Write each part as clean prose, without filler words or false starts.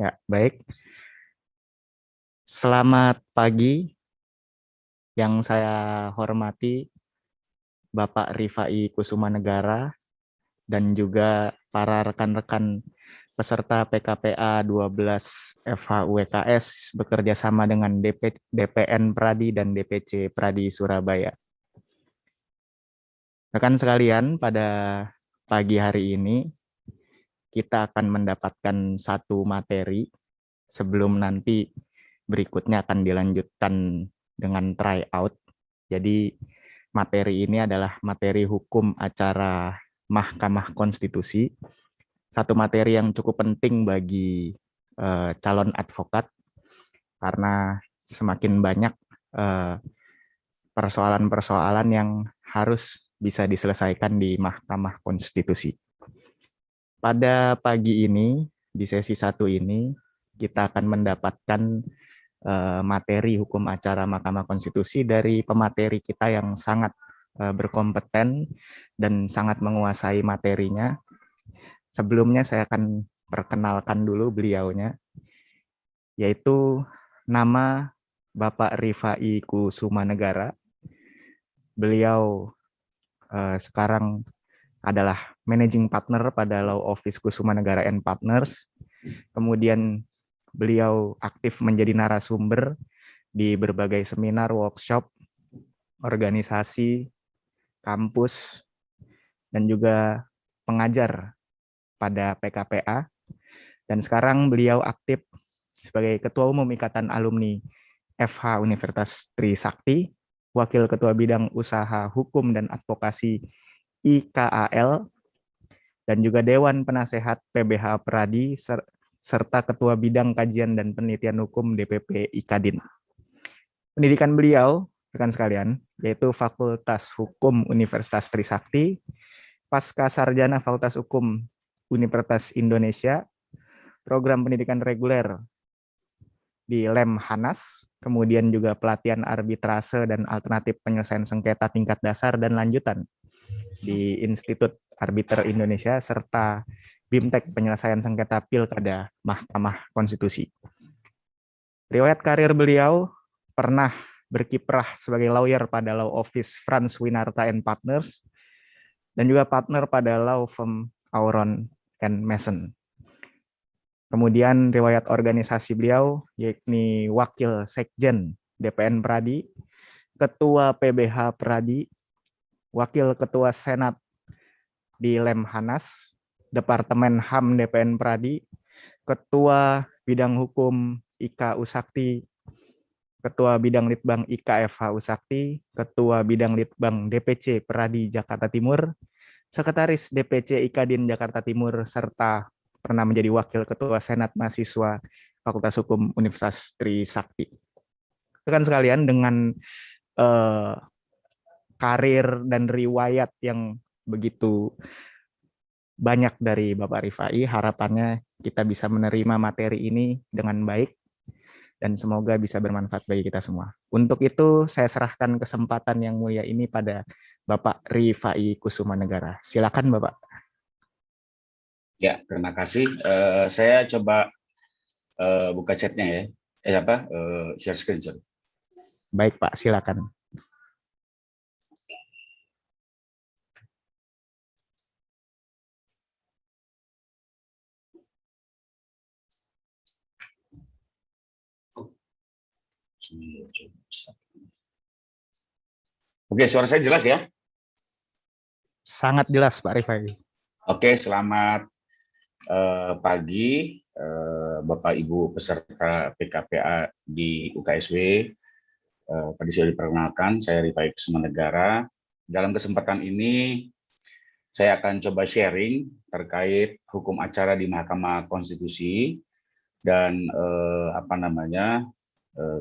Ya, baik. Selamat pagi yang saya hormati Bapak Rifai Kusumanegara dan juga para rekan-rekan peserta PKPA 12 FHUWKS bekerja sama dengan DPN Pradi dan DPC Pradi Surabaya. Rekan sekalian, pada pagi hari ini kita akan mendapatkan satu materi sebelum nanti berikutnya akan dilanjutkan dengan tryout. Jadi materi ini adalah materi hukum acara Mahkamah Konstitusi, satu materi yang cukup penting bagi calon advokat karena semakin banyak persoalan-persoalan yang harus bisa diselesaikan di Mahkamah Konstitusi. Pada pagi ini, di sesi 1 ini, kita akan mendapatkan materi hukum acara Mahkamah Konstitusi dari pemateri kita yang sangat berkompeten dan sangat menguasai materinya. Sebelumnya saya akan perkenalkan dulu beliaunya, yaitu nama Bapak Rifai Kusumanegara. Beliau sekarang adalah Managing Partner pada Law Office Kusumanegara and Partners. Kemudian beliau aktif menjadi narasumber di berbagai seminar, workshop, organisasi, kampus, dan juga pengajar pada PKPA. Dan sekarang beliau aktif sebagai Ketua Umum Ikatan Alumni FH Universitas Trisakti, Wakil Ketua Bidang Usaha Hukum dan Advokasi IKAL, dan juga Dewan Penasehat PBH Pradi, serta Ketua Bidang Kajian dan Penelitian Hukum DPP IKADIN. Pendidikan beliau, rekan sekalian, yaitu Fakultas Hukum Universitas Trisakti, Pasca Sarjana Fakultas Hukum Universitas Indonesia, program pendidikan reguler di Lemhanas, kemudian juga pelatihan arbitrase dan alternatif penyelesaian sengketa tingkat dasar dan lanjutan di Institut Arbiter Indonesia, serta BIMTEK penyelesaian sengketa pilkada Mahkamah Konstitusi. Riwayat karir beliau pernah berkiprah sebagai lawyer pada Law Office Franz Winarta and Partners, dan juga partner pada law firm Auron and Mason. Kemudian riwayat organisasi beliau, yakni Wakil Sekjen DPN Pradi, Ketua PBH Pradi, Wakil Ketua Senat di Lemhanas, Departemen HAM DPN Pradi, Ketua Bidang Hukum IK Usakti, Ketua Bidang Litbang IKFH Usakti, Ketua Bidang Litbang DPC Pradi Jakarta Timur, Sekretaris DPC IKADIN Jakarta Timur, serta pernah menjadi Wakil Ketua Senat Mahasiswa Fakultas Hukum Universitas Trisakti. Rekan sekalian, dengan karir dan riwayat yang begitu banyak dari Bapak Rifai, harapannya kita bisa menerima materi ini dengan baik dan semoga bisa bermanfaat bagi kita semua. Untuk itu saya serahkan kesempatan yang mulia ini pada Bapak Rifai Kusumanegara. Silakan Bapak. Ya, terima kasih. Saya coba buka chatnya ya. Share screen. Sorry. Baik Pak, silakan. Oke, suara saya jelas ya? Sangat jelas Pak Rifai. Oke, selamat pagi Bapak Ibu peserta PKPA di UKSW. Tadi sudah diperkenalkan, saya Rifai Kusumanegara. Dalam kesempatan ini saya akan coba sharing terkait hukum acara di Mahkamah Konstitusi dan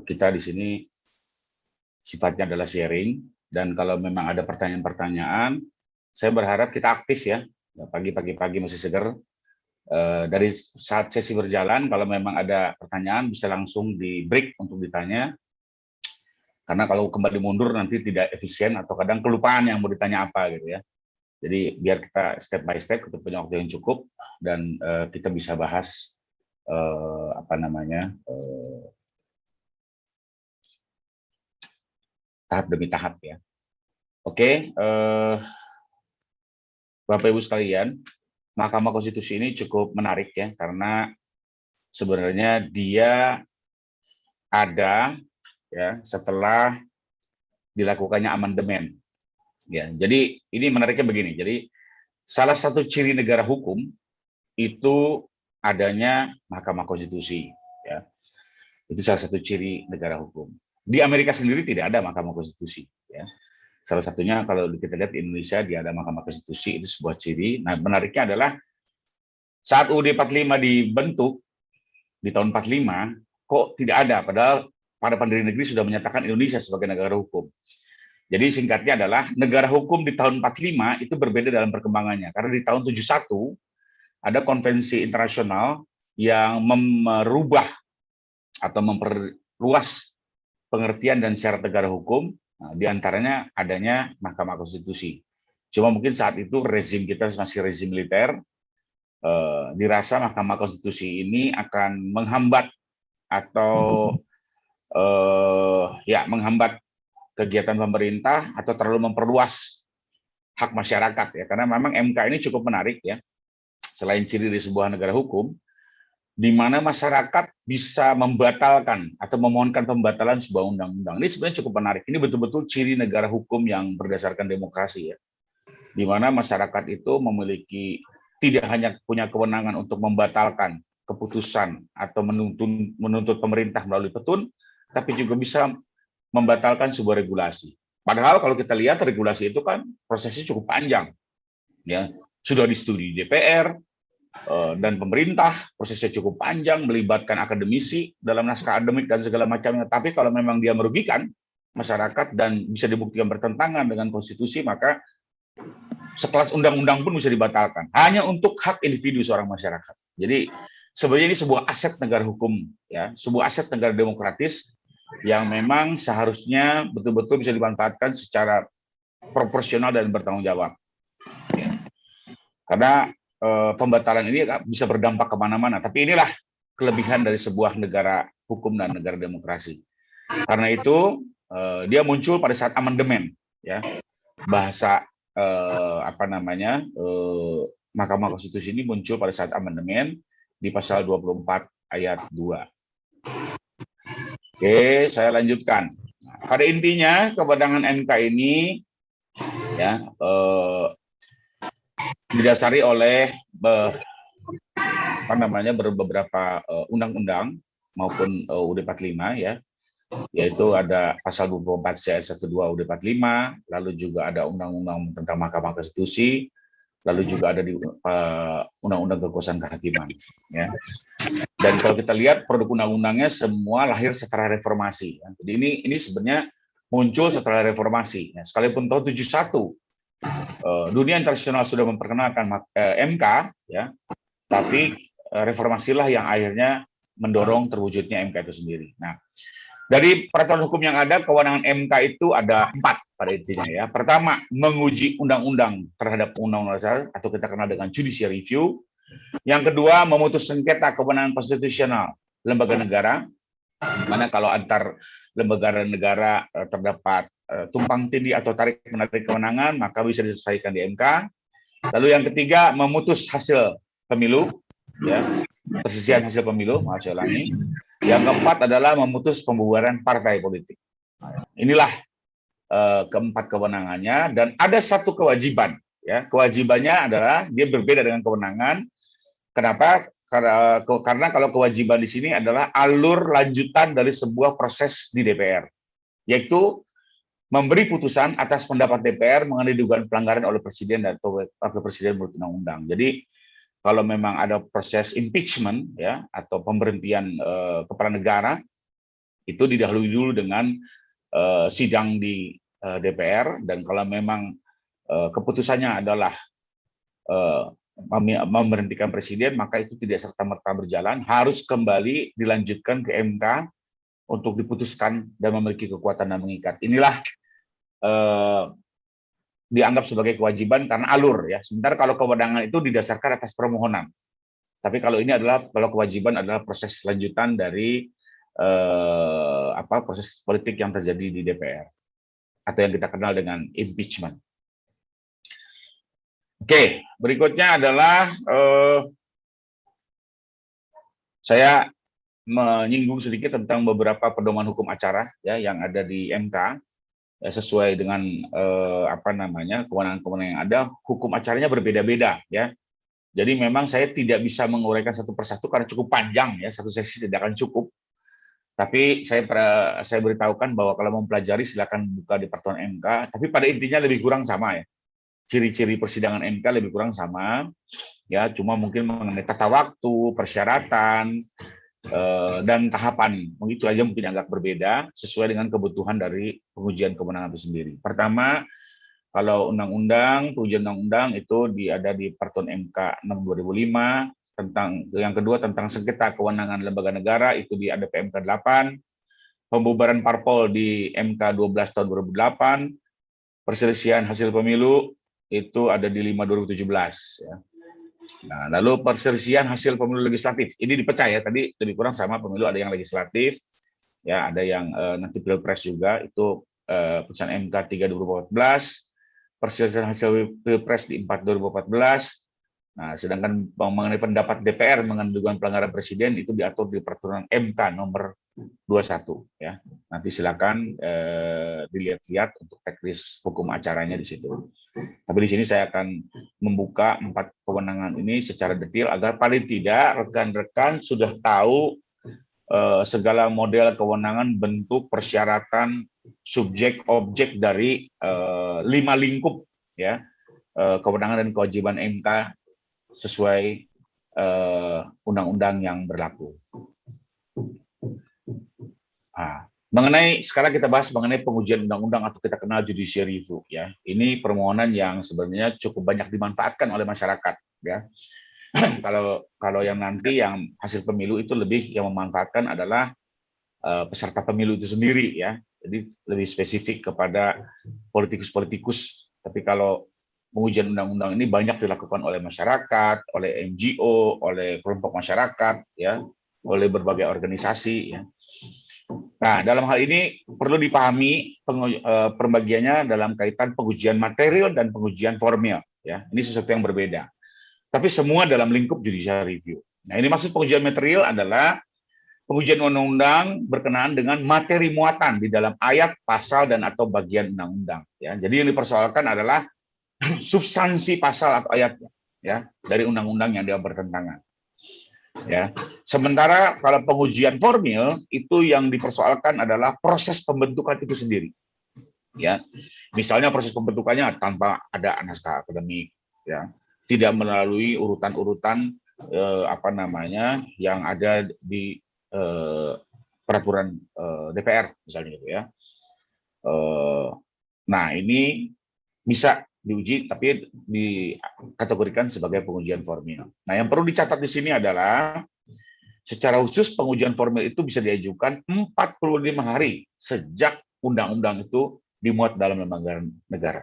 kita di sini sifatnya adalah sharing, dan kalau memang ada pertanyaan-pertanyaan, saya berharap kita aktif ya. Pagi-pagi masih seger. Dari saat sesi berjalan, kalau memang ada pertanyaan bisa langsung di break untuk ditanya. Karena kalau kembali mundur nanti tidak efisien atau kadang kelupaan yang mau ditanya apa gitu ya. Jadi biar kita step by step, kita punya waktu yang cukup dan kita bisa bahas apa namanya, tahap demi tahap ya. Oke, Bapak Ibu sekalian, Mahkamah Konstitusi ini cukup menarik ya, karena sebenarnya dia ada ya setelah dilakukannya amandemen. Ya, jadi ini menariknya begini. Jadi salah satu ciri negara hukum itu adanya Mahkamah Konstitusi. Ya, itu salah satu ciri negara hukum. Di Amerika sendiri tidak ada Mahkamah Konstitusi. Ya. Salah satunya kalau kita lihat di Indonesia dia ada Mahkamah Konstitusi, itu sebuah ciri. Nah, menariknya adalah saat UUD 45 dibentuk di tahun 45, kok tidak ada, padahal para pendiri negeri sudah menyatakan Indonesia sebagai negara hukum. Jadi singkatnya adalah negara hukum di tahun 45 itu berbeda dalam perkembangannya. Karena di tahun 71 ada konvensi internasional yang merubah atau memperluas pengertian dan syarat negara hukum, di antaranya adanya Mahkamah Konstitusi. Cuma mungkin saat itu rezim kita masih rezim militer, dirasa Mahkamah Konstitusi ini akan menghambat atau ya menghambat kegiatan pemerintah atau terlalu memperluas hak masyarakat ya, karena memang MK ini cukup menarik ya, selain ciri di sebuah negara hukum di mana masyarakat bisa membatalkan atau memohonkan pembatalan sebuah undang-undang. Ini sebenarnya cukup menarik. Ini betul-betul ciri negara hukum yang berdasarkan demokrasi ya, di mana masyarakat itu memiliki tidak hanya punya kewenangan untuk membatalkan keputusan atau menuntut pemerintah melalui petun, tapi juga bisa membatalkan sebuah regulasi. Padahal kalau kita lihat regulasi itu kan prosesnya cukup panjang, ya sudah disetujui DPR dan pemerintah, prosesnya cukup panjang, melibatkan akademisi dalam naskah akademik dan segala macamnya. Tapi kalau memang dia merugikan masyarakat dan bisa dibuktikan bertentangan dengan konstitusi, maka sekelas undang-undang pun bisa dibatalkan hanya untuk hak individu seorang masyarakat. Jadi sebenarnya ini sebuah aset negara hukum, ya, sebuah aset negara demokratis yang memang seharusnya betul-betul bisa dimanfaatkan secara proporsional dan bertanggung jawab. Ya. Karena pembatalan ini bisa berdampak kemana-mana, tapi inilah kelebihan dari sebuah negara hukum dan negara demokrasi. Karena itu dia muncul pada saat amandemen, ya, bahasa apa namanya Mahkamah Konstitusi ini muncul pada saat amandemen di pasal 24 ayat 2. Oke, saya lanjutkan. Pada intinya kewenangan MK ini ya didasari oleh apa namanya beberapa undang-undang maupun UUD 45 ya, yaitu ada pasal 24 ayat 1 2 UUD 45, lalu juga ada undang-undang tentang Mahkamah Konstitusi, lalu juga ada di undang-undang kekuasaan kehakiman ya. Dan kalau kita lihat produk undang-undangnya semua lahir setelah reformasi ya. Jadi ini sebenarnya muncul setelah reformasi ya. Sekalipun tahun 71 dunia internasional sudah memperkenalkan MK ya, tapi reformasilah yang akhirnya mendorong terwujudnya MK itu sendiri. Nah, dari peraturan hukum yang ada, kewenangan MK itu ada 4 pada intinya ya. Pertama, menguji undang-undang terhadap undang-undang atau kita kenal dengan judicial review. Yang kedua, memutus sengketa kewenangan konstitusional lembaga negara, di mana kalau antar lembaga negara terdapat tumpang tindih atau tarik menarik kewenangan, maka bisa diselesaikan di MK. Lalu yang ketiga, memutus hasil pemilu, ya, perselisihan hasil pemilu, maaf saya ulangi. Yang keempat adalah memutus pembubaran partai politik. Inilah keempat kewenangannya, dan ada satu kewajiban. Ya, kewajibannya adalah dia berbeda dengan kewenangan. Kenapa? Karena kalau kewajiban di sini adalah alur lanjutan dari sebuah proses di DPR, yaitu memberi putusan atas pendapat DPR mengenai dugaan pelanggaran oleh presiden atau wakil presiden menurut undang-undang. Jadi kalau memang ada proses impeachment ya atau pemberhentian kepala negara, itu didahului dulu dengan sidang di DPR, dan kalau memang keputusannya adalah memberhentikan presiden, maka itu tidak serta-merta berjalan, harus kembali dilanjutkan ke MK untuk diputuskan dan memiliki kekuatan dan mengikat. Inilah dianggap sebagai kewajiban karena alur ya. Sementara kalau kewenangan itu didasarkan atas permohonan. Tapi kalau ini adalah kalau kewajiban adalah proses lanjutan dari proses politik yang terjadi di DPR atau yang kita kenal dengan impeachment. Oke, berikutnya adalah saya menyinggung sedikit tentang beberapa pedoman hukum acara ya yang ada di MK ya, sesuai dengan kewenangan-kewenangan yang ada. Hukum acaranya berbeda-beda ya. Jadi memang saya tidak bisa menguraikan satu persatu karena cukup panjang ya, satu sesi tidak akan cukup. Tapi saya beritahukan bahwa kalau mempelajari silakan buka di peraturan MK. Tapi pada intinya lebih kurang sama ya. Ciri-ciri persidangan MK lebih kurang sama ya, cuma mungkin mengenai tata waktu, persyaratan, dan tahapan, begitu aja mungkin agak berbeda sesuai dengan kebutuhan dari pengujian kewenangan itu sendiri. Pertama, kalau undang-undang, pengujian undang-undang itu ada di Peraturan MK 6 2005, tentang yang kedua tentang sengketa kewenangan lembaga negara itu ada PMK 8, pembubaran parpol di MK 12 tahun 2008, perselisihan hasil pemilu itu ada di 5 2017 ya. Nah, lalu perselisihan hasil pemilu legislatif ini dipecah ya, tadi lebih kurang sama, pemilu ada yang legislatif ya, ada yang nanti pilpres juga, itu putusan MK 3 2014, perselisihan hasil pilpres di 4 2014. Nah, sedangkan mengenai pendapat DPR mengenai dugaan pelanggaran presiden itu diatur di peraturan MK nomor 21 ya. Nanti silakan dilihat-lihat untuk teknis hukum acaranya di situ. Tapi di sini saya akan membuka 4 kewenangan ini secara detail agar paling tidak rekan-rekan sudah tahu segala model kewenangan, bentuk, persyaratan, subjek, objek dari 5 lingkup ya, kewenangan dan kewajiban MK sesuai undang-undang yang berlaku. Nah, sekarang kita bahas mengenai pengujian undang-undang atau kita kenal judicial review ya. Ini permohonan yang sebenarnya cukup banyak dimanfaatkan oleh masyarakat ya. Kalau yang nanti yang hasil pemilu itu lebih yang memanfaatkan adalah peserta pemilu itu sendiri ya. Jadi lebih spesifik kepada politikus-politikus. Tapi kalau pengujian undang-undang ini banyak dilakukan oleh masyarakat, oleh NGO, oleh kelompok masyarakat ya, oleh berbagai organisasi ya. Nah, dalam hal ini perlu dipahami pembagiannya dalam kaitan pengujian material dan pengujian formil ya. Ini sesuatu yang berbeda. Tapi semua dalam lingkup judicial review. Nah, ini maksud pengujian material adalah pengujian undang-undang berkenaan dengan materi muatan di dalam ayat, pasal, dan atau bagian undang-undang. Ya. Jadi yang dipersoalkan adalah substansi pasal atau ayatnya ya, dari undang-undang yang dia bertentangan. Ya. Sementara kalau pengujian formil itu yang dipersoalkan adalah proses pembentukan itu sendiri. Ya. Misalnya proses pembentukannya tanpa ada naskah akademik ya. Tidak melalui urutan-urutan yang ada di peraturan DPR misalnya gitu ya. Nah, ini bisa diuji tapi dikategorikan sebagai pengujian formil. Nah, yang perlu dicatat di sini adalah secara khusus pengujian formil itu bisa diajukan 45 hari sejak undang-undang itu dimuat dalam lembaga negara.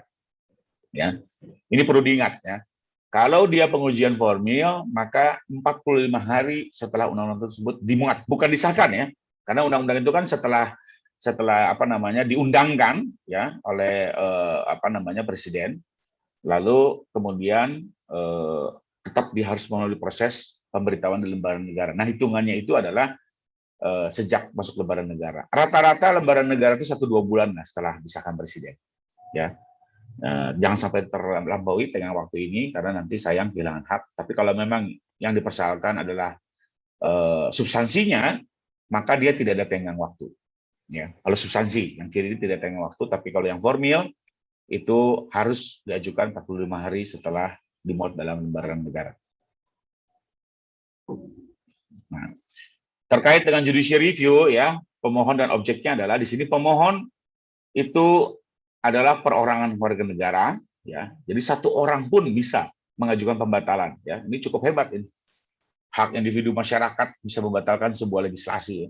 Ya. Ini perlu diingat ya. Kalau dia pengujian formil, maka 45 hari setelah undang-undang tersebut dimuat, bukan disahkan ya. Karena undang-undang itu kan setelah diundangkan ya oleh presiden, lalu kemudian tetap dia harus melalui proses pemberitahuan di lembaran negara. Nah, hitungannya itu adalah sejak masuk lembaran negara. Rata-rata lembaran negara itu 1-2 bulan setelah disahkan presiden. Ya. Jangan sampai terlampaui tengah waktu ini karena nanti sayang kehilangan hak. Tapi kalau memang yang dipersoalkan adalah substansinya, maka dia tidak ada tenggang waktu. Ya, kalau substansi yang kiri tidak tenggang waktu, tapi kalau yang formil itu harus diajukan 45 hari setelah dimuat dalam lembaran negara. Nah, terkait dengan judicial review ya, pemohon dan objeknya adalah di sini pemohon itu adalah perorangan warga negara ya. Jadi satu orang pun bisa mengajukan pembatalan ya. Ini cukup hebat ini. Hak individu masyarakat bisa membatalkan sebuah legislasi ya.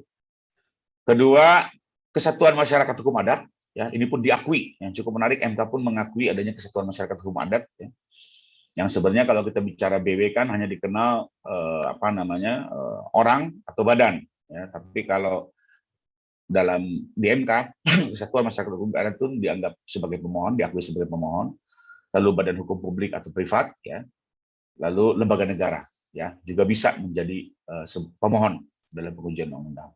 Kedua, kesatuan masyarakat hukum adat ya, ini pun diakui. Yang cukup menarik, MK pun mengakui adanya kesatuan masyarakat hukum adat ya. Yang sebenarnya kalau kita bicara BW kan hanya dikenal orang atau badan, ya. Tapi kalau dalam di MK, Kesatuan Masyarakat Hukum Keadilan itu dianggap sebagai pemohon, diakui sebagai pemohon, lalu badan hukum publik atau privat, ya, lalu lembaga negara, ya, juga bisa menjadi pemohon dalam pengujian undang-undang.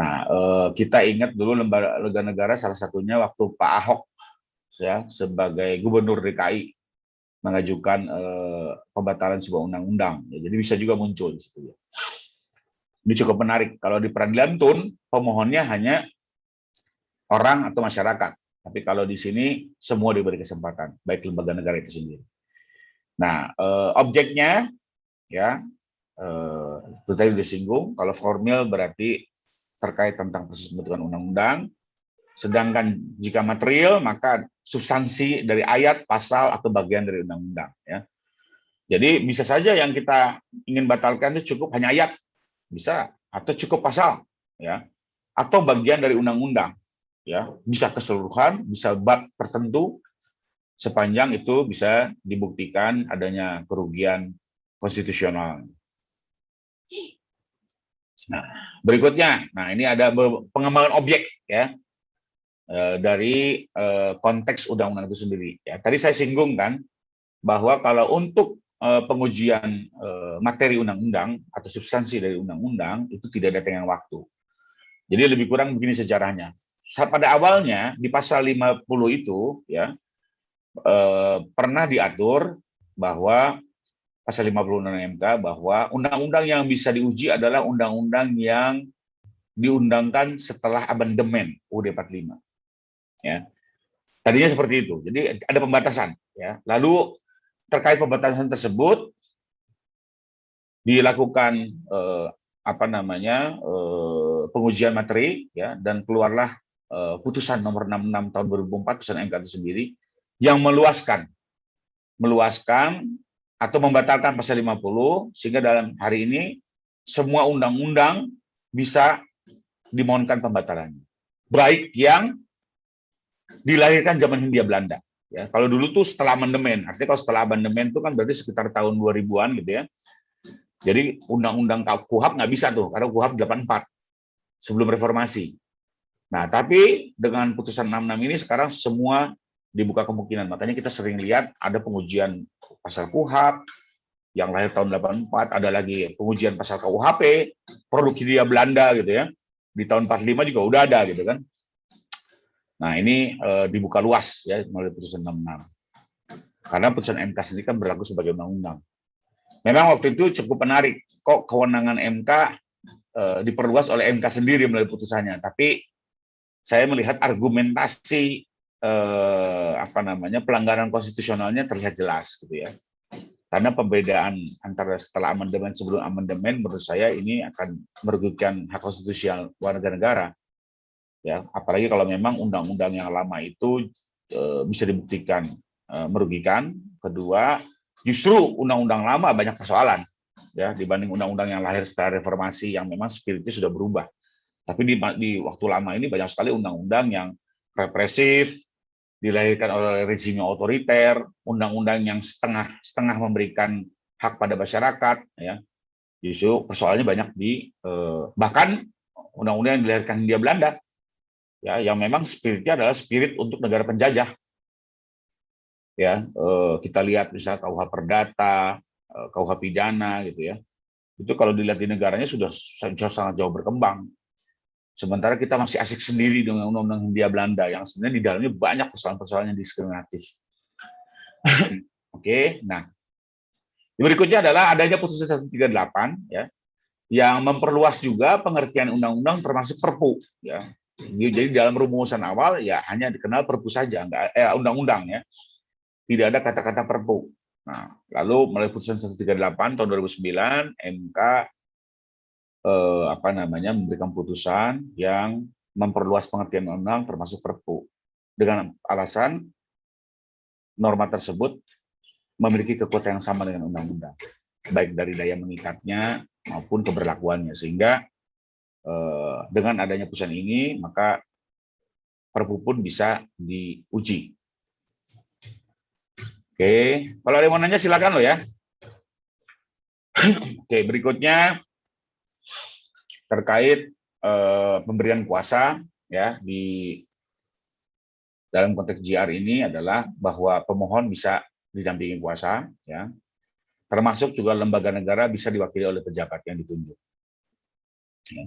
Nah, kita ingat dulu lembaga negara salah satunya waktu Pak Ahok, ya, sebagai Gubernur DKI mengajukan pembatalan sebuah undang-undang, ya, jadi bisa juga muncul di situ, ya. Ini cukup menarik. Kalau di peradilan tun, pemohonnya hanya orang atau masyarakat. Tapi kalau di sini semua diberi kesempatan, baik lembaga negara itu sendiri. Nah, objeknya, ya, itu tadi disinggung. Kalau formil berarti terkait tentang proses pembentukan undang-undang. Sedangkan jika material, maka substansi dari ayat, pasal, atau bagian dari undang-undang. Ya. Jadi bisa saja yang kita ingin batalkan itu cukup hanya ayat, bisa, atau cukup pasal, ya, atau bagian dari undang-undang, ya, bisa keseluruhan, bisa bab tertentu, sepanjang itu bisa dibuktikan adanya kerugian konstitusional. Nah, berikutnya, nah ini ada pengembangan objek, ya, dari konteks undang-undang itu sendiri. Ya, tadi saya singgung kan bahwa kalau untuk pengujian materi undang-undang atau substansi dari undang-undang itu tidak ada tenggang waktu. Jadi lebih kurang begini sejarahnya. Pada awalnya di pasal 50 itu, ya, pernah diatur bahwa pasal 50 Undang-Undang MK bahwa undang-undang yang bisa diuji adalah undang-undang yang diundangkan setelah amandemen UUD 45. Ya. Tadinya seperti itu. Jadi ada pembatasan, ya. Lalu terkait pembatasan tersebut dilakukan pengujian materi, ya, dan keluarlah putusan nomor 66 tahun 2004 putusan MK itu sendiri yang meluaskan atau membatalkan pasal 50 sehingga dalam hari ini semua undang-undang bisa dimohonkan pembatalannya. Baik yang dilahirkan zaman Hindia Belanda. Ya, kalau dulu tuh setelah amandemen, artinya kalau setelah amandemen itu kan berarti sekitar tahun 2000-an gitu, ya. Jadi undang-undang KUHP nggak bisa tuh, karena KUHP 84 sebelum reformasi. Nah, tapi dengan putusan 66 ini sekarang semua dibuka kemungkinan. Makanya kita sering lihat ada pengujian pasal KUHP yang lahir tahun 84, ada lagi pengujian pasal KUHP, produk Hindia Belanda gitu, ya. Di tahun 45 juga udah ada gitu kan. Nah, ini dibuka luas, ya, melalui putusan 66. Karena putusan MK sendiri kan berlaku sebagai undang-undang. Memang waktu itu cukup menarik, kok kewenangan MK diperluas oleh MK sendiri melalui putusannya. Tapi saya melihat argumentasi pelanggaran konstitusionalnya terlihat jelas, gitu, ya. Karena pembedaan antara setelah amandemen sebelum amandemen menurut saya ini akan merugikan hak konstitusional warga negara. Ya, apalagi kalau memang undang-undang yang lama itu bisa dibuktikan merugikan. Kedua, justru undang-undang lama banyak persoalan, ya, dibanding undang-undang yang lahir setelah reformasi yang memang spiritnya sudah berubah. Tapi di waktu lama ini banyak sekali undang-undang yang represif, dilahirkan oleh rezim yang otoriter, undang-undang yang setengah memberikan hak pada masyarakat, ya. Justru persoalannya banyak bahkan undang-undang yang dilahirkan Hindia Belanda, ya, yang memang spiritnya adalah spirit untuk negara penjajah, ya. Kita lihat misalnya KUH Perdata, KUH Pidana, gitu, ya. Itu kalau dilihat di negaranya sudah sangat jauh berkembang. Sementara kita masih asik sendiri dengan undang-undang Hindia Belanda yang sebenarnya di dalamnya banyak persoalan-persoalan yang diskriminatif. Oke, nah berikutnya adalah adanya putusan 138, ya, yang memperluas juga pengertian undang-undang termasuk Perpu, ya. Jadi dalam rumusan awal ya hanya dikenal Perpu saja, undang-undang, ya. Tidak ada kata-kata Perpu. Nah, lalu melalui putusan 138 tahun 2009 MK memberikan putusan yang memperluas pengertian undang termasuk Perpu dengan alasan norma tersebut memiliki kekuatan yang sama dengan undang-undang, baik dari daya mengikatnya maupun keberlakuannya, sehingga dengan adanya putusan ini maka Perpu pun bisa diuji. Oke, kalau ada yang mau nanya silakan lo ya. Oke, berikutnya terkait pemberian kuasa ya di dalam konteks JR ini adalah bahwa pemohon bisa didampingi kuasa, ya, termasuk juga lembaga negara bisa diwakili oleh pejabat yang ditunjuk. Ya.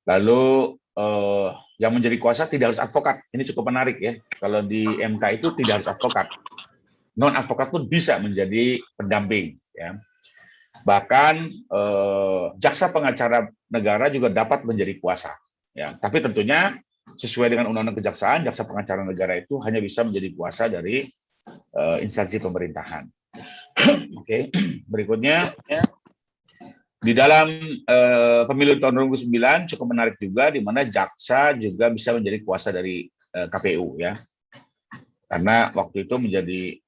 Lalu yang menjadi kuasa tidak harus advokat. Ini cukup menarik ya. Kalau di MK itu tidak harus advokat. Non advokat pun bisa menjadi pendamping. Ya. Bahkan jaksa pengacara negara juga dapat menjadi kuasa. Ya. Tapi tentunya sesuai dengan undang-undang kejaksaan, jaksa pengacara negara itu hanya bisa menjadi kuasa dari instansi pemerintahan. Oke, berikutnya di dalam pemilu tahun 2009 cukup menarik juga, di mana jaksa juga bisa menjadi kuasa dari KPU ya, karena waktu itu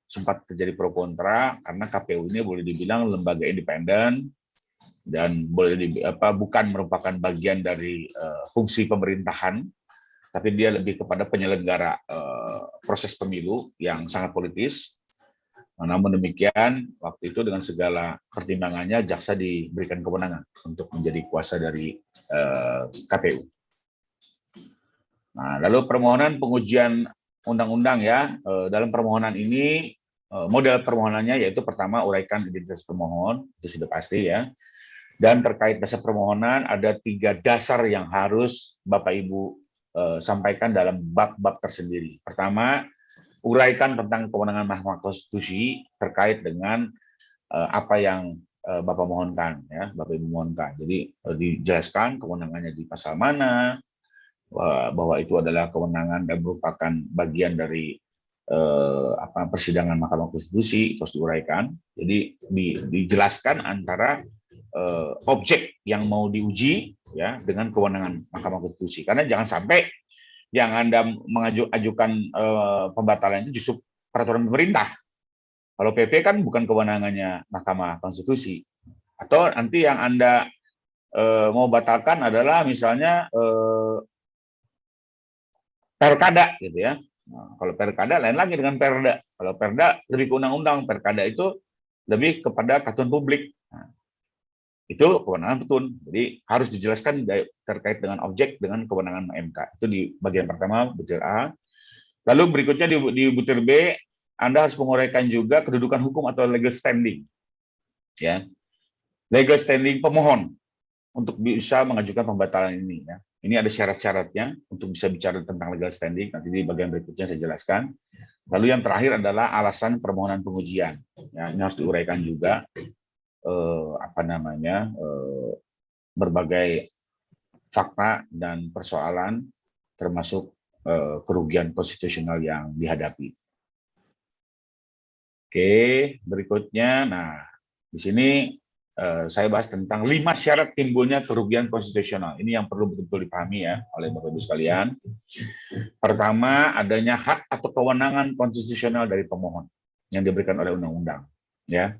sempat terjadi pro kontra karena KPU ini boleh dibilang lembaga independen dan bukan merupakan bagian dari fungsi pemerintahan, tapi dia lebih kepada penyelenggara proses pemilu yang sangat politis. Namun demikian, waktu itu dengan segala pertimbangannya, jaksa diberikan kewenangan untuk menjadi kuasa dari KPU. Nah, lalu permohonan pengujian undang-undang ya, dalam permohonan ini model permohonannya yaitu pertama uraikan identitas pemohon, itu sudah pasti ya. Dan terkait dasar permohonan ada 3 dasar yang harus Bapak Ibu sampaikan dalam bab-bab tersendiri. Pertama, uraikan tentang kewenangan Mahkamah Konstitusi terkait dengan apa yang Bapak mohonkan, ya, Bapak Ibu mohonkan. Jadi dijelaskan kewenangannya di pasal mana, bahwa itu adalah kewenangan dan merupakan bagian dari persidangan Mahkamah Konstitusi, terus diuraikan. Jadi dijelaskan antara objek yang mau diuji ya dengan kewenangan Mahkamah Konstitusi. Karena jangan sampai yang Anda mengajukan pembatalan itu justru peraturan pemerintah. Kalau PP kan bukan kewenangannya Mahkamah Konstitusi. Atau nanti yang Anda mau batalkan adalah misalnya perkada gitu ya. Nah, kalau perkada lain lagi dengan perda. Kalau perda lebih ke undang-undang, perkada itu lebih kepada katuan publik. Nah, itu kewenangan petun. Jadi harus dijelaskan terkait dengan objek dengan kewenangan MK. Itu di bagian pertama butir A. Lalu berikutnya di butir B, Anda harus menguraikan juga kedudukan hukum atau legal standing. Ya. Legal standing pemohon untuk bisa mengajukan pembatalan ini ya. Ini ada syarat-syaratnya untuk bisa bicara tentang legal standing, nanti di bagian berikutnya saya jelaskan. Lalu yang terakhir adalah alasan permohonan pengujian. Ya, ini harus diuraikan juga berbagai fakta dan persoalan termasuk kerugian konstitusional yang dihadapi. Oke, berikutnya, nah di sini saya bahas tentang 5 syarat timbulnya kerugian konstitusional. Ini yang perlu betul-betul dipahami ya oleh Bapak Ibu sekalian. Pertama, adanya hak atau kewenangan konstitusional dari pemohon yang diberikan oleh undang-undang. Ya,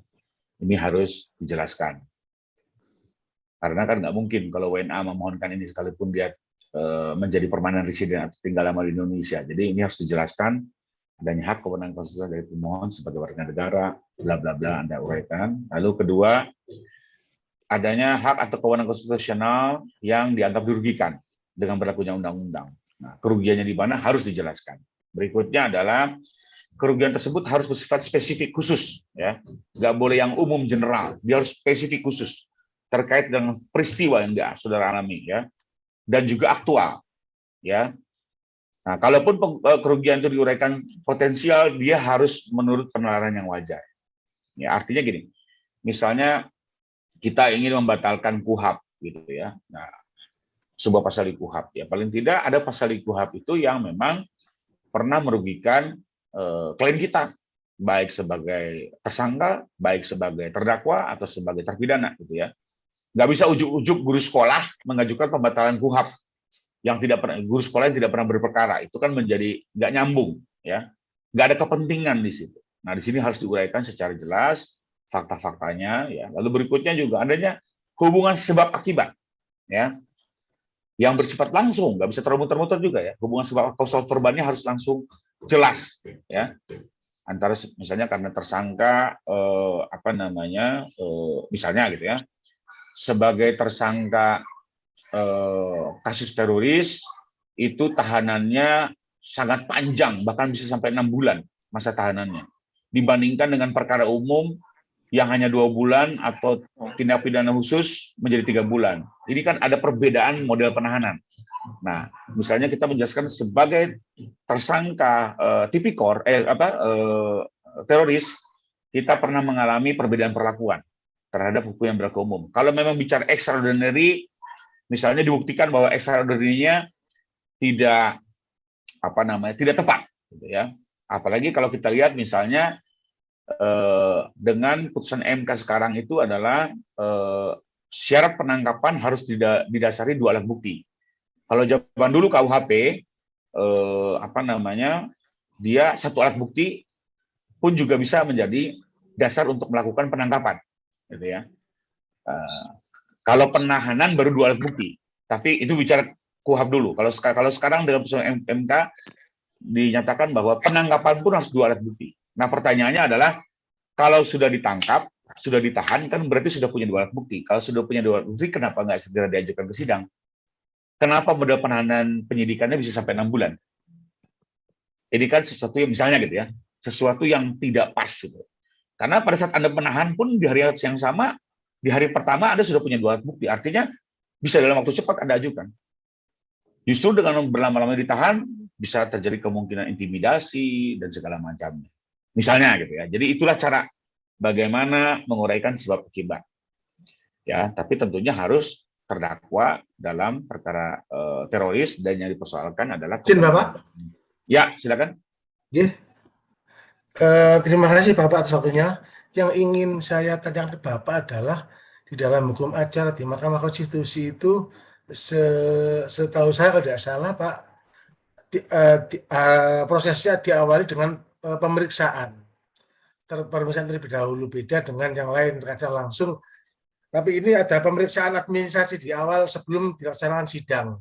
ini harus dijelaskan. Karena kan nggak mungkin kalau WNA memohonkan ini sekalipun dia menjadi permanen residen atau tinggal lama di Indonesia. Jadi ini harus dijelaskan adanya hak kewenangan konstitusional dari pemohon sebagai warga negara, bla bla bla, Anda uraikan. Lalu kedua, adanya hak atau kewenangan konstitusional yang dianggap dirugikan dengan berlakunya undang-undang. Nah, kerugiannya di mana harus dijelaskan. Berikutnya adalah kerugian tersebut harus bersifat spesifik khusus, ya, nggak boleh yang umum general, dia harus spesifik khusus terkait dengan peristiwa yang dia saudara alami, ya, dan juga aktual, ya. Nah, kalaupun kerugian itu diuraikan potensial, dia harus menurut penalaran yang wajar. Ya, artinya gini, misalnya kita ingin membatalkan KUHP, gitu ya. Nah, sebuah pasal di KUHP, ya paling tidak ada pasal di KUHP itu yang memang pernah merugikan klien kita, baik sebagai tersangka, baik sebagai terdakwa atau sebagai terpidana, gitu ya. Nggak bisa ujuk-ujuk guru sekolah mengajukan pembatalan KUHP yang tidak pernah, guru sekolah yang tidak pernah berperkara, itu kan menjadi nggak nyambung, ya, nggak ada kepentingan di situ. Nah, di sini harus diuraikan secara jelas fakta-faktanya, ya. Lalu berikutnya juga adanya hubungan sebab akibat, ya, yang bersifat langsung, nggak bisa termuter-muter juga, ya. Hubungan sebab kausal verbalnya harus langsung jelas, ya. antara misalnya karena tersangka misalnya gitu ya, sebagai tersangka kasus teroris itu tahanannya sangat panjang, bahkan bisa sampai 6 bulan masa tahanannya, dibandingkan dengan perkara umum yang hanya 2 bulan atau tindak pidana khusus menjadi 3 bulan. Ini kan ada perbedaan model penahanan. Nah, misalnya kita menjelaskan sebagai tersangka tipikor teroris, kita pernah mengalami perbedaan perlakuan terhadap hukum yang berlaku umum. Kalau memang bicara extraordinary, misalnya dibuktikan bahwa extraordinary-nya tidak tidak tepat, gitu ya. Apalagi kalau kita lihat misalnya dengan putusan MK sekarang itu adalah syarat penangkapan harus didasari 2 alat bukti. Kalau zaman dulu KUHP dia 1 alat bukti pun juga bisa menjadi dasar untuk melakukan penangkapan, gitu ya. Kalau penahanan baru 2 alat bukti, tapi itu bicara KUHP dulu. Kalau sekarang dengan putusan MK dinyatakan bahwa penangkapan pun harus 2 alat bukti. Nah, pertanyaannya adalah kalau sudah ditangkap, sudah ditahan, kan berarti sudah punya 2 alat bukti. Kalau sudah punya 2 alat bukti, kenapa nggak segera diajukan ke sidang? Kenapa model penahanan penyidikannya bisa sampai 6 bulan? Ini kan sesuatu yang misalnya gitu ya, sesuatu yang tidak pas gitu. Karena pada saat Anda menahan pun di hari yang sama, di hari pertama Anda sudah punya 2 alat bukti. Artinya bisa dalam waktu cepat Anda ajukan. Justru dengan berlama-lama ditahan bisa terjadi kemungkinan intimidasi dan segala macamnya. Misalnya gitu ya. Jadi itulah cara bagaimana menguraikan sebab akibat. Ya, tapi tentunya harus terdakwa dalam perkara teroris dan yang dipersoalkan adalah Bapak. Ya, silakan. Yeah. Terima kasih Bapak atas waktunya. Yang ingin saya tanyakan ke Bapak adalah di dalam hukum acara di Mahkamah Konstitusi itu setahu saya kalau tidak salah Pak, prosesnya diawali dengan pemeriksaan. Pemeriksaan terlebih dahulu, beda dengan yang lain terkadang langsung. Tapi ini ada pemeriksaan administrasi di awal sebelum dilaksanakan sidang.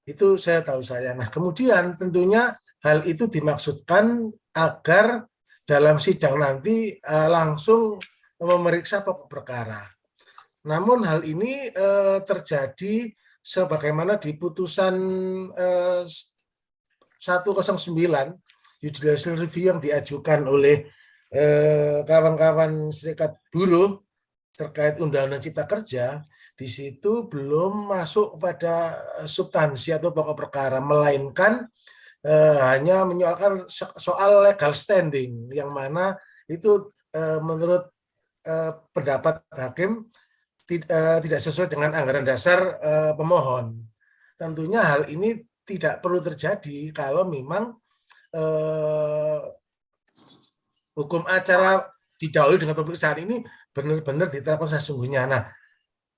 Itu saya tahu saya. Nah, kemudian tentunya hal itu dimaksudkan agar dalam sidang nanti langsung memeriksa pokok perkara. Namun hal ini terjadi sebagaimana di putusan 109 judicial review yang diajukan oleh kawan-kawan serikat buruh terkait Undang-Undang Cipta Kerja. Di situ belum masuk pada substansi atau pokok perkara, melainkan hanya menyoalkan soal legal standing, yang mana itu menurut pendapat hakim tidak sesuai dengan anggaran dasar pemohon. Tentunya hal ini tidak perlu terjadi kalau memang hukum acara didahului dengan pemeriksaan ini benar-benar diterapkan sesungguhnya. Nah,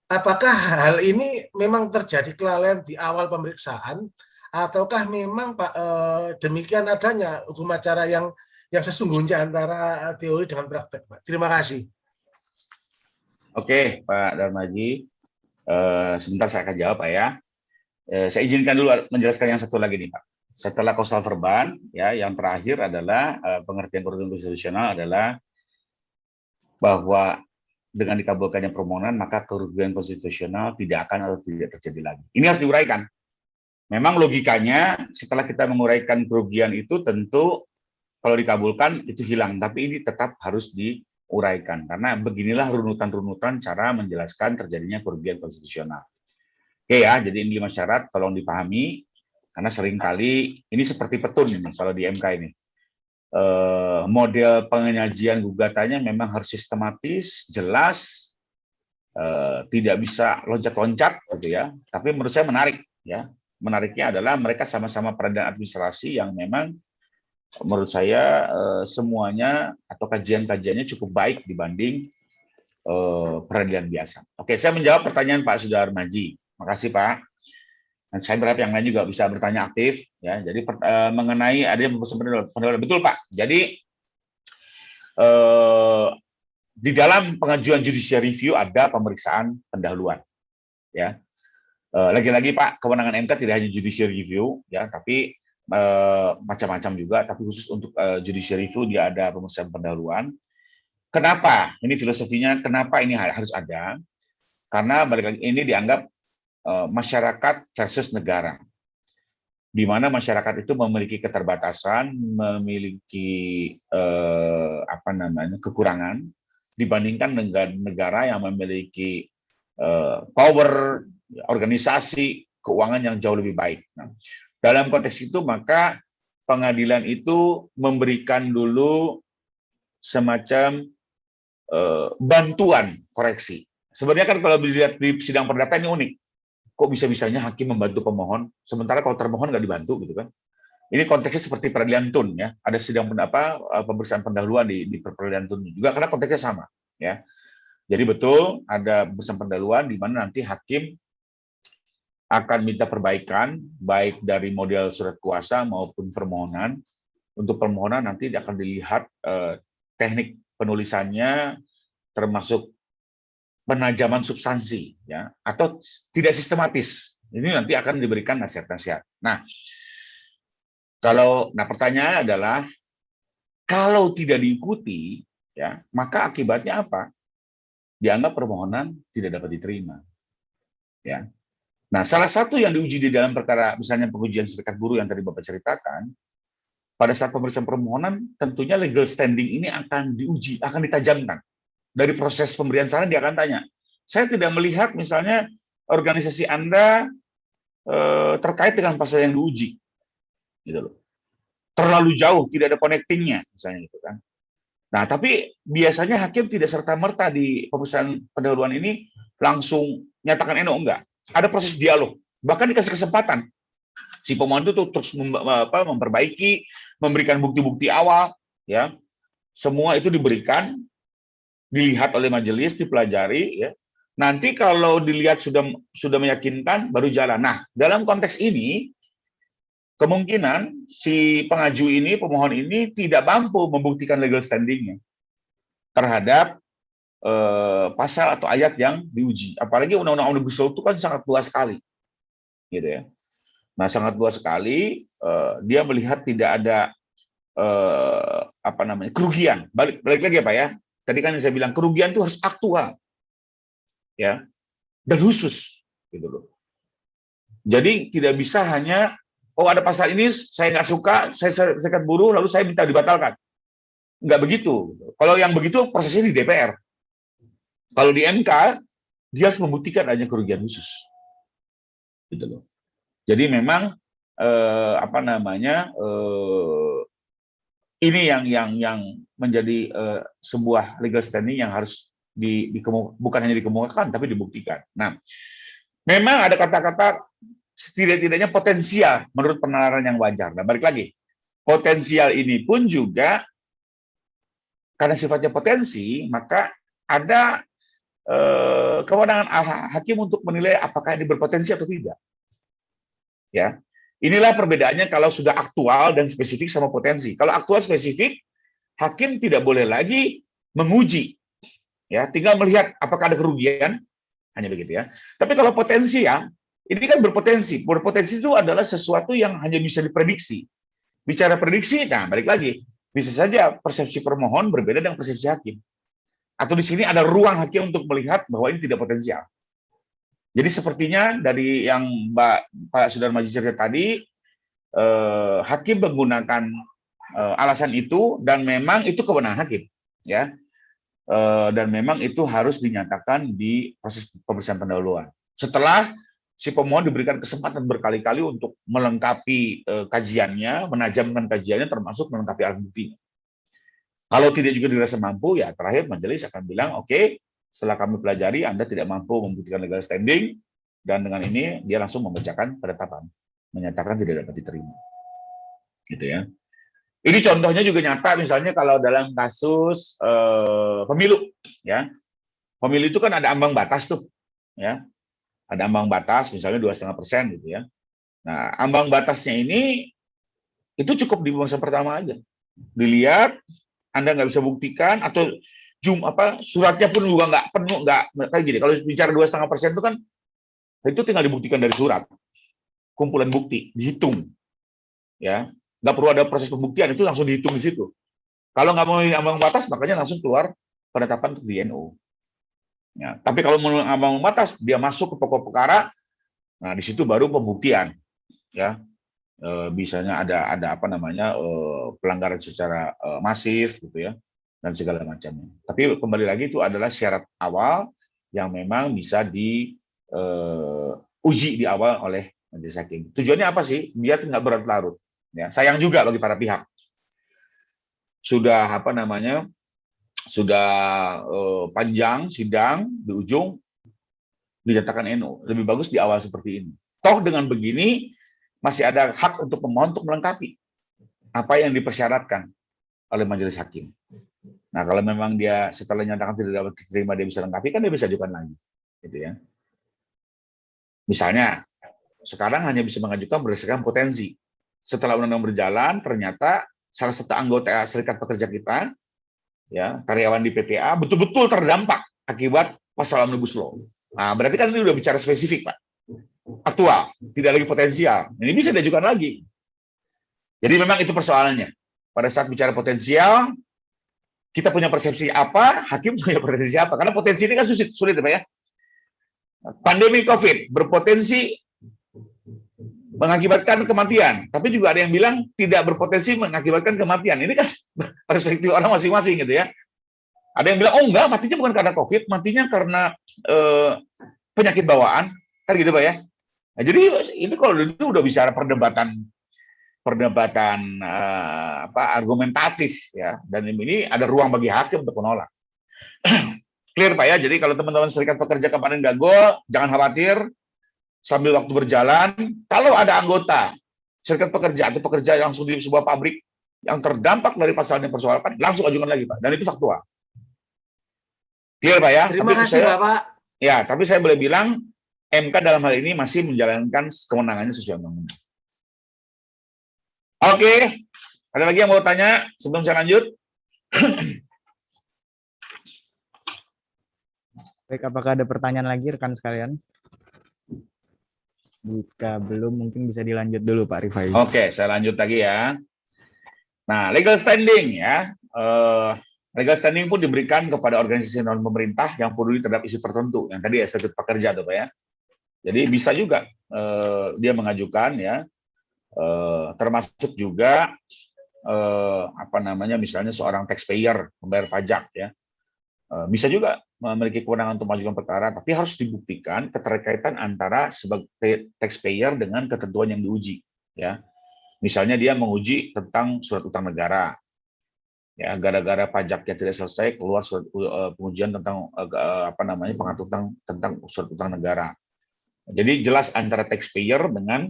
apakah hal ini memang terjadi kelalaian di awal pemeriksaan, ataukah memang Pak demikian adanya hukum acara yang sesungguhnya antara teori dengan praktek, Pak? Terima kasih. Oke, Pak Darmaji, sebentar saya akan jawab Pak ya. Saya izinkan dulu menjelaskan yang satu lagi nih Pak. Setelah kausal verban, ya, yang terakhir adalah pengertian kerugian konstitusional adalah bahwa dengan dikabulkannya permohonan maka kerugian konstitusional tidak akan atau tidak terjadi lagi. Ini harus diuraikan. Memang logikanya setelah kita menguraikan kerugian itu tentu kalau dikabulkan itu hilang, tapi ini tetap harus diuraikan karena beginilah runutan-runutan cara menjelaskan terjadinya kerugian konstitusional. Oke ya, jadi ini 5 syarat tolong dipahami karena seringkali ini seperti petun ini kalau di MK ini. Model penyajian gugatannya memang harus sistematis, jelas, tidak bisa loncat-loncat gitu ya. Tapi menurut saya menarik ya. Menariknya adalah mereka sama-sama peradilan administrasi yang memang menurut saya semuanya atau kajian-kajiannya cukup baik dibanding peradilan biasa. Oke, saya menjawab pertanyaan Pak Sudarmaji. Makasih Pak. Dan saya berharap yang lain juga bisa bertanya aktif ya. Jadi mengenai ada yang pendapat betul Pak. Jadi di dalam pengajuan judicial review ada pemeriksaan pendahuluan ya. Lagi-lagi Pak, kewenangan MK tidak hanya judicial review ya, tapi macam-macam juga, tapi khusus untuk judicial review dia ada pemeriksaan pendahuluan. Kenapa? Ini filosofinya kenapa ini harus ada? Karena balik lagi ini dianggap masyarakat versus negara, di mana masyarakat itu memiliki keterbatasan, memiliki kekurangan dibandingkan negara yang memiliki power, organisasi, keuangan yang jauh lebih baik. Nah, dalam konteks itu maka pengadilan itu memberikan dulu semacam bantuan koreksi. Sebenarnya kan kalau dilihat di sidang perdata ini unik. Kok bisa-bisanya hakim membantu pemohon, sementara kalau termohon nggak dibantu gitu kan? Ini konteksnya seperti peradilan tun ya. Ada sidang pemeriksaan pendahuluan di peradilan tun juga karena konteksnya sama ya. Jadi betul ada pemeriksaan pendahuluan di mana nanti hakim akan minta perbaikan baik dari model surat kuasa maupun permohonan. Untuk permohonan nanti akan dilihat teknik penulisannya termasuk penajaman substansi ya atau tidak sistematis. Ini nanti akan diberikan nasihat-nasihat. Nah, pertanyaan adalah kalau tidak diikuti ya, maka akibatnya apa? Dianggap permohonan tidak dapat diterima. Ya. Nah, salah satu yang diuji di dalam perkara misalnya pengujian serikat buruh yang tadi Bapak ceritakan, pada saat pemeriksaan permohonan tentunya legal standing ini akan diuji, akan ditajamkan. Dari proses pemberian saran dia akan tanya, saya tidak melihat misalnya organisasi Anda terkait dengan pasal yang diuji, gitu loh. Terlalu jauh, tidak ada connectingnya, misalnya gitu kan. Nah, tapi biasanya hakim tidak serta-merta di pemeriksaan pendahuluan ini langsung nyatakan enggak. Ada proses dialog, bahkan dikasih kesempatan. Si pemohon itu terus memperbaiki, memberikan bukti-bukti awal, ya. Semua itu diberikan, dilihat oleh majelis, dipelajari, ya. Nanti kalau dilihat sudah meyakinkan, baru jalan. Nah, dalam konteks ini, kemungkinan si pengaju ini, pemohon ini tidak mampu membuktikan legal standing-nya terhadap pasal atau ayat yang diuji. Apalagi Undang-Undang Omnibus Law itu kan sangat luas sekali, gitu ya. Nah, sangat luas sekali. Dia melihat tidak ada kerugian. Balik lagi ya Pak ya. Tadi kan saya bilang kerugian itu harus aktual, ya, dan khusus, gitu loh. Jadi tidak bisa hanya ada pasal ini saya nggak suka, saya serikat buruh lalu saya minta dibatalkan. Nggak begitu. Kalau yang begitu prosesnya di DPR. Kalau di MK dia harus membuktikan adanya kerugian khusus, gitu loh. Jadi memang ini yang menjadi sebuah legal standing yang harus bukan hanya dikemukakan tapi dibuktikan. Nah, memang ada kata-kata setidak-tidaknya potensial menurut penalaran yang wajar. Nah, balik lagi, potensial ini pun juga karena sifatnya potensi, maka ada kewenangan hakim untuk menilai apakah ini berpotensi atau tidak. Ya, inilah perbedaannya kalau sudah aktual dan spesifik sama potensi. Kalau aktual spesifik, hakim tidak boleh lagi menguji, ya, tinggal melihat apakah ada kerugian, hanya begitu ya. Tapi kalau potensi ya, ini kan berpotensi. Berpotensi itu adalah sesuatu yang hanya bisa diprediksi. Bicara prediksi, nah balik lagi, bisa saja persepsi permohon berbeda dengan persepsi hakim. Atau di sini ada ruang hakim untuk melihat bahwa ini tidak potensial. Jadi sepertinya dari yang Pak Sudarmaji cerita tadi, hakim menggunakan alasan itu dan memang itu kewenangan hakim, ya, dan memang itu harus dinyatakan di proses pemeriksaan pendahuluan. Setelah si pemohon diberikan kesempatan berkali-kali untuk melengkapi kajiannya, menajamkan kajiannya, termasuk melengkapi alat buktinya. Kalau tidak juga dirasa mampu, ya terakhir majelis akan bilang, oke, setelah kami pelajari, Anda tidak mampu membuktikan legal standing, dan dengan ini dia langsung membacakan penetapan, menyatakan tidak dapat diterima, gitu ya. Ini contohnya juga nyata, misalnya kalau dalam kasus pemilu, ya, pemilu itu kan ada ambang batas tuh, ya, ada ambang batas, misalnya 2,5% gitu ya. Nah, ambang batasnya ini itu cukup di pemeriksaan pertama aja, dilihat. Anda nggak bisa buktikan atau suratnya pun juga nggak penuh, nggak kayak gini. Kalau bicara 2,5% itu kan itu tinggal dibuktikan dari surat, kumpulan bukti dihitung, ya, nggak perlu ada proses pembuktian, itu langsung dihitung di situ. Kalau nggak mau ambang batas, makanya langsung keluar penetapan untuk DNO. Ya, tapi kalau mau ambang batas, dia masuk ke pokok perkara, nah di situ baru pembuktian, ya. Bisanya ada apa namanya pelanggaran secara masif gitu ya, dan segala macamnya. Tapi kembali lagi itu adalah syarat awal yang memang bisa diuji di awal oleh majelis hakim. Tujuannya apa sih? Biar nggak berlarut-larut. Ya, sayang juga bagi para pihak. Sudah apa namanya? Sudah panjang sidang di ujung dinyatakan NO. Lebih bagus di awal seperti ini. Toh dengan begini masih ada hak untuk pemohon untuk melengkapi apa yang dipersyaratkan oleh majelis hakim. Nah, kalau memang dia setelah dinyatakan tidak dapat diterima dia bisa lengkapi, kan dia bisa ajukan lagi, gitu ya. Misalnya sekarang hanya bisa mengajukan berdasarkan potensi. Setelah undang-undang berjalan, ternyata salah satu anggota serikat pekerja kita, ya karyawan di PTA betul-betul terdampak akibat pasal Omnibus Law. Nah, berarti kan ini udah bicara spesifik, Pak. Aktual, tidak lagi potensial. Ini bisa diajukan lagi. Jadi memang itu persoalannya. Pada saat bicara potensial, kita punya persepsi apa, hakim punya potensi apa. Karena potensi ini kan sulit Pak ya. Pandemi COVID berpotensi mengakibatkan kematian, tapi juga ada yang bilang tidak berpotensi mengakibatkan kematian. Ini kan perspektif orang masing-masing gitu ya. Ada yang bilang, oh enggak, matinya bukan karena COVID, matinya karena penyakit bawaan, kan gitu Pak ya. Nah, jadi itu kalau itu udah bicara perdebatan argumentatif ya, dan ini ada ruang bagi hakim untuk menolak. Clear Pak ya. Jadi kalau teman-teman serikat pekerja kemarin gagal, jangan khawatir. Sambil waktu berjalan, kalau ada anggota serikat pekerja atau pekerja yang langsung di sebuah pabrik yang terdampak dari pasal yang dipersoalkan, langsung ajukan lagi Pak. Dan itu faktual. Clear Pak ya. Terima kasih Bapak. Ya, tapi saya boleh bilang MK dalam hal ini masih menjalankan kewenangannya sesuai undang-undang. Oke, ada lagi yang mau tanya sebelum saya lanjut? Baik, apakah ada pertanyaan lagi rekan sekalian? Jika belum, mungkin bisa dilanjut dulu Pak Rifai. Oke, saya lanjut lagi ya. Nah, legal standing ya. Legal standing pun diberikan kepada organisasi non pemerintah yang peduli terhadap isu tertentu. Yang tadi ya serikat pekerja tuh Pak ya. Jadi bisa juga dia mengajukan ya, termasuk juga misalnya seorang taxpayer membayar pajak ya, bisa juga memiliki kewenangan untuk mengajukan perkara, tapi harus dibuktikan keterkaitan antara sebagai taxpayer dengan ketentuan yang diuji ya. Misalnya dia menguji tentang surat utang negara ya, gara-gara pajaknya tidak selesai keluar surat pengujian tentang pengaturan tentang surat utang negara. Jadi jelas antara taxpayer dengan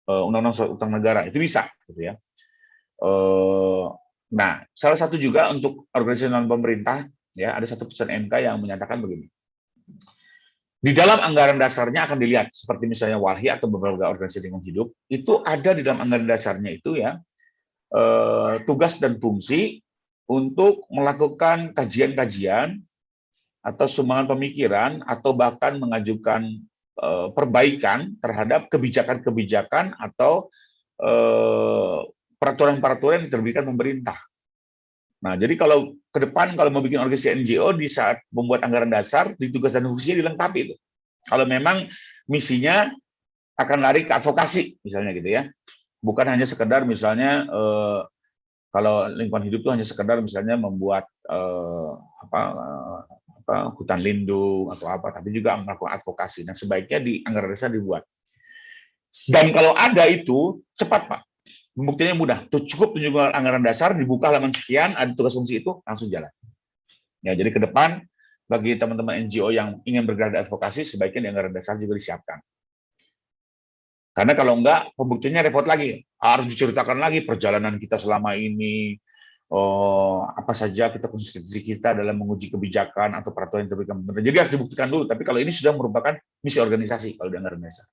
undang-undang surat utang negara itu bisa, gitu ya. Nah, salah satu juga untuk organisasi non pemerintah, ya ada satu putusan MK yang menyatakan begini. Di dalam anggaran dasarnya akan dilihat, seperti misalnya WALHI atau beberapa organisasi lingkungan hidup, itu ada di dalam anggaran dasarnya itu ya tugas dan fungsi untuk melakukan kajian-kajian atau sumbangan pemikiran atau bahkan mengajukan perbaikan terhadap kebijakan-kebijakan atau peraturan-peraturan yang diterbitkan pemerintah. Nah, jadi kalau ke depan kalau mau bikin organisasi NGO di saat membuat anggaran dasar, di tugas dan fungsinya dilengkapi itu. Kalau memang misinya akan lari ke advokasi, misalnya gitu ya. Bukan hanya sekedar misalnya kalau lingkungan hidup itu hanya sekedar misalnya membuat hutan lindung atau apa, tapi juga melakukan advokasi. Nah, sebaiknya di anggaran dasar dibuat. Dan kalau ada itu cepat Pak, pembuktiannya mudah. Cukup tunjukkan anggaran dasar, dibuka halaman sekian, ada tugas fungsi itu langsung jalan. Ya, jadi ke depan bagi teman-teman NGO yang ingin bergerak di advokasi, sebaiknya di anggaran dasar juga disiapkan. Karena kalau enggak, pembuktiannya repot lagi. Harus diceritakan lagi perjalanan kita selama ini, apa saja kita konsistensi kita dalam menguji kebijakan atau peraturan yang diberikan pemerintah. Jadi harus dibuktikan dulu. Tapi kalau ini sudah merupakan misi organisasi kalau di anggaran dasar.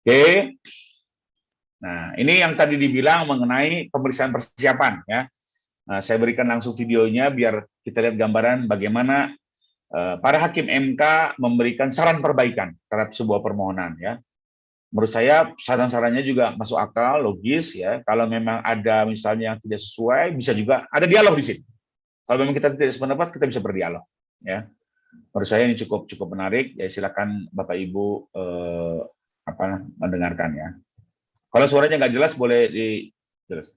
Oke. Nah, ini yang tadi dibilang mengenai pemeriksaan persiapan ya. Nah, saya berikan langsung videonya biar kita lihat gambaran bagaimana para hakim MK memberikan saran perbaikan terhadap sebuah permohonan ya. menurut saya saran-sarannya juga masuk akal, logis ya. Kalau memang ada misalnya yang tidak sesuai, bisa juga ada dialog di sini. Kalau memang kita tidak sependapat, kita bisa berdialog. Ya, menurut saya ini cukup menarik. Ya silakan Bapak Ibu mendengarkan ya. Kalau suaranya nggak jelas, boleh dijelaskan.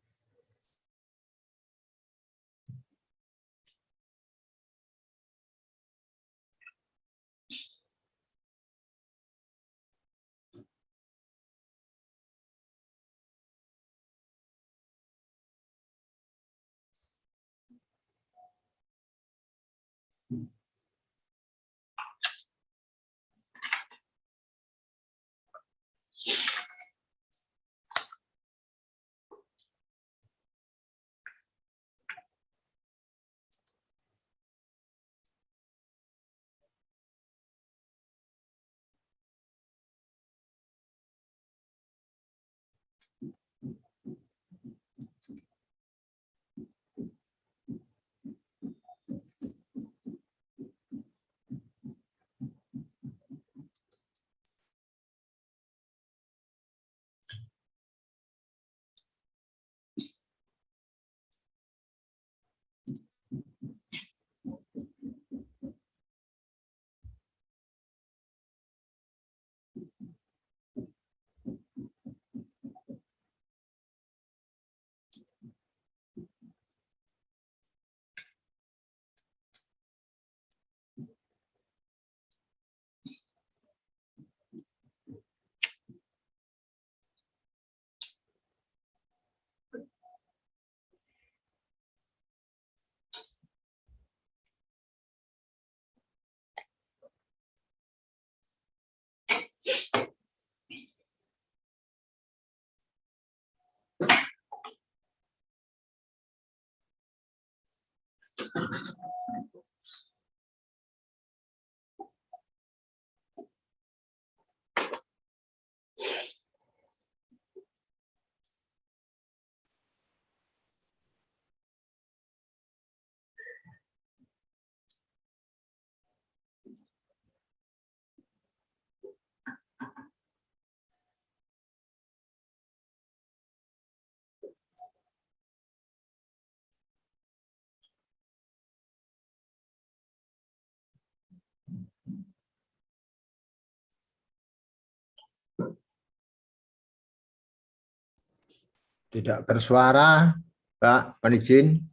Tidak bersuara, Pak, mohon izin.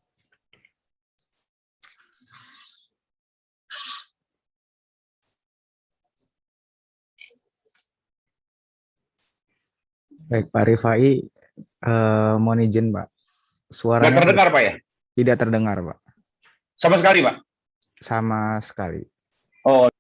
Baik, Pak Rifai, mohon izin, Pak. Nggak Suaranya terdengar, Pak ya? tidak terdengar, Pak. Sama sekali, Pak? Sama sekali. Oh,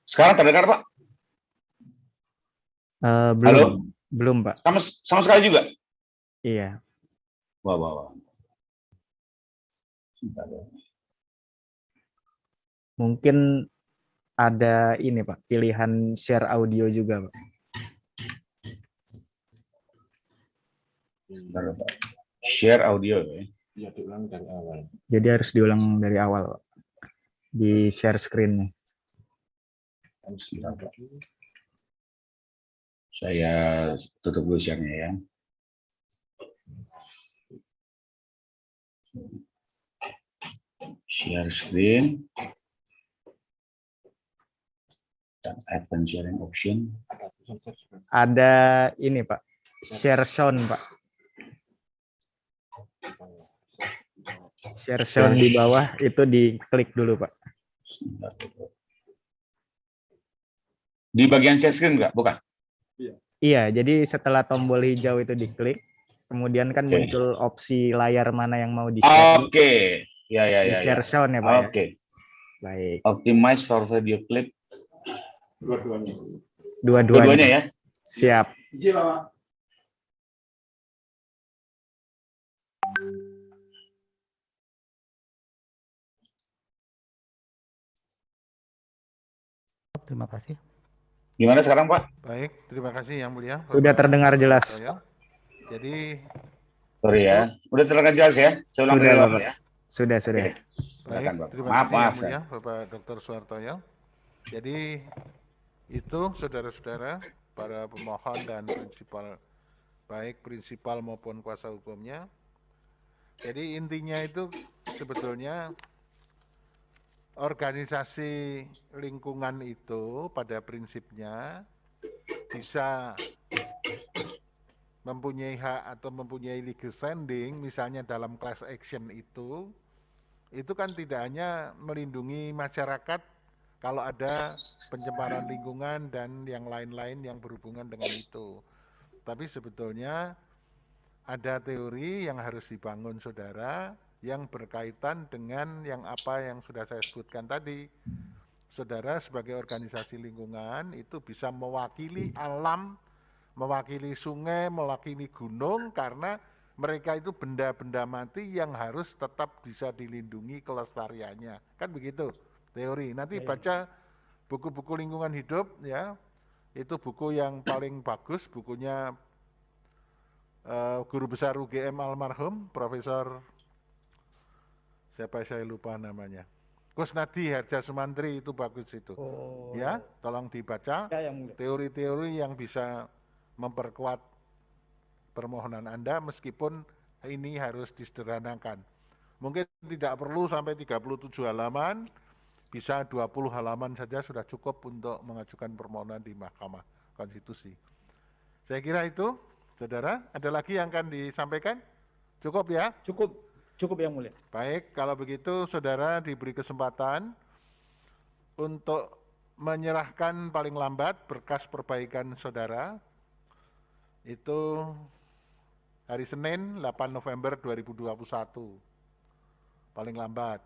sekarang terdengar, Pak? Belum, Halo? belum, Pak. Sama sekali juga? Iya. Wah. Sebentar ya. Mungkin ada ini, Pak, pilihan share audio juga, Pak. Sebentar, Pak. Share audio ya. Ya, diulang dari awal. Jadi harus diulang dari awal, Pak. Di share screen-nya. Sebentar, Pak. Saya tutup dulu share-nya ya. Share screen. Dan advance sharing option. Ada ini, Pak. Share sound, Pak. Share sound di bawah itu diklik dulu, Pak. Sebentar, Pak. Di bagian share screen enggak? Bukan? Iya, jadi setelah tombol hijau itu diklik, Kemudian kan Oke. muncul opsi layar mana yang mau di-share. Oke. Ya, ya, ya, ya. Di-share sound ya, Pak ya. Oke. Baik. Optimize for video clip. Dua-duanya. Dua-duanya ya. Siap. Terima kasih. Gimana sekarang, Pak? Baik, terima kasih Yang Mulia. Sudah Bapak terdengar jelas. Suhartoyo. Jadi, Sorry ya. Udah terdengar jelas ya? Saya ulang Sudah, dari awal Bapak. ya. Sudah. Oke. baik, Silakan, Bapak. terima Maaf, kasih maaf. Yang Mulia, Bapak Dr. Suhartoyo. Jadi, itu saudara-saudara, para pemohon dan prinsipal, baik prinsipal maupun kuasa hukumnya. Jadi intinya itu sebetulnya organisasi lingkungan itu pada prinsipnya bisa mempunyai hak atau mempunyai legal standing, misalnya dalam class action itu kan tidak hanya melindungi masyarakat kalau ada pencemaran lingkungan dan yang lain-lain yang berhubungan dengan itu. Tapi sebetulnya ada teori yang harus dibangun saudara yang berkaitan dengan yang apa yang sudah saya sebutkan tadi. Saudara sebagai organisasi lingkungan itu bisa mewakili alam, mewakili sungai, mewakili gunung karena mereka itu benda-benda mati yang harus tetap bisa dilindungi kelestariannya. Kan begitu teori. Nanti baca buku-buku lingkungan hidup ya. Itu buku yang paling bagus, bukunya guru besar UGM almarhum Profesor siapa saya lupa namanya. Kusnadi Harja Sumantri itu bagus itu. Ya, tolong dibaca. Teori-teori yang bisa memperkuat permohonan Anda meskipun ini harus disederhanakan. Mungkin tidak perlu sampai 37 halaman, bisa 20 halaman saja sudah cukup untuk mengajukan permohonan di Mahkamah Konstitusi. Saya kira itu, saudara. Ada lagi yang akan disampaikan? Cukup ya? Cukup Yang Mulia. Baik, kalau begitu saudara diberi kesempatan untuk menyerahkan paling lambat berkas perbaikan saudara itu hari Senin 8 November 2021 paling lambat.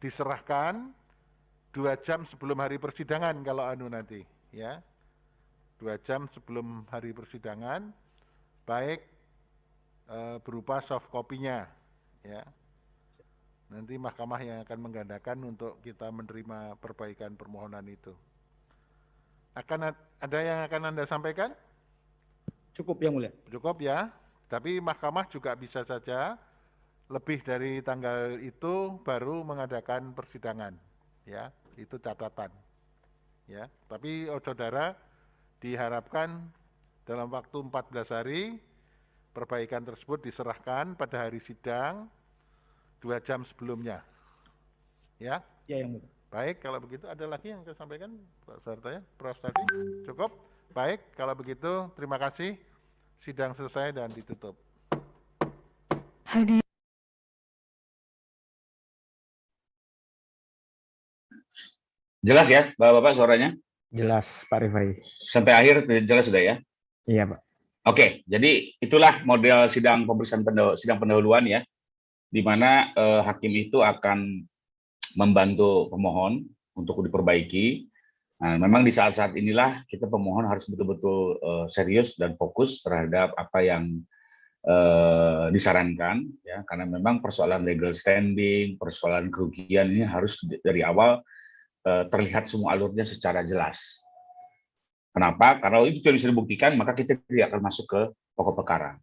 Diserahkan 2 jam sebelum hari persidangan kalau nanti ya. 2 jam sebelum hari persidangan baik berupa soft copy-nya ya. Nanti mahkamah yang akan menggandakan untuk kita menerima perbaikan permohonan itu. Akan ada yang akan Anda sampaikan? Cukup Yang Mulia. Cukup ya. Tapi mahkamah juga bisa saja lebih dari tanggal itu baru mengadakan persidangan ya. Itu catatan. Ya, tapi saudara diharapkan dalam waktu 14 hari perbaikan tersebut diserahkan pada hari sidang 2 jam sebelumnya. Ya? Ya Yang Mulia. Baik, kalau begitu ada lagi yang saya sampaikan Pak Suhartoyo, Prof tadi? Cukup? Baik, kalau begitu terima kasih. Sidang selesai dan ditutup. Jelas ya, Bapak-bapak suaranya? Jelas, Pak Rifai. Sampai akhir jelas sudah ya? Iya, Pak. Oke, jadi itulah model sidang pemeriksaan sidang pendahuluan ya, di mana hakim itu akan membantu pemohon untuk diperbaiki. Nah, memang di saat-saat inilah kita pemohon harus betul-betul serius dan fokus terhadap apa yang disarankan, ya, karena memang persoalan legal standing, persoalan kerugian ini harus dari awal terlihat semua alurnya secara jelas. Kenapa? Karena itu tidak bisa dibuktikan, maka kita tidak akan masuk ke pokok perkara.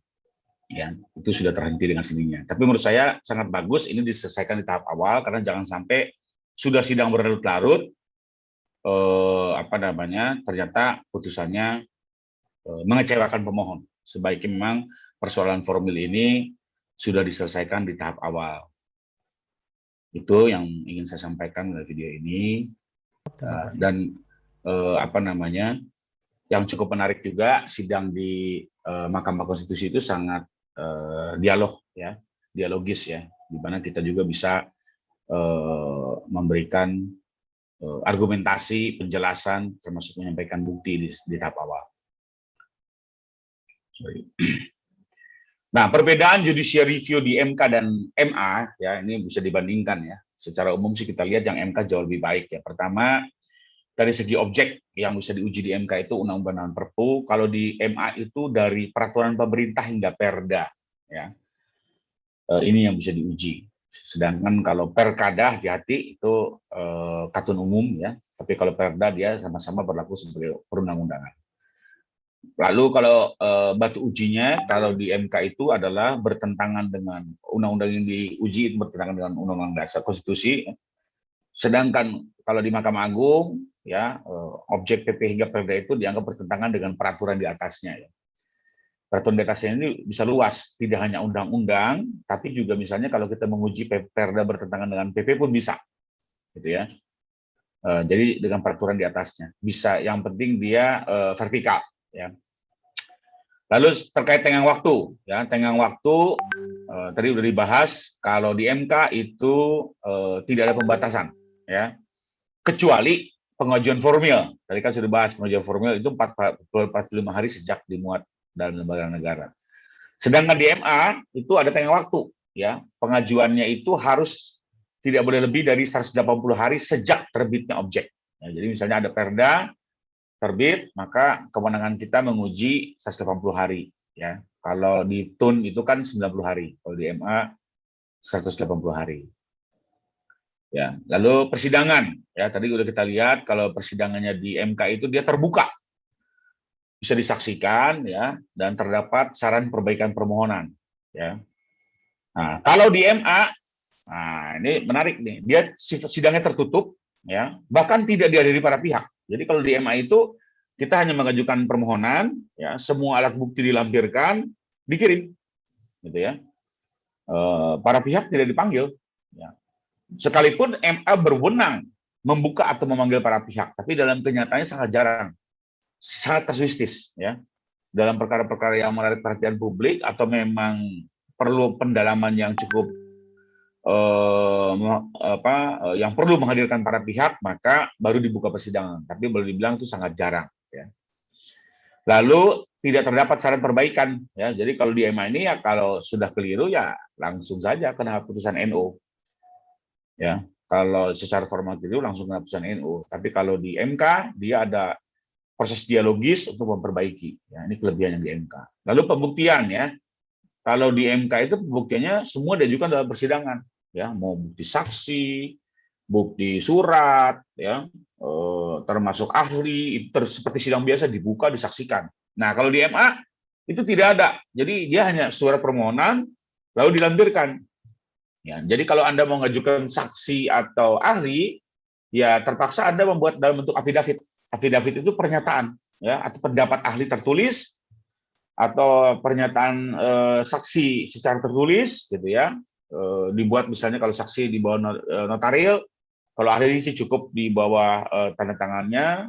Ya, itu sudah terhenti dengan sendirinya. Tapi menurut saya sangat bagus ini diselesaikan di tahap awal, karena jangan sampai sudah sidang berlarut-larut, ternyata putusannya mengecewakan pemohon. Sebaiknya memang persoalan formil ini sudah diselesaikan di tahap awal. Itu yang ingin saya sampaikan dari video ini. Dan yang cukup menarik juga sidang di Mahkamah Konstitusi itu sangat dialogis ya, di mana kita juga bisa memberikan argumentasi, penjelasan, termasuk menyampaikan bukti di tahap awal. Sorry. Nah, perbedaan judicial review di MK dan MA ya ini bisa dibandingkan ya. Secara umum sih kita lihat yang MK jauh lebih baik ya. Pertama, dari segi objek yang bisa diuji di MK itu undang-undang Perpu, kalau di MA itu dari peraturan pemerintah hingga Perda ya. Ini yang bisa diuji. Sedangkan kalau Perkada hati-hati itu katun umum ya, tapi kalau Perda dia sama-sama berlaku sebagai perundang-undangan. Lalu kalau batu ujinya kalau di MK itu adalah bertentangan dengan undang-undang yang diuji itu bertentangan dengan undang-undang dasar konstitusi. Sedangkan kalau di Mahkamah Agung ya objek PP hingga Perda itu dianggap bertentangan dengan peraturan di atasnya ya. Peraturan di atasnya ini bisa luas, tidak hanya undang-undang, tapi juga misalnya kalau kita menguji Perda bertentangan dengan PP pun bisa, gitu ya. Jadi dengan peraturan di atasnya bisa, yang penting dia vertikal. Ya. Lalu terkait tenggang waktu, ya tenggang waktu tadi sudah dibahas. Kalau di MK itu tidak ada pembatasan, ya kecuali pengajuan formil. Tadi kan sudah dibahas pengajuan formil itu 45 hari sejak dimuat dalam lembaga negara. Sedangkan di MA itu ada tenggang waktu, ya pengajuannya itu harus tidak boleh lebih dari 180 hari sejak terbitnya objek. Ya, jadi misalnya ada Perda terbit, maka kewenangan kita menguji 180 hari. Ya, kalau di TUN itu kan 90 hari, kalau di MA 180 hari. Ya, lalu persidangan, ya tadi udah kita lihat kalau persidangannya di MK itu dia terbuka, bisa disaksikan, ya, dan terdapat saran perbaikan permohonan. Ya, nah kalau di MA, nah ini menarik nih, dia sidangnya tertutup, ya, bahkan tidak dihadiri para pihak. Jadi kalau di MA itu kita hanya mengajukan permohonan, ya, semua alat bukti dilampirkan, dikirim, gitu ya. Para pihak tidak dipanggil. Ya. Sekalipun MA berwenang membuka atau memanggil para pihak, tapi dalam kenyataannya sangat jarang, sangat kasuistis, ya. Dalam perkara-perkara yang menarik perhatian publik atau memang perlu pendalaman yang cukup yang perlu menghadirkan para pihak, maka baru dibuka persidangan. Tapi boleh dibilang itu sangat jarang. Ya. Lalu tidak terdapat saran perbaikan. Ya. Jadi kalau di MA ini ya kalau sudah keliru ya langsung saja kena putusan NO. Ya. Kalau secara formal keliru langsung kena putusan NO. Tapi kalau di MK dia ada proses dialogis untuk memperbaiki. Ya, ini kelebihan yang di MK. Lalu pembuktian ya. Kalau di MK itu pembuktiannya semua diajukan dalam persidangan. Ya, mau bukti saksi, bukti surat, ya, termasuk ahli, seperti sidang biasa dibuka, disaksikan. Nah, kalau di MA itu tidak ada. Jadi dia hanya surat permohonan lalu dilampirkan. Ya, jadi kalau Anda mau mengajukan saksi atau ahli, ya terpaksa Anda membuat dalam bentuk affidavit. Affidavit itu pernyataan, ya, atau pendapat ahli tertulis atau pernyataan saksi secara tertulis, gitu ya. Dibuat misalnya kalau saksi di bawah notaril, kalau ahli sih cukup di bawah tanda tangannya.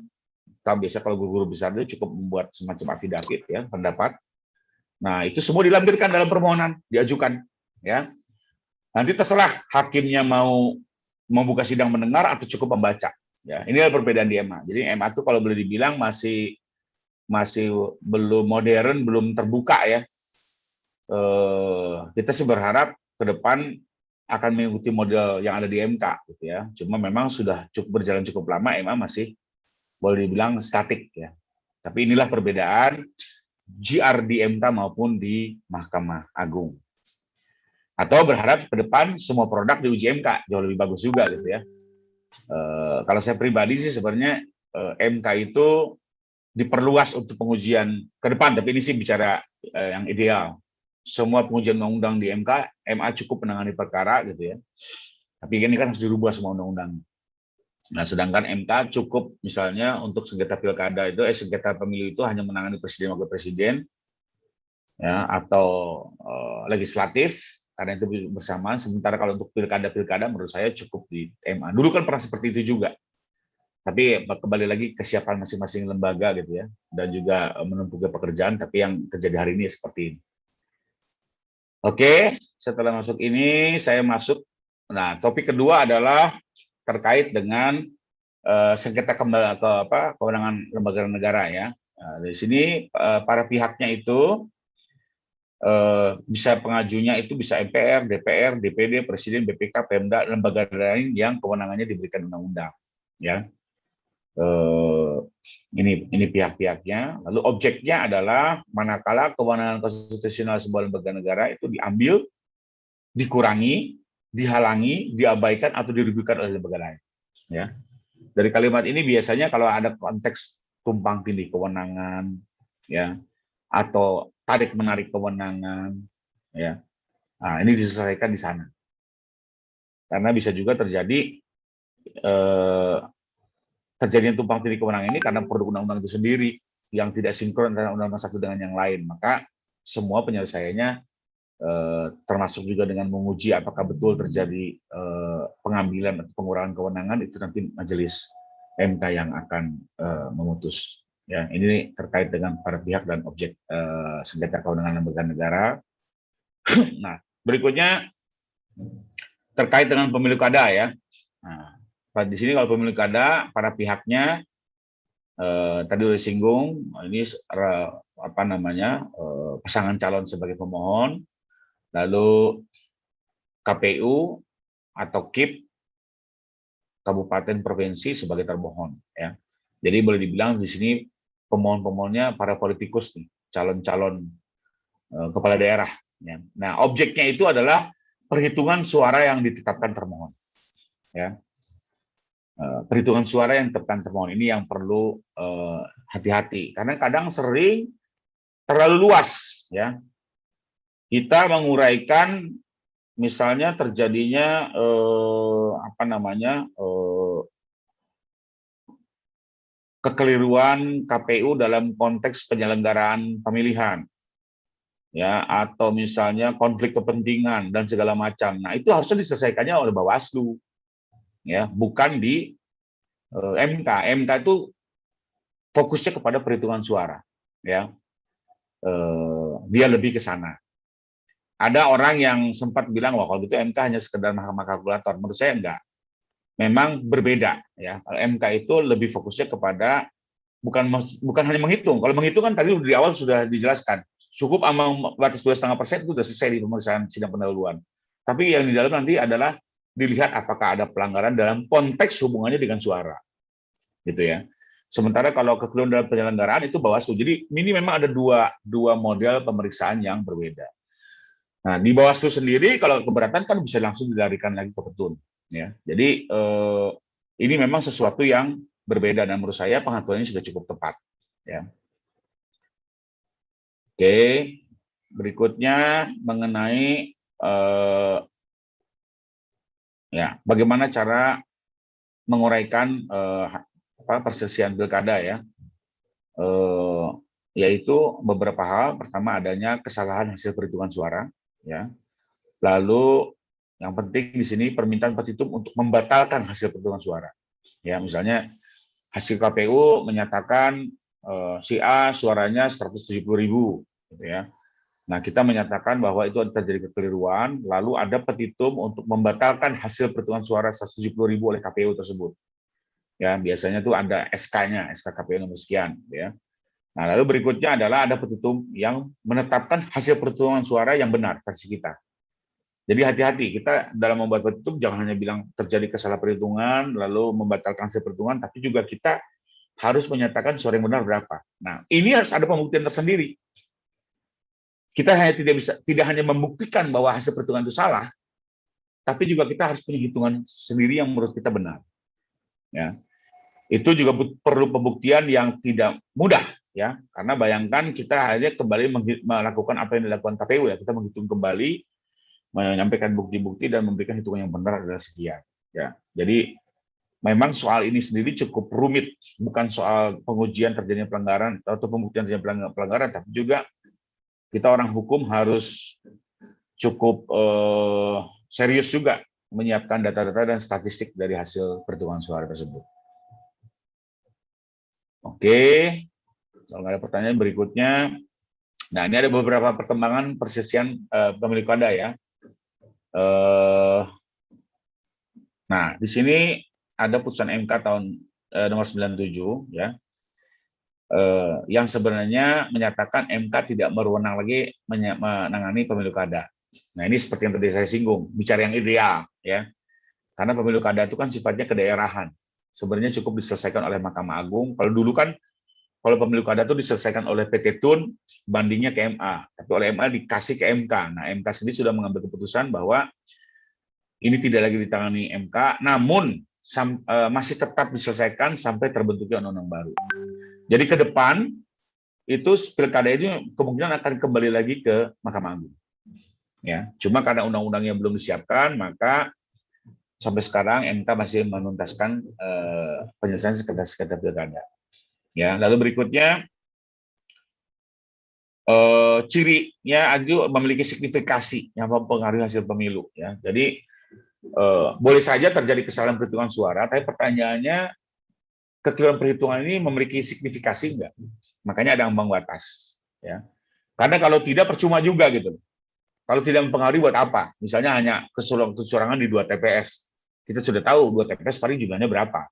Kalau biasa kalau guru-guru besar itu cukup membuat semacam affidavit, ya, pendapat. Nah itu semua dilampirkan dalam permohonan, diajukan, ya. Nanti terserah hakimnya mau membuka sidang mendengar atau cukup membaca. Ya, ini adalah perbedaan di MA. Jadi MA itu kalau boleh dibilang masih belum modern, belum terbuka ya. Kita sih berharap ke depan akan mengikuti model yang ada di MK, gitu ya. Cuma memang sudah berjalan cukup lama, MA masih boleh dibilang statik ya. Tapi inilah perbedaan GR di MK maupun di Mahkamah Agung. Atau berharap ke depan semua produk diuji MK jauh lebih bagus juga, gitu ya. Kalau saya pribadi sih sebenarnya MK itu diperluas untuk pengujian ke depan, tapi ini sih bicara yang ideal. Semua pengujian undang-undang di MK, MA cukup menangani perkara, gitu ya. Tapi ini kan harus dirubah semua undang-undang. Nah, sedangkan MK cukup misalnya untuk sengketa pilkada itu, sengketa pemilu itu hanya menangani presiden wakil presiden, ya, atau legislatif, karena itu bersamaan. Sementara kalau untuk pilkada menurut saya cukup di MA. Dulu kan pernah seperti itu juga. Tapi kembali lagi kesiapan masing-masing lembaga, gitu ya, dan juga menumpuknya pekerjaan. Tapi yang terjadi hari ini seperti ini. Oke, setelah masuk ini saya masuk. Nah, topik kedua adalah terkait dengan sengketa kewenangan lembaga negara ya. Di sini para pihaknya itu bisa pengajunya itu bisa MPR, DPR, DPD, Presiden, BPK, Pemda, lembaga lain yang kewenangannya diberikan undang-undang. Ya, ini pihak-pihaknya. Lalu objeknya adalah manakala kewenangan konstitusional sebuah lembaga negara itu diambil, dikurangi, dihalangi, diabaikan atau dirugikan oleh lembaga lain. Ya, dari kalimat ini biasanya kalau ada konteks tumpang tindih kewenangan, ya, atau tarik menarik kewenangan, ya, nah, ini diselesaikan di sana. Karena bisa juga terjadi terjadinya tumpang tindih kewenangan ini karena produk undang-undang itu sendiri yang tidak sinkron antara undang-undang satu dengan yang lain. Maka semua penyelesaiannya termasuk juga dengan menguji apakah betul terjadi pengambilan atau pengurangan kewenangan, itu nanti majelis MK yang akan memutus. Ya, ini terkait dengan para pihak dan objek sengketa kewenangan lembaga negara. Nah, berikutnya terkait dengan pemilu kada ya. Nah, di sini kalau pemilu kada, para pihaknya tadi sudah disinggung, ini apa namanya, pasangan calon sebagai pemohon, lalu KPU atau KIP kabupaten provinsi sebagai termohon. Ya, jadi boleh dibilang di sini pemohon-pemohonnya para politikus nih, calon-calon kepala daerah. Ya. Nah, objeknya itu adalah perhitungan suara yang ditetapkan termohon. Ya, perhitungan suara yang ditetapkan termohon ini yang perlu hati-hati, karena kadang sering terlalu luas. Ya, kita menguraikan misalnya terjadinya apa namanya kekeliruan KPU dalam konteks penyelenggaraan pemilihan, ya, atau misalnya konflik kepentingan dan segala macam. Nah, itu harusnya diselesaikannya oleh Bawaslu, ya, bukan di MK. MK itu fokusnya kepada perhitungan suara, ya, dia lebih ke sana. Ada orang yang sempat bilang, wah kalau gitu MK hanya sekedar mahkamah kalkulator. Menurut saya enggak. Memang berbeda, ya. MK itu lebih fokusnya kepada bukan hanya menghitung. Kalau menghitung kan tadi di awal sudah dijelaskan, cukup ambang batas 2,5% itu sudah selesai di pemeriksaan sidang pendahuluan. Tapi yang di dalam nanti adalah dilihat apakah ada pelanggaran dalam konteks hubungannya dengan suara, gitu ya. Sementara kalau kekeliruan dalam penyelenggaraan itu Bawaslu. Jadi ini memang ada dua model pemeriksaan yang berbeda. Nah, di Bawaslu sendiri kalau keberatan kan bisa langsung dilarikan lagi ke Petun. Ya, jadi ini memang sesuatu yang berbeda dan menurut saya pengaturannya sudah cukup tepat. Ya. Oke, berikutnya mengenai ya bagaimana cara menguraikan perselisihan pilkada ya, yaitu beberapa hal. Pertama adanya kesalahan hasil perhitungan suara, ya. Lalu yang penting di sini permintaan petitum untuk membatalkan hasil perhitungan suara. Ya, misalnya hasil KPU menyatakan si A suaranya 170.000, gitu ya. Nah, kita menyatakan bahwa itu terjadi kekeliruan, lalu ada petitum untuk membatalkan hasil perhitungan suara 170.000 oleh KPU tersebut. Ya, biasanya itu ada SK-nya, SK KPU nomor sekian, ya. Nah, lalu berikutnya adalah ada petitum yang menetapkan hasil perhitungan suara yang benar versi kita. Jadi hati-hati, kita dalam membuat petitum jangan hanya bilang terjadi kesalahan perhitungan, lalu membatalkan hasil perhitungan, tapi juga kita harus menyatakan suara yang benar berapa. Nah, ini harus ada pembuktian tersendiri. Kita hanya tidak hanya membuktikan bahwa hasil perhitungan itu salah, tapi juga kita harus punya hitungan sendiri yang menurut kita benar. Ya, itu juga perlu pembuktian yang tidak mudah, ya, karena bayangkan kita hanya kembali melakukan apa yang dilakukan KPU, ya, kita menghitung kembali, menyampaikan bukti-bukti dan memberikan hitungan yang benar adalah sekian. Ya, jadi memang soal ini sendiri cukup rumit, bukan soal pengujian terjadinya pelanggaran atau pembuktian terjadinya pelanggaran, tapi juga kita orang hukum harus cukup serius juga menyiapkan data-data dan statistik dari hasil perhitungan suara tersebut. Oke, kalau ada pertanyaan berikutnya. Nah, ini ada beberapa perkembangan perselisihan pemilu kada ya. Nah, di sini ada putusan MK tahun nomor 97 ya. yang sebenarnya menyatakan MK tidak berwenang lagi menangani pemilu kada. Nah, ini seperti yang tadi saya singgung, bicara yang ideal, ya. Karena pemilu kada itu kan sifatnya kedaerahan. Sebenarnya cukup diselesaikan oleh Mahkamah Agung. Kalau dulu kan, kalau pemilu kada itu diselesaikan oleh PT Tun, bandingnya ke MA. Tapi oleh MA dikasih ke MK. Nah, MK sendiri sudah mengambil keputusan bahwa ini tidak lagi ditangani MK, namun masih tetap diselesaikan sampai terbentuknya undang-undang baru. Jadi ke depan, itu pilkada ini kemungkinan akan kembali lagi ke Mahkamah Agung. Ya, cuma karena undang-undangnya belum disiapkan, maka sampai sekarang MK masih menuntaskan penyelesaian sekedar pilkada. Ya, lalu berikutnya cirinya itu memiliki signifikasi yang mempengaruhi hasil pemilu. Ya, jadi boleh saja terjadi kesalahan perhitungan suara, tapi pertanyaannya kekeliruan perhitungan ini memiliki signifikasi enggak? Makanya ada ambang batas. Ya, karena kalau tidak percuma juga gitu. Kalau tidak mempengaruhi buat apa? Misalnya hanya kecurangan di 2 TPS. Kita sudah tahu 2 TPS paling jumlahnya berapa.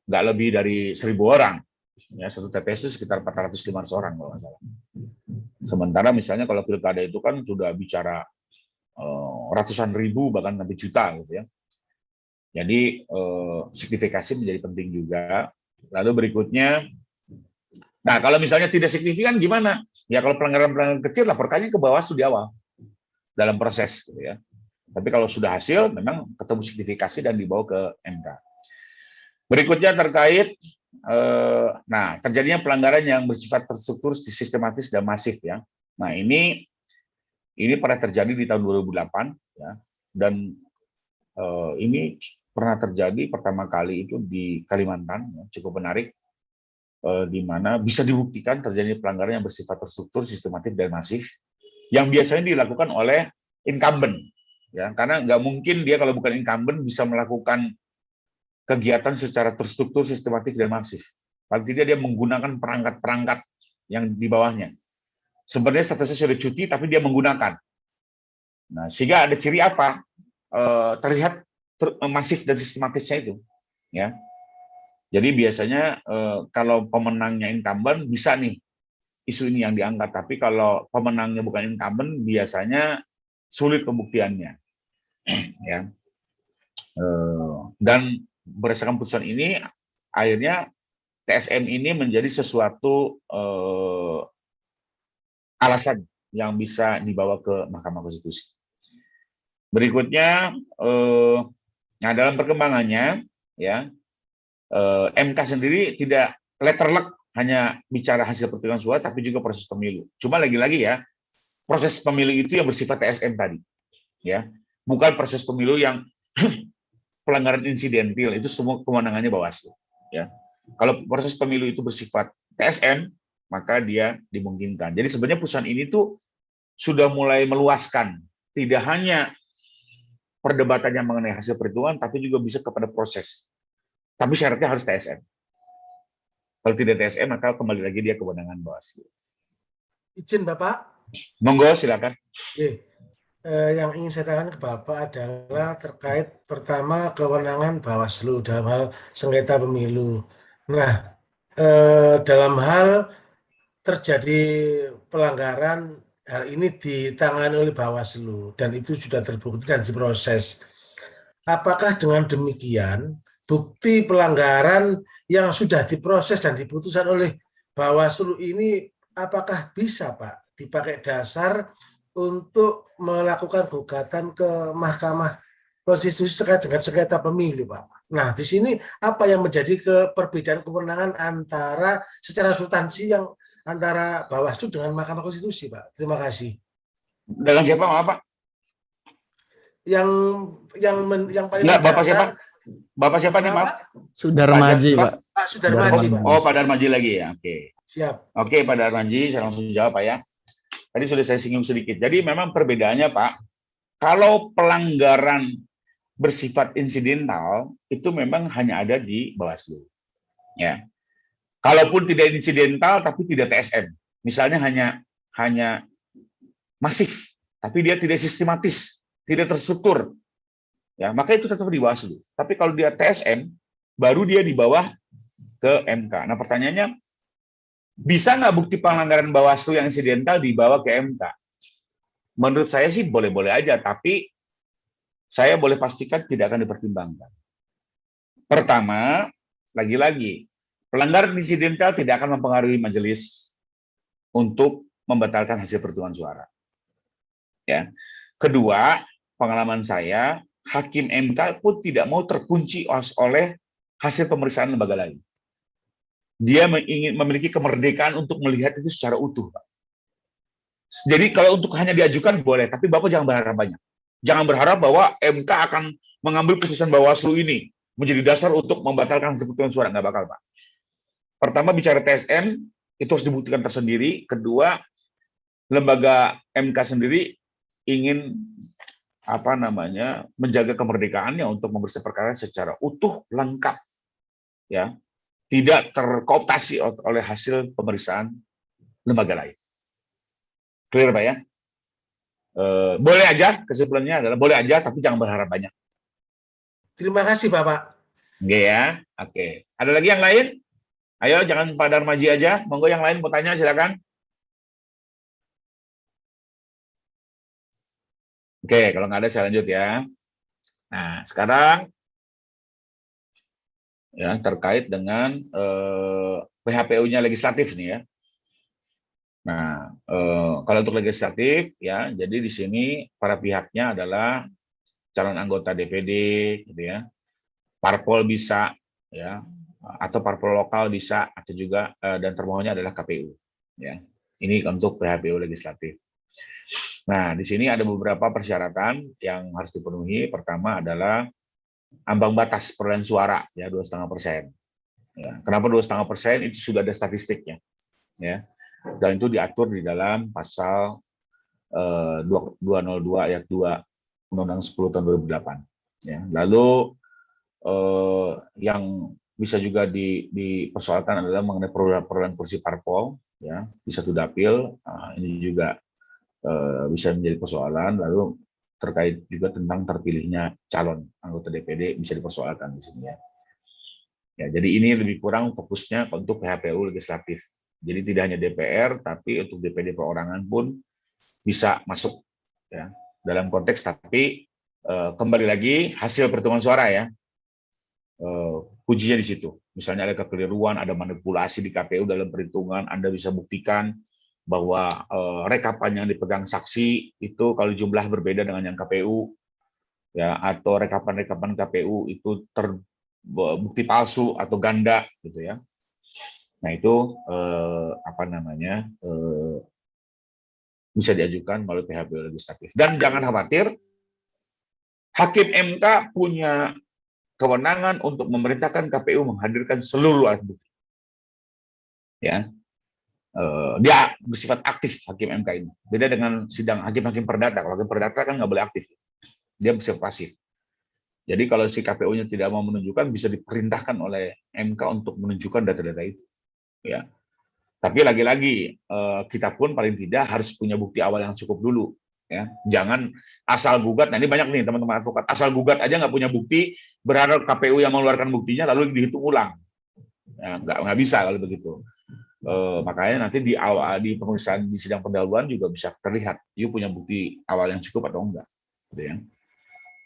Nggak lebih dari 1.000 orang. Ya, 1 TPS itu sekitar 400-500 orang kalau nggak salah. Sementara misalnya kalau pilkada itu kan sudah bicara ratusan ribu bahkan sampai juta gitu ya. Jadi signifikasi menjadi penting juga. Lalu berikutnya, nah kalau misalnya tidak signifikan gimana? Ya kalau pelanggaran-pelanggaran kecil laporkannya ke Bawaslu di awal dalam proses, gitu ya. Tapi kalau sudah hasil, memang ketemu signifikasi dan dibawa ke MK. Berikutnya terkait, nah terjadinya pelanggaran yang bersifat terstruktur, sistematis dan masif ya. Nah ini pernah terjadi di tahun 2008 ya, dan ini pernah terjadi pertama kali itu di Kalimantan, ya, cukup menarik, di mana bisa dibuktikan terjadi pelanggaran yang bersifat terstruktur, sistematis dan masif, yang biasanya dilakukan oleh incumbent, ya, karena nggak mungkin dia kalau bukan incumbent bisa melakukan kegiatan secara terstruktur, sistematis dan masif. Paling tidak dia menggunakan perangkat-perangkat yang di bawahnya. Sebenarnya statusnya sudah cuti, tapi dia menggunakan. Nah, sehingga ada ciri apa? Terlihat masif dan sistematisnya itu, ya. Jadi biasanya kalau pemenangnya incumbent bisa nih isu ini yang diangkat, tapi kalau pemenangnya bukan incumbent biasanya sulit pembuktiannya, ya. Dan berdasarkan putusan ini akhirnya TSM ini menjadi sesuatu alasan yang bisa dibawa ke Mahkamah Konstitusi. Berikutnya, nah dalam perkembangannya, ya MK sendiri tidak letterlek hanya bicara hasil perhitungan suara, tapi juga proses pemilu. Cuma lagi-lagi ya, proses pemilu itu yang bersifat TSM tadi, ya, bukan proses pemilu yang pelanggaran insidentil, itu semua kewenangannya Bawaslu. Ya, kalau proses pemilu itu bersifat TSM, maka dia dimungkinkan. Jadi sebenarnya putusan ini tuh sudah mulai meluaskan, tidak hanya perdebatannya mengenai hasil perhitungan, tapi juga bisa kepada proses. Tapi syaratnya harus TSM. Kalau tidak TSM, maka kembali lagi dia kewenangan Bawaslu. Izin Bapak. Monggo, silakan. Yang ingin saya tanyakan ke Bapak adalah terkait pertama kewenangan Bawaslu dalam hal sengketa pemilu. Nah, dalam hal terjadi pelanggaran, hal ini ditangani oleh Bawaslu dan itu sudah terbukti dan diproses. Apakah dengan demikian bukti pelanggaran yang sudah diproses dan diputuskan oleh Bawaslu ini apakah bisa Pak dipakai dasar untuk melakukan gugatan ke Mahkamah Konstitusi terkait dengan sengketa pemilu, Pak? Nah, di sini apa yang menjadi perbedaan kewenangan antara secara substansi yang antara Bawaslu dengan Mahkamah Konstitusi, Pak? Terima kasih. Dengan siapa, maaf, Pak? Yang paling Enggak, Bapak mendasar, siapa? Bapak siapa nih, maaf? Sudarmaji, Pak. Pak Sudarmaji, Pak. Oh, Pak Darmaji lagi ya. Oke. Siap. Oke, Pak Darmaji, saya langsung jawab, Pak ya. Tadi sudah saya singgung sedikit. Jadi memang perbedaannya, Pak, kalau pelanggaran bersifat insidental itu memang hanya ada di Bawaslu. Ya. Kalaupun tidak insidental tapi tidak TSM. Misalnya hanya masif, tapi dia tidak sistematis, tidak terstruktur. Ya, maka itu tetap di Bawaslu. Tapi kalau dia TSM, baru dia di bawah ke MK. Nah, pertanyaannya Bisa nggak bukti pelanggaran Bawaslu yang insidental dibawa ke MK? Menurut saya sih boleh-boleh aja, tapi saya boleh pastikan tidak akan dipertimbangkan. Pertama, lagi-lagi, pelanggaran insidental tidak akan mempengaruhi majelis untuk membatalkan hasil perhitungan suara. Ya. Kedua, pengalaman saya, hakim MK pun tidak mau terkunci oleh hasil pemeriksaan lembaga lain. Dia ingin memiliki kemerdekaan untuk melihat itu secara utuh, Pak. Jadi kalau untuk hanya diajukan boleh, tapi Bapak jangan berharap banyak. Jangan berharap bahwa MK akan mengambil keputusan Bawaslu ini menjadi dasar untuk membatalkan hasil perhitungan suara. Nggak bakal, Pak. Pertama, bicara TSN, itu harus dibuktikan tersendiri. Kedua, lembaga MK sendiri ingin menjaga kemerdekaannya untuk memeriksa perkara secara utuh, lengkap, ya, tidak terkooptasi oleh hasil pemeriksaan lembaga lain. Clear, Pak ya? Boleh aja, kesimpulannya adalah boleh aja, tapi jangan berharap banyak. Terima kasih, Bapak. Oke ya, oke. Ada lagi yang lain? Ayo, jangan Pak Darmaji aja. Monggo yang lain mau tanya, silakan. Oke, kalau nggak ada saya lanjut ya. Nah, sekarang ya terkait dengan PHPU-nya legislatif nih ya. Nah, kalau untuk legislatif ya, jadi di sini para pihaknya adalah calon anggota DPD, gitu ya, parpol bisa, ya, atau parpol lokal bisa, atau juga dan termohonnya adalah KPU, ya. Ini untuk PHPU legislatif. Nah, di sini ada beberapa persyaratan yang harus dipenuhi. Pertama adalah ambang batas perolehan suara, ya 2,5%. Ya, kenapa 2,5%? Itu sudah ada statistiknya, ya. Dan itu diatur di dalam pasal 202 ayat 2 Undang-Undang 10 tahun 2008. Ya. Lalu yang bisa juga dipersoalkan adalah mengenai perolehan kursi parpol, ya, di satu dapil. Ini juga bisa menjadi persoalan. Lalu terkait juga tentang terpilihnya calon anggota DPD bisa dipersoalkan di sini ya. Ya, jadi ini lebih kurang fokusnya untuk PHPU legislatif. Jadi tidak hanya DPR, tapi untuk DPD perorangan pun bisa masuk ya dalam konteks. Tapi kembali lagi hasil perhitungan suara ya, kuncinya di situ. Misalnya ada kekeliruan, ada manipulasi di KPU dalam perhitungan, Anda bisa buktikan bahwa rekapan yang dipegang saksi itu kalau jumlah berbeda dengan yang KPU, ya, atau rekapan-rekapan KPU itu terbukti palsu atau ganda, gitu ya. Nah itu bisa diajukan melalui PHPU legislatif. Dan jangan khawatir, hakim MK punya kewenangan untuk memerintahkan KPU menghadirkan seluruh alat bukti. Ya. Dia bersifat aktif hakim MK ini. Beda dengan sidang hakim-hakim perdata. Kalau hakim perdata kan nggak boleh aktif. Dia bersifat pasif. Jadi kalau si KPU-nya tidak mau menunjukkan, bisa diperintahkan oleh MK untuk menunjukkan data-data itu. Ya. Tapi lagi-lagi kita pun paling tidak harus punya bukti awal yang cukup dulu. Ya. Jangan asal gugat. Nah ini banyak nih teman-teman advokat. Asal gugat aja nggak punya bukti, berharap KPU yang mengeluarkan buktinya lalu dihitung ulang. Ya, nggak bisa kalau begitu. Makanya nanti di pemeriksaan di sidang pendahuluan juga bisa terlihat you punya bukti awal yang cukup atau enggak, gitu ya.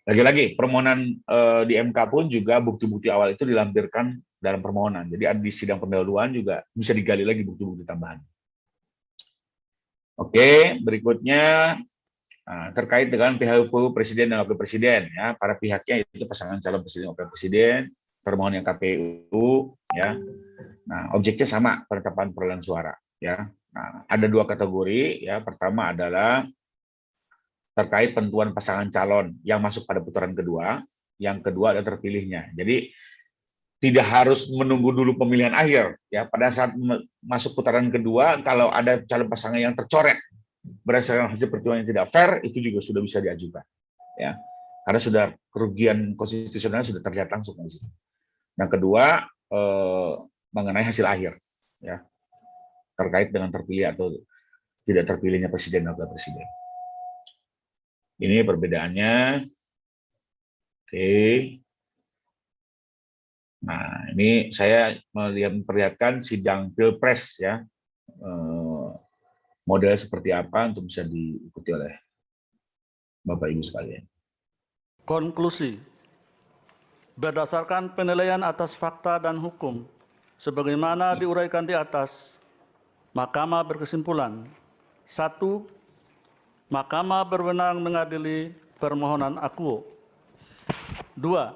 Lagi-lagi permohonan di MK pun juga bukti-bukti awal itu dilampirkan dalam permohonan. Jadi di sidang pendahuluan juga bisa digali lagi bukti-bukti tambahan. Oke, berikutnya terkait dengan PHPU presiden dan wakil presiden, ya, para pihaknya itu pasangan calon presiden dan wakil presiden, permohonan yang KPU, ya. Nah, objeknya sama, penetapan perolehan suara, ya. Nah, ada dua kategori, ya. Pertama adalah terkait penentuan pasangan calon yang masuk pada putaran kedua, yang kedua adalah terpilihnya. Jadi tidak harus menunggu dulu pemilihan akhir, ya. Pada saat masuk putaran kedua, kalau ada calon pasangan yang tercoret berdasarkan hasil perhitungan yang tidak fair, itu juga sudah bisa diajukan, ya. Karena sudah kerugian konstitusional sudah terlihat langsung di situ. Yang kedua mengenai hasil akhir, ya, terkait dengan terpilih atau tidak terpilihnya presiden dan wakil presiden. Ini perbedaannya. Oke. Nah, ini saya memperlihatkan sidang Pilpres, ya, model seperti apa untuk bisa diikuti oleh Bapak Ibu sekalian. Konklusi. Berdasarkan penilaian atas fakta dan hukum, sebagaimana diuraikan di atas, Mahkamah berkesimpulan: 1. Mahkamah berwenang mengadili permohonan akuo. 2.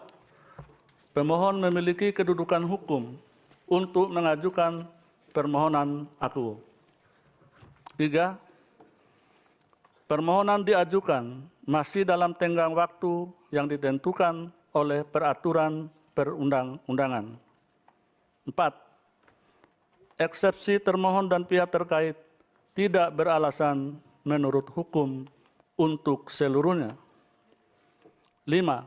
Pemohon memiliki kedudukan hukum untuk mengajukan permohonan akuo. 3. Permohonan diajukan masih dalam tenggang waktu yang ditentukan oleh peraturan perundang-undangan. 4. Eksepsi termohon dan pihak terkait tidak beralasan menurut hukum untuk seluruhnya. 5.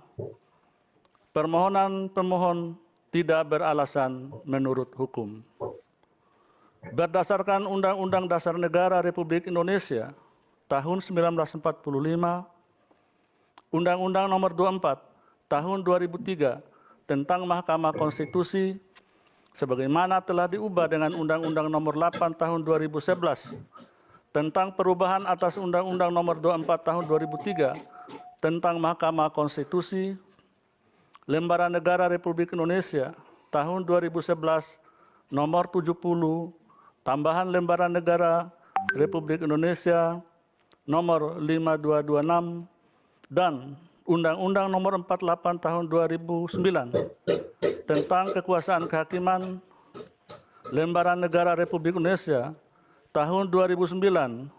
Permohonan pemohon tidak beralasan menurut hukum. Berdasarkan Undang-Undang Dasar Negara Republik Indonesia tahun 1945, Undang-Undang Nomor 24 tahun 2003 tentang Mahkamah Konstitusi, sebagaimana telah diubah dengan Undang-Undang Nomor 8 tahun 2011 tentang perubahan atas Undang-Undang Nomor 24 tahun 2003 tentang Mahkamah Konstitusi, Lembaran Negara Republik Indonesia tahun 2011 Nomor 70, tambahan Lembaran Negara Republik Indonesia Nomor 5226 dan Undang-Undang Nomor 48 tahun 2009 tentang kekuasaan kehakiman, Lembaran Negara Republik Indonesia tahun 2009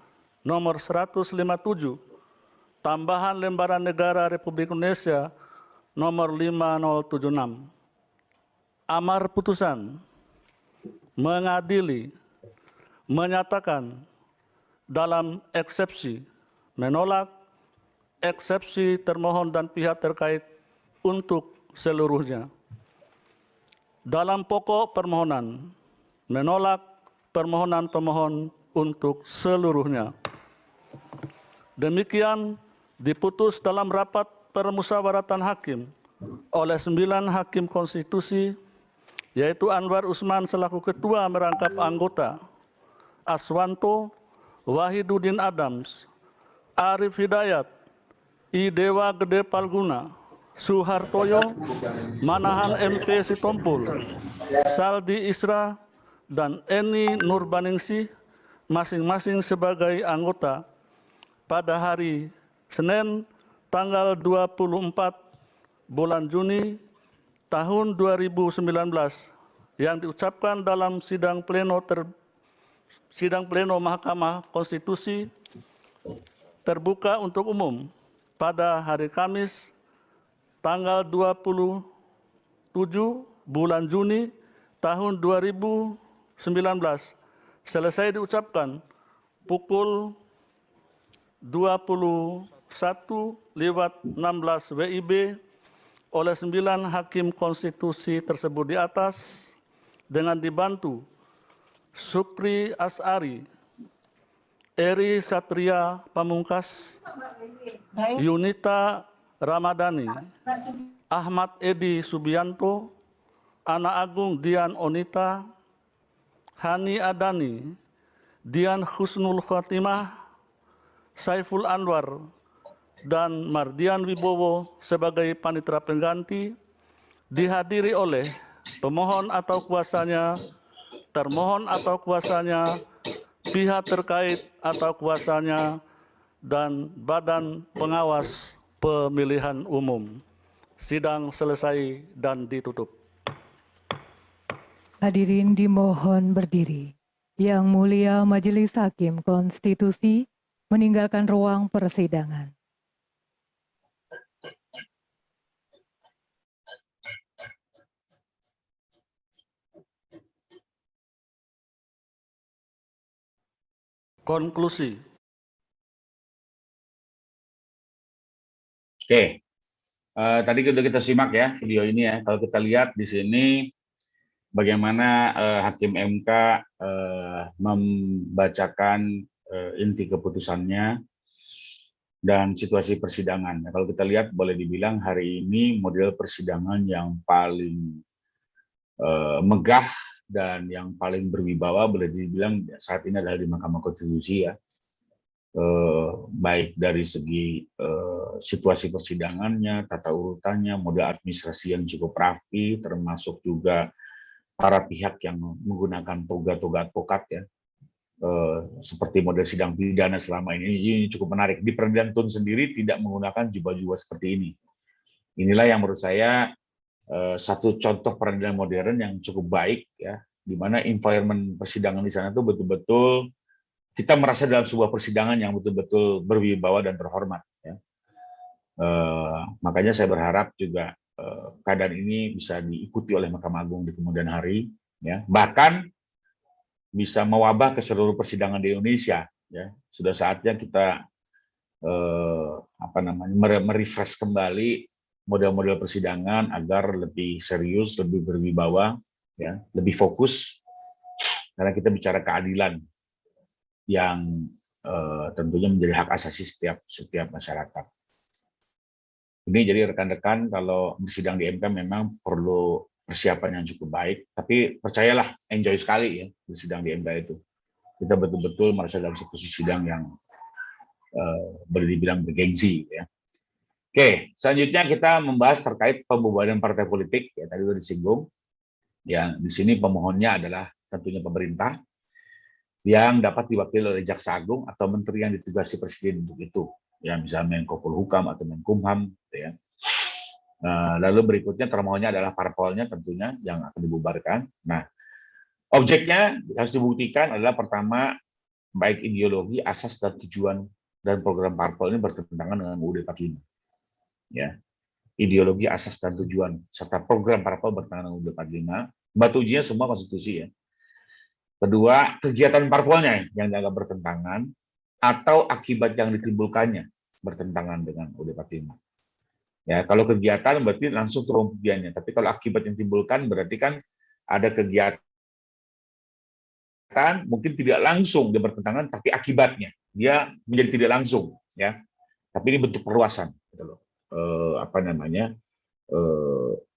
Nomor 157, tambahan Lembaran Negara Republik Indonesia Nomor 5076. Amar putusan mengadili, menyatakan dalam eksepsi, menolak eksepsi termohon dan pihak terkait untuk seluruhnya. Dalam pokok permohonan, menolak permohonan pemohon untuk seluruhnya. Demikian diputus dalam rapat permusyawaratan hakim oleh 9 hakim konstitusi, yaitu Anwar Usman selaku ketua merangkap anggota, Aswanto, Wahiduddin Adams, Arif Hidayat, I Dewa Gede Palguna, Suhartoyo, Manahan MP Sitompul, Saldi Isra, dan Eni Nurbaningsih, masing-masing sebagai anggota pada hari Senin tanggal 24 bulan Juni tahun 2019 yang diucapkan dalam sidang pleno Mahkamah Konstitusi terbuka untuk umum pada hari Kamis tanggal 27 bulan Juni tahun 2019 selesai diucapkan pukul 21:16 WIB oleh 9 hakim konstitusi tersebut di atas dengan dibantu Sukri Asari, Eri Satria Pamungkas, Yunita Ramadhani, Ahmad Edi Subianto, Ana Agung Dian Onita, Hani Adani, Dian Husnul Khotimah, Saiful Anwar, dan Mardian Wibowo sebagai panitera pengganti, dihadiri oleh pemohon atau kuasanya, termohon atau kuasanya, pihak terkait atau kuasanya, dan Badan Pengawas Pemilihan Umum. Sidang selesai dan ditutup. Hadirin dimohon berdiri. Yang Mulia Majelis Hakim Konstitusi meninggalkan ruang persidangan. Konklusi. Oke, tadi sudah kita simak ya video ini ya. Kalau kita lihat di sini bagaimana Hakim MK membacakan inti keputusannya dan situasi persidangan. Kalau kita lihat boleh dibilang hari ini model persidangan yang paling megah dan yang paling berwibawa boleh dibilang saat ini adalah di Mahkamah Konstitusi ya. Baik dari segi situasi persidangannya, tata urutannya, model administrasi yang cukup rapi, termasuk juga para pihak yang menggunakan toga-toga advokat ya, seperti model sidang pidana selama ini cukup menarik. Di Peradilan Tun sendiri tidak menggunakan jubah-jubah seperti ini. Inilah yang menurut saya satu contoh peradilan modern yang cukup baik ya, di mana environment persidangan di sana itu betul-betul kita merasa dalam sebuah persidangan yang betul-betul berwibawa dan terhormat. Ya. Makanya saya berharap juga keadaan ini bisa diikuti oleh Mahkamah Agung di kemudian hari, ya. Bahkan bisa mewabah ke seluruh persidangan di Indonesia. Ya. Sudah saatnya kita merefresh kembali model-model persidangan agar lebih serius, lebih berwibawa, ya, lebih fokus, karena kita bicara keadilan yang tentunya menjadi hak asasi setiap masyarakat. Ini jadi rekan-rekan kalau bersidang di MK memang perlu persiapan yang cukup baik, tapi percayalah enjoy sekali ya bersidang di MK itu. Kita betul-betul merasa dalam satu sidang yang boleh dibilang bergengsi ya. Oke, selanjutnya kita membahas terkait pembubaran partai politik ya, tadi sudah disinggung. Ya, di sini pemohonnya adalah tentunya pemerintah yang dapat diwakili oleh Jaksa Agung atau menteri yang ditugasi Presiden untuk itu. Ya, misalnya Menko Polhukam atau Menkumham gitu ya. Lalu berikutnya termohonnya adalah parpolnya tentunya yang akan dibubarkan. Nah, objeknya harus dibuktikan adalah pertama baik ideologi, asas dan tujuan dan program parpol ini bertentangan dengan UUD 45. Ya, ideologi, asas dan tujuan serta program parpol bertentangan dengan UUD 45. Batu ujinya semua konstitusi ya. Kedua, kegiatan parpolnya yang dianggap bertentangan atau akibat yang ditimbulkannya bertentangan dengan UUD 45. Ya, kalau kegiatan berarti langsung turun pembuktiannya, tapi kalau akibat yang ditimbulkan berarti kan ada kegiatan mungkin tidak langsung dia bertentangan, tapi akibatnya dia menjadi tidak langsung ya. Tapi ini bentuk perluasan gitu loh.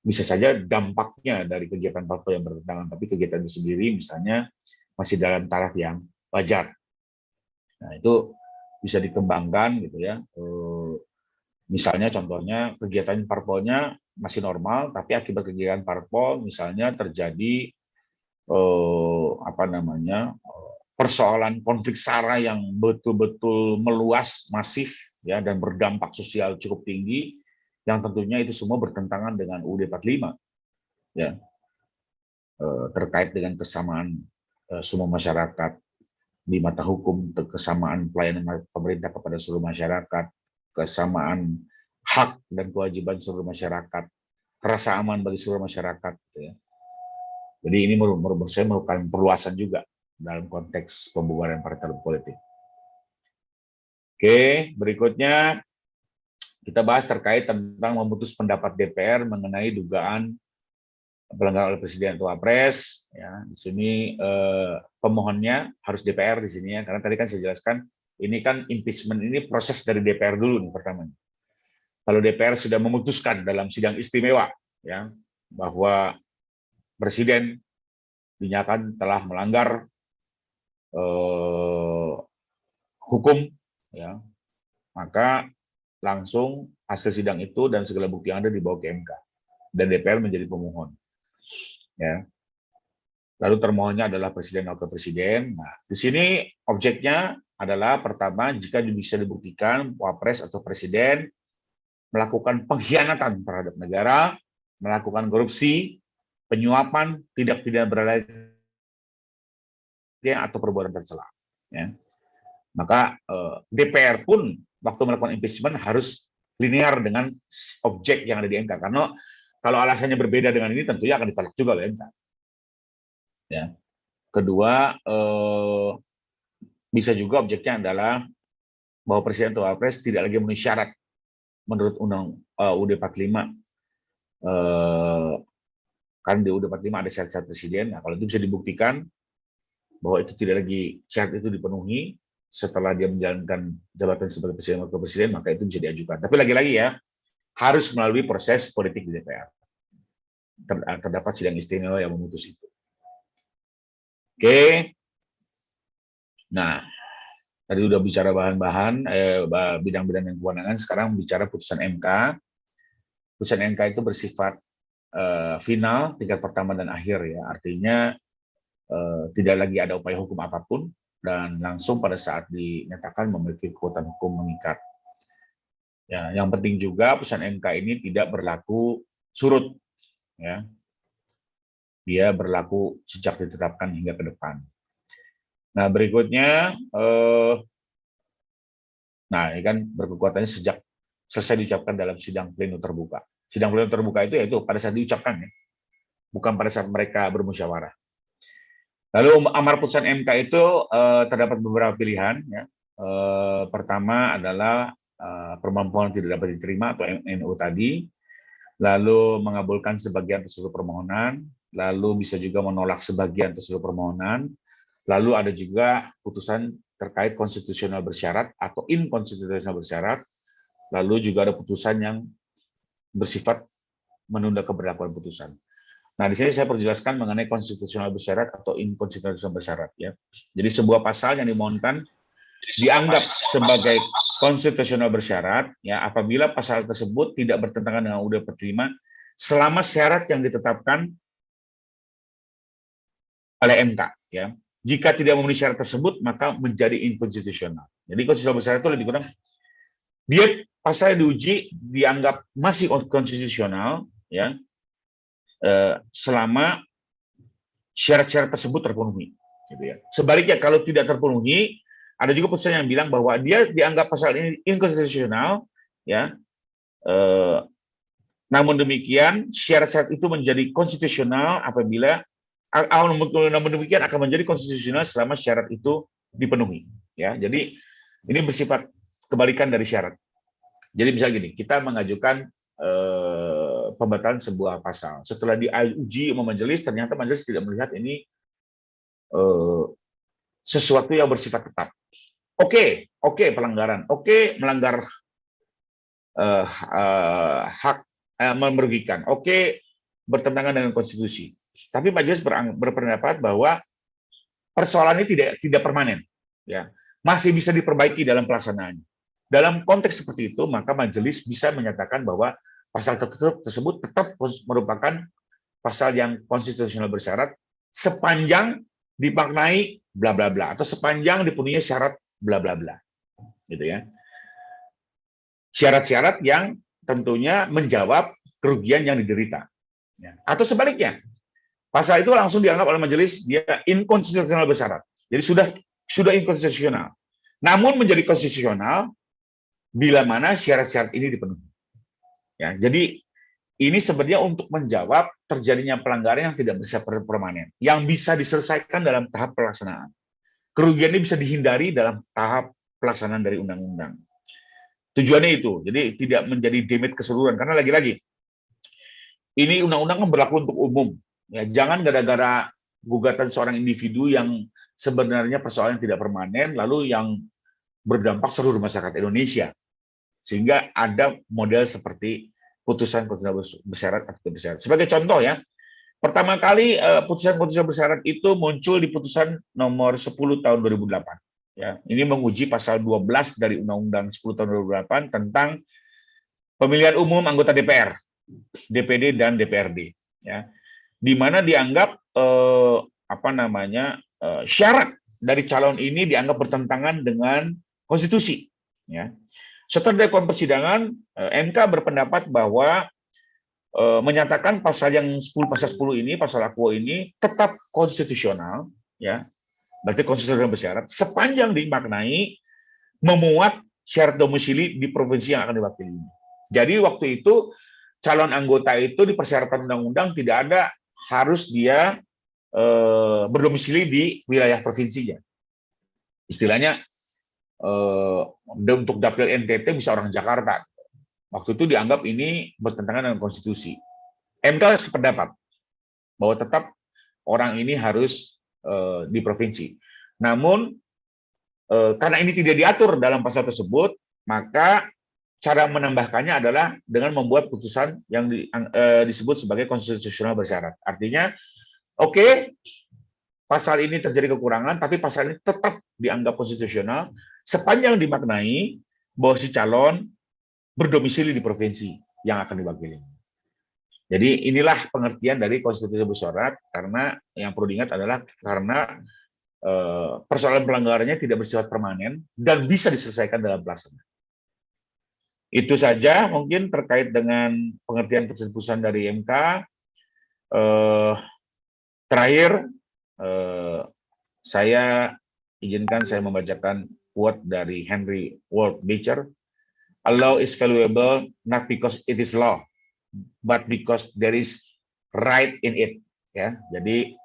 Bisa saja dampaknya dari kegiatan parpol yang bertentangan, tapi kegiatan itu sendiri misalnya masih dalam taraf yang wajar. Nah, itu bisa dikembangkan gitu ya. Misalnya contohnya kegiatan parpolnya masih normal, tapi akibat kegiatan parpol misalnya terjadi persoalan konflik SARA yang betul-betul meluas, masif ya, dan berdampak sosial cukup tinggi, yang tentunya itu semua bertentangan dengan UUD 45 ya, terkait dengan kesamaan semua masyarakat di mata hukum, kesamaan pelayanan pemerintah kepada seluruh masyarakat, kesamaan hak dan kewajiban seluruh masyarakat, rasa aman bagi seluruh masyarakat gitu ya. Jadi ini menurut saya merupakan perluasan juga dalam konteks pembubaran partai politik. Oke, berikutnya kita bahas terkait tentang memutus pendapat DPR mengenai dugaan pelanggaran oleh Presiden atau Wapres. Ya, di sini pemohonnya harus DPR di sini ya, karena tadi kan saya jelaskan ini kan impeachment ini proses dari DPR dulu nih pertama. Kalau DPR sudah memutuskan dalam sidang istimewa ya bahwa Presiden dinyatakan telah melanggar hukum ya, maka langsung hasil sidang itu dan segala bukti yang ada dibawa ke MK dan DPR menjadi pemohon. Ya. Lalu termohonnya adalah Presiden atau Presiden. Nah, di sini objeknya adalah pertama jika bisa dibuktikan Wapres atau Presiden melakukan pengkhianatan terhadap negara, melakukan korupsi, penyuapan, tindak pidana berat atau perbuatan tercela. Ya. Maka DPR pun waktu melakukan impeachment harus linear dengan objek yang ada di MK. Karena kalau alasannya berbeda dengan ini tentunya akan ditolak juga oleh MK. Ya. Kedua, bisa juga objeknya adalah bahwa Presiden atau Wapres tidak lagi memenuhi syarat menurut Undang UUD 45. Kan di UUD 45 ada syarat-syarat Presiden. Nah, kalau itu bisa dibuktikan bahwa itu tidak lagi syarat itu dipenuhi setelah dia menjalankan jabatan sebagai Presiden atau Presiden, maka itu bisa diajukan. Tapi lagi-lagi ya, harus melalui proses politik di DPR. Terdapat sidang istimewa yang memutus itu. Oke. Nah, tadi udah bicara bahan-bahan, bidang-bidang yang kewenangan, sekarang bicara putusan MK. Putusan MK itu bersifat final, tingkat pertama dan akhir ya. Artinya tidak lagi ada upaya hukum apapun dan langsung pada saat dinyatakan memiliki kekuatan hukum mengikat. Ya, yang penting juga putusan MK ini tidak berlaku surut, ya. Dia berlaku sejak ditetapkan hingga ke depan. Nah, berikutnya, nah ini kan berkekuatannya sejak selesai diucapkan dalam sidang pleno terbuka. Sidang pleno terbuka itu yaitu pada saat diucapkan, ya, bukan pada saat mereka bermusyawarah. Lalu amar putusan MK itu terdapat beberapa pilihan. Ya. Pertama adalah permohonan tidak dapat diterima atau MNO tadi, lalu mengabulkan sebagian atas seluruh permohonan, lalu bisa juga menolak sebagian atas seluruh permohonan, lalu ada juga putusan terkait konstitusional bersyarat atau inkonstitusional bersyarat, lalu juga ada putusan yang bersifat menunda keberlakuan putusan. Nah, di sini saya perjelaskan mengenai konstitusional bersyarat atau inkonstitusional bersyarat, ya. Jadi sebuah pasal yang dimohonkan dianggap sebagai konstitusional bersyarat, ya, apabila pasal tersebut tidak bertentangan dengan UUD 45 selama syarat yang ditetapkan oleh MK, ya. Jika tidak memenuhi syarat tersebut, maka menjadi inkonstitusional. Jadi konstitusional bersyarat itu lebih kurang dia pasal diuji dianggap masih konstitusional, ya, selama syarat-syarat tersebut terpenuhi. Gitu ya. Sebaliknya kalau tidak terpenuhi, ada juga putusan yang bilang bahwa dia dianggap pasal ini inkonstitusional, ya. Namun demikian syarat-syarat itu menjadi konstitusional apabila namun demikian akan menjadi konstitusional selama syarat itu dipenuhi. Ya, jadi ini bersifat kebalikan dari syarat. Jadi misalnya gini, kita mengajukan pembatalan sebuah pasal. Setelah diuji sama majelis, ternyata majelis tidak melihat ini sesuatu yang bersifat tetap. Oke, pelanggaran. Oke, melanggar hak merugikan. Oke, bertentangan dengan konstitusi. Tapi majelis berpendapat bahwa persoalan ini tidak permanen, ya, masih bisa diperbaiki dalam pelaksanaan. Dalam konteks seperti itu, maka majelis bisa menyatakan bahwa pasal tersebut tetap merupakan pasal yang konstitusional bersyarat sepanjang dimaknai bla bla bla atau sepanjang dipenuhi syarat bla bla bla, gitu ya. Syarat-syarat yang tentunya menjawab kerugian yang diderita, ya. Atau sebaliknya, pasal itu langsung dianggap oleh majelis dia inkonstitusional bersyarat. Jadi sudah inkonstitusional. Namun menjadi konstitusional bila mana syarat-syarat ini dipenuhi. Ya, jadi ini sebenarnya untuk menjawab terjadinya pelanggaran yang tidak bisa permanen, yang bisa diselesaikan dalam tahap pelaksanaan. Kerugian ini bisa dihindari dalam tahap pelaksanaan dari undang-undang. Tujuannya itu, jadi tidak menjadi damage keseluruhan. Karena lagi-lagi, ini undang-undang kan berlaku untuk umum. Ya, jangan gara-gara gugatan seorang individu yang sebenarnya persoalan yang tidak permanen, lalu yang berdampak seluruh masyarakat Indonesia. Sehingga ada model seperti putusan konstitusional bersyarat atau tidak bersyarat. Sebagai contoh ya, pertama kali putusan konstitusional bersyarat itu muncul di putusan nomor 10 tahun 2008. Ya, ini menguji pasal 12 dari Undang-Undang 10 tahun 2008 tentang pemilihan umum anggota DPR, DPD dan DPRD. Ya, di mana dianggap syarat dari calon ini dianggap bertentangan dengan konstitusi. Ya. Setelah dilakukan persidangan, MK berpendapat bahwa menyatakan pasal 10 ini, pasal Aquo ini tetap konstitusional, ya, berarti konstitusional bersyarat sepanjang dimaknai memuat syarat domisili di provinsi yang akan diwakili. Jadi waktu itu calon anggota itu di persyaratan undang-undang tidak ada harus dia berdomisili di wilayah provinsinya. Istilahnya untuk dapil NTT bisa orang Jakarta. Waktu itu dianggap ini bertentangan dengan konstitusi. MK sependapat bahwa tetap orang ini harus di provinsi. Namun karena ini tidak diatur dalam pasal tersebut, maka cara menambahkannya adalah dengan membuat putusan yang disebut sebagai konstitusional bersyarat. Artinya, oke, pasal ini terjadi kekurangan, tapi pasal ini tetap dianggap konstitusional sepanjang dimaknai bahwa si calon berdomisili di provinsi yang akan diwakili. Jadi inilah pengertian dari konstitusi bersyarat, karena yang perlu diingat adalah karena persoalan pelanggarannya tidak bersifat permanen dan bisa diselesaikan dalam pelaksanaan. Itu saja mungkin terkait dengan pengertian keputusan dari MK. Terakhir, saya izinkan saya membacakan quote dari Henry Ward Beecher. A law is valuable not because it is law, but because there is right in it. Ya, jadi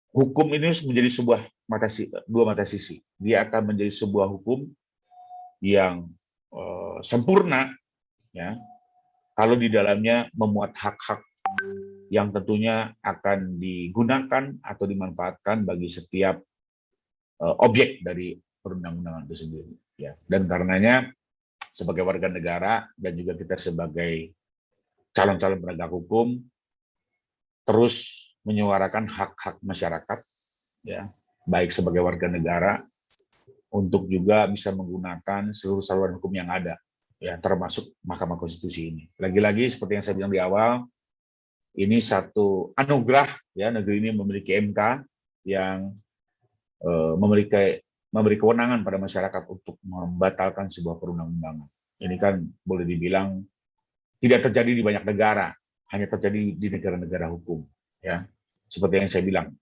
hukum ini menjadi sebuah dua mata sisi. Dia akan menjadi sebuah hukum yang sempurna, ya, kalau di dalamnya memuat hak-hak yang tentunya akan digunakan atau dimanfaatkan bagi setiap objek dari perundang-undangan itu sendiri. Ya, dan karenanya sebagai warga negara dan juga kita sebagai calon-calon penegak hukum terus menyuarakan hak-hak masyarakat, ya, baik sebagai warga negara untuk juga bisa menggunakan seluruh saluran hukum yang ada, ya, termasuk Mahkamah Konstitusi ini. Lagi-lagi seperti yang saya bilang di awal, ini satu anugerah, ya, negeri ini memiliki MK yang memberi kewenangan pada masyarakat untuk membatalkan sebuah perundang-undangan. Ini kan boleh dibilang tidak terjadi di banyak negara, hanya terjadi di negara-negara hukum. Ya, seperti yang saya bilang,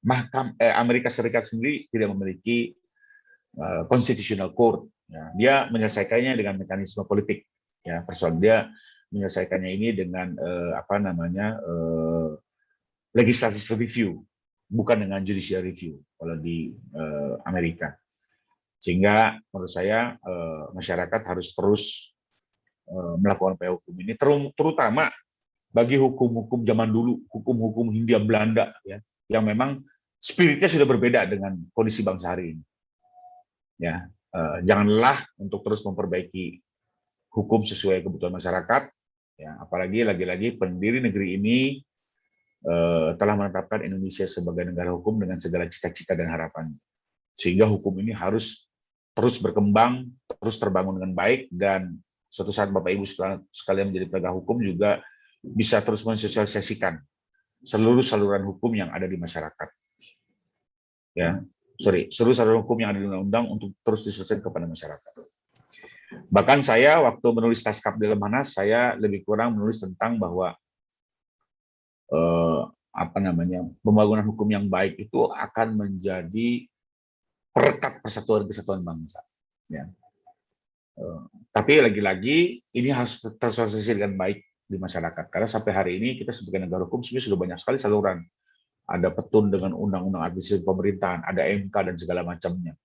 Amerika Serikat sendiri tidak memiliki constitutional court. Ya, dia menyelesaikannya dengan mekanisme politik. Ya, persoalan dia menyelesaikannya ini dengan legislative review, bukan dengan judicial review kalau di Amerika. Sehingga menurut saya masyarakat harus terus melakukan upaya hukum ini, terutama bagi hukum-hukum zaman dulu, hukum-hukum Hindia Belanda, ya, yang memang spiritnya sudah berbeda dengan kondisi bangsa hari ini. Ya, janganlah untuk terus memperbaiki hukum sesuai kebutuhan masyarakat. Ya, apalagi lagi-lagi pendiri negeri ini telah menetapkan Indonesia sebagai negara hukum dengan segala cita-cita dan harapan. Sehingga hukum ini harus terus berkembang, terus terbangun dengan baik, dan suatu saat Bapak Ibu sekalian menjadi penegak hukum juga bisa terus mensosialisasikan seluruh saluran hukum yang ada di masyarakat. Ya, seluruh saluran hukum yang ada di undang-undang untuk terus diselesaikan kepada masyarakat. Bahkan saya waktu menulis Taskap di Lemhanas, saya lebih kurang menulis tentang bahwa pembangunan hukum yang baik itu akan menjadi perekat persatuan kesatuan bangsa. Ya. Tapi lagi-lagi ini harus tersosialisasi dengan baik di masyarakat, karena sampai hari ini kita sebagai negara hukum sebenarnya sudah banyak sekali saluran. Ada petun dengan undang-undang administrasi pemerintahan, ada MK dan segala macamnya.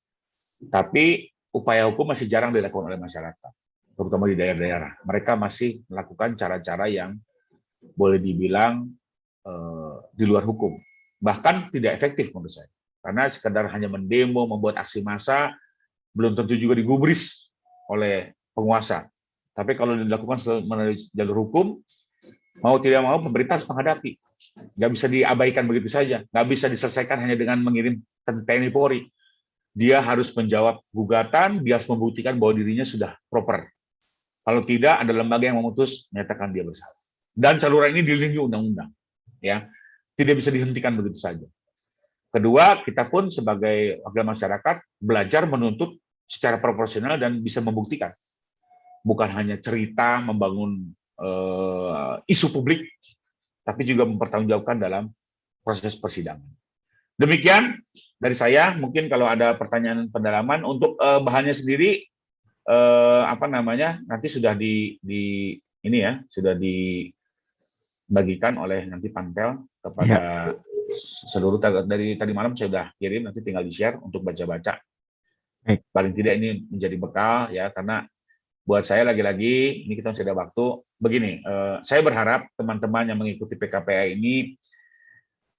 Tapi upaya hukum masih jarang dilakukan oleh masyarakat, terutama di daerah-daerah. Mereka masih melakukan cara-cara yang boleh dibilang di luar hukum, bahkan tidak efektif menurut saya. Karena sekedar hanya mendemo, membuat aksi massa, belum tentu juga digubris oleh penguasa. Tapi kalau dilakukan melalui jalur hukum, mau tidak mau pemerintah harus menghadapi. Nggak bisa diabaikan begitu saja. Nggak bisa diselesaikan hanya dengan mengirim TNI Polri. Dia harus menjawab gugatan, dia harus membuktikan bahwa dirinya sudah proper. Kalau tidak, ada lembaga yang memutus, menyatakan dia bersalah. Dan saluran ini dilindungi undang-undang. Ya, tidak bisa dihentikan begitu saja. Kedua, kita pun sebagai wakil masyarakat belajar menuntut secara proporsional dan bisa membuktikan. Bukan hanya cerita membangun isu publik, tapi juga mempertanggungjawabkan dalam proses persidangan. Demikian dari saya. Mungkin kalau ada pertanyaan pendalaman untuk bahannya sendiri, nanti sudah sudah dibagikan oleh nanti panpel kepada seluruh. Dari tadi malam saya sudah kirim, nanti tinggal di-share untuk baca-baca. Paling tidak ini menjadi bekal, ya, karena buat saya lagi-lagi ini kita masih ada waktu. Begini, saya berharap teman-teman yang mengikuti PKPA ini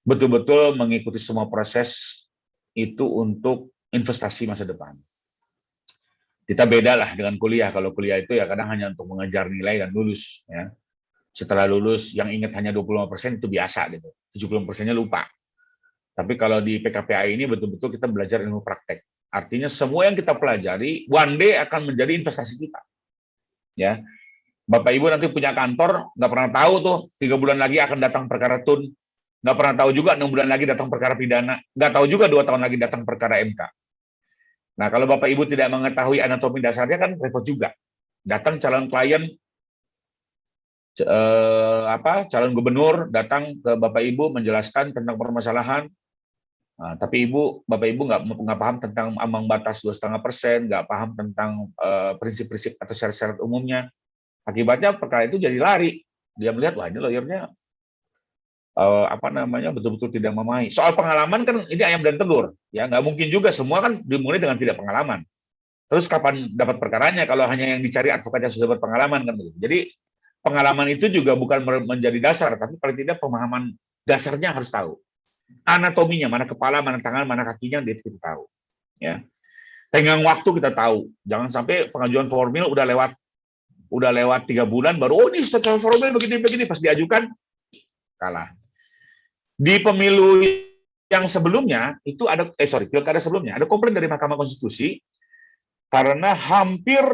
betul-betul mengikuti semua proses itu untuk investasi masa depan. Kita beda lah dengan kuliah. Kalau kuliah itu ya kadang hanya untuk mengejar nilai dan lulus. Ya. setelah lulus yang ingat hanya 25% itu biasa gitu. 70%-nya lupa. Tapi kalau di PKPA ini betul-betul kita belajar ilmu praktek. Artinya semua yang kita pelajari one day akan menjadi investasi kita. Ya. Bapak Ibu nanti punya kantor, nggak pernah tahu tuh 3 bulan lagi akan datang perkara tun, nggak pernah tahu juga 6 bulan lagi datang perkara pidana, nggak tahu juga 2 tahun lagi datang perkara MK. Nah, kalau Bapak Ibu tidak mengetahui anatomi dasarnya kan repot juga. Datang calon klien, calon gubernur datang ke Bapak Ibu menjelaskan tentang permasalahan. Nah, tapi Bapak Ibu nggak paham tentang ambang batas 2,5%, nggak paham tentang prinsip-prinsip atau syarat-syarat umumnya. Akibatnya perkara itu jadi lari. Dia melihat, wah ini lawyernya betul-betul tidak memahami. Soal pengalaman kan ini ayam dan telur, ya nggak mungkin juga semua kan dimulai dengan tidak pengalaman. Terus kapan dapat perkaranya kalau hanya yang dicari advokat yang sudah berpengalaman kan begitu. Jadi pengalaman itu juga bukan menjadi dasar, tapi paling tidak pemahaman dasarnya harus tahu. Anatominya, mana kepala, mana tangan, mana kakinya, dia kita tahu. Ya. Tenggang waktu kita tahu. Jangan sampai pengajuan formil udah lewat 3 bulan baru ini secara formil begini pas diajukan kalah. Di pemilu yang sebelumnya itu ada pilkada sebelumnya ada komplain dari Mahkamah Konstitusi karena hampir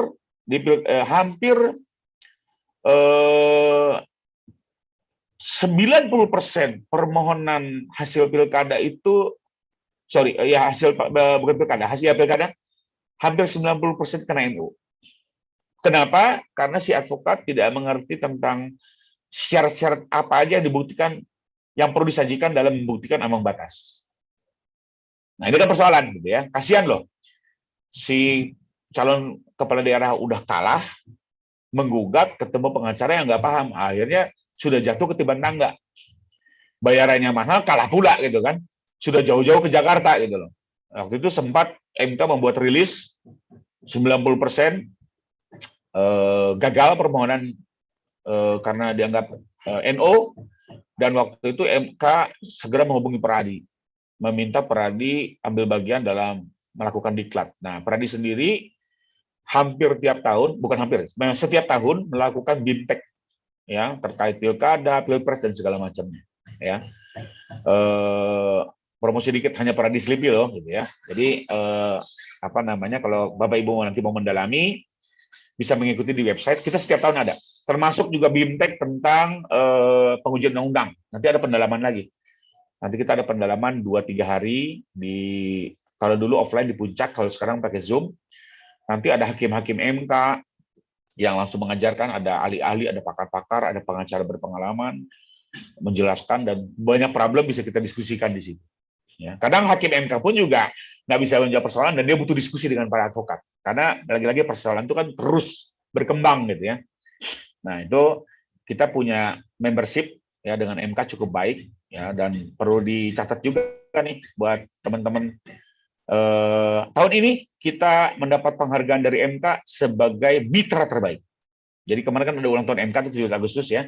90% permohonan hasil pilkada itu hasil pilkada hampir 90% kena NU. Kenapa? Karena si advokat tidak mengerti tentang syarat-syarat apa aja yang dibuktikan, yang perlu disajikan dalam membuktikan ambang batas. Nah, ini kan persoalan, gitu ya. Kasihan loh, si calon kepala daerah udah kalah, menggugat, ketemu pengacara yang nggak paham, akhirnya sudah jatuh ketiban tangga. Bayarannya mahal, kalah pula, gitu kan. Sudah jauh-jauh ke Jakarta, gitu loh. Waktu itu sempat MK membuat rilis 90% gagal permohonan karena dianggap NO, dan waktu itu MK segera menghubungi Peradi, meminta Peradi ambil bagian dalam melakukan diklat. Nah, Peradi sendiri setiap tahun melakukan bintek ya terkait pilkada, pilpres dan segala macamnya. Ya, promosi dikit hanya Peradi Slipi loh, gitu ya. Jadi kalau Bapak Ibu nanti mau mendalami, bisa mengikuti di website, kita setiap tahun ada. Termasuk juga BIMTEK tentang pengujian undang-undang. Nanti ada pendalaman lagi. Nanti kita ada pendalaman 2-3 hari, kalau dulu offline di Puncak, kalau sekarang pakai Zoom. Nanti ada hakim-hakim MK yang langsung mengajarkan, ada ahli-ahli, ada pakar-pakar, ada pengacara berpengalaman, menjelaskan, dan banyak problem bisa kita diskusikan di situ. Ya, kadang hakim MK pun juga nggak bisa menjawab persoalan dan dia butuh diskusi dengan para advokat karena lagi-lagi persoalan itu kan terus berkembang gitu ya. Nah itu kita punya membership ya dengan MK cukup baik ya, dan perlu dicatat juga nih buat teman-teman. Tahun ini kita mendapat penghargaan dari MK sebagai mitra terbaik. Jadi kemarin kan ada ulang tahun MK itu 17 Agustus ya.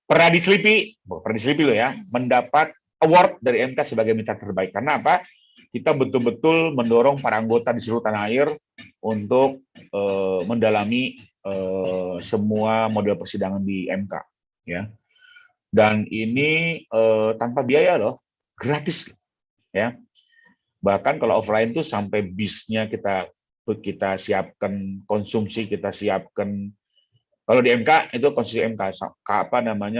Peradi Slipi loh ya, mendapat award dari MK sebagai mitra terbaik. Karena apa? Kita betul-betul mendorong para anggota di seluruh tanah air untuk mendalami semua model persidangan di MK. Ya. Dan ini tanpa biaya loh, gratis. Ya. Bahkan kalau offline tuh sampai bisnya kita siapkan, konsumsi kita siapkan. Kalau di MK itu konsumsi MK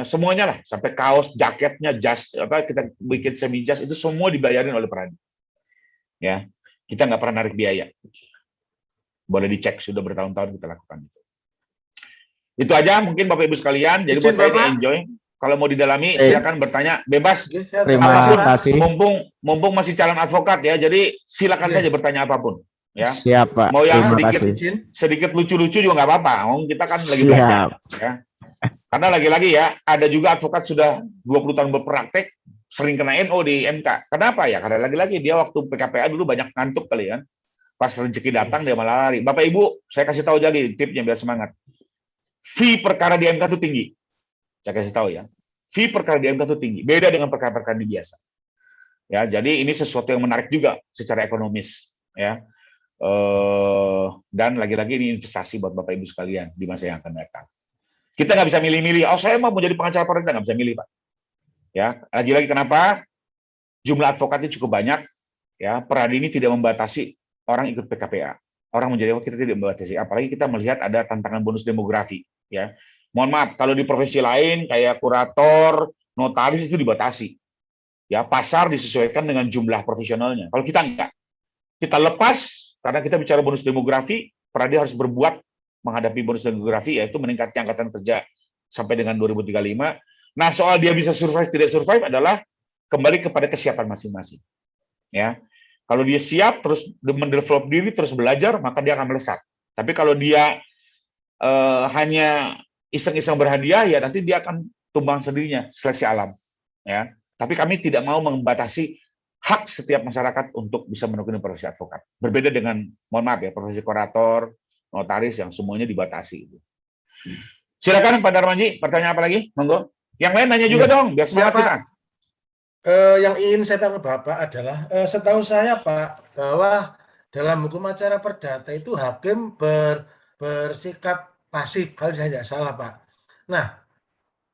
semuanya lah, sampai kaos, jaketnya, jas, kita bikin semi jas itu semua dibayarin oleh Peradi. Ya, kita nggak pernah narik biaya. Boleh dicek, sudah bertahun-tahun kita lakukan itu. Itu aja mungkin Bapak Ibu sekalian. Jadi buat saya ini enjoy. Kalau mau didalami silakan bertanya, bebas. Terima kasih. Mumpung masih calon advokat ya, jadi silakan saja bertanya apapun. Ya. Siap, Pak. Mau yang Terima sedikit lucu-lucu juga nggak apa-apa. Kita kan lagi belajar. Ya. Karena lagi-lagi ya, ada juga advokat sudah 20 tahun berpraktek, sering kena NO di MK. Kenapa ya? Karena lagi-lagi dia waktu PKPA dulu banyak ngantuk kali ya. Pas rezeki datang dia malah lari. Bapak Ibu, saya kasih tahu jadi tipnya biar semangat. Fee perkara di MK itu tinggi. Saya kasih tahu ya. Fee perkara di MK itu tinggi. Beda dengan perkara-perkara di biasa. Ya, jadi ini sesuatu yang menarik juga secara ekonomis. Ya. Dan lagi-lagi ini investasi buat Bapak Ibu sekalian di masa yang akan datang. Kita nggak bisa milih-milih. Oh, saya mau jadi pengacara perdata, nggak bisa milih, Pak. Ya, lagi-lagi kenapa? Jumlah advokatnya cukup banyak. Ya, Peradi ini tidak membatasi orang ikut PKPA. Orang menjadi kita tidak membatasi. Apalagi kita melihat ada tantangan bonus demografi. Ya, mohon maaf, kalau di profesi lain kayak kurator, notaris itu dibatasi. Ya, pasar disesuaikan dengan jumlah profesionalnya. Kalau kita enggak, kita lepas karena kita bicara bonus demografi. Peradi harus berbuat menghadapi bonus demografi, yaitu meningkatnya angkatan kerja sampai dengan 2035. Nah, soal dia bisa survive tidak survive adalah kembali kepada kesiapan masing-masing. Ya, kalau dia siap terus mendevelop diri terus belajar, maka dia akan melesat. Tapi kalau dia hanya iseng-iseng berhadiah, ya nanti dia akan tumbang sendirinya, seleksi alam. Ya, tapi kami tidak mau membatasi hak setiap masyarakat untuk bisa menekuni profesi advokat. Berbeda dengan, mohon maaf ya, profesi kurator, notaris yang semuanya dibatasi. Silakan Pak Darmanji, pertanyaan apa lagi? Monggo. Yang lain nanya juga dong, biar semangat kita. Yang ingin saya tanya Bapak adalah, setahu saya Pak, bahwa dalam hukum acara perdata itu hakim bersikap pasif, kalau saya tidak salah Pak. Nah,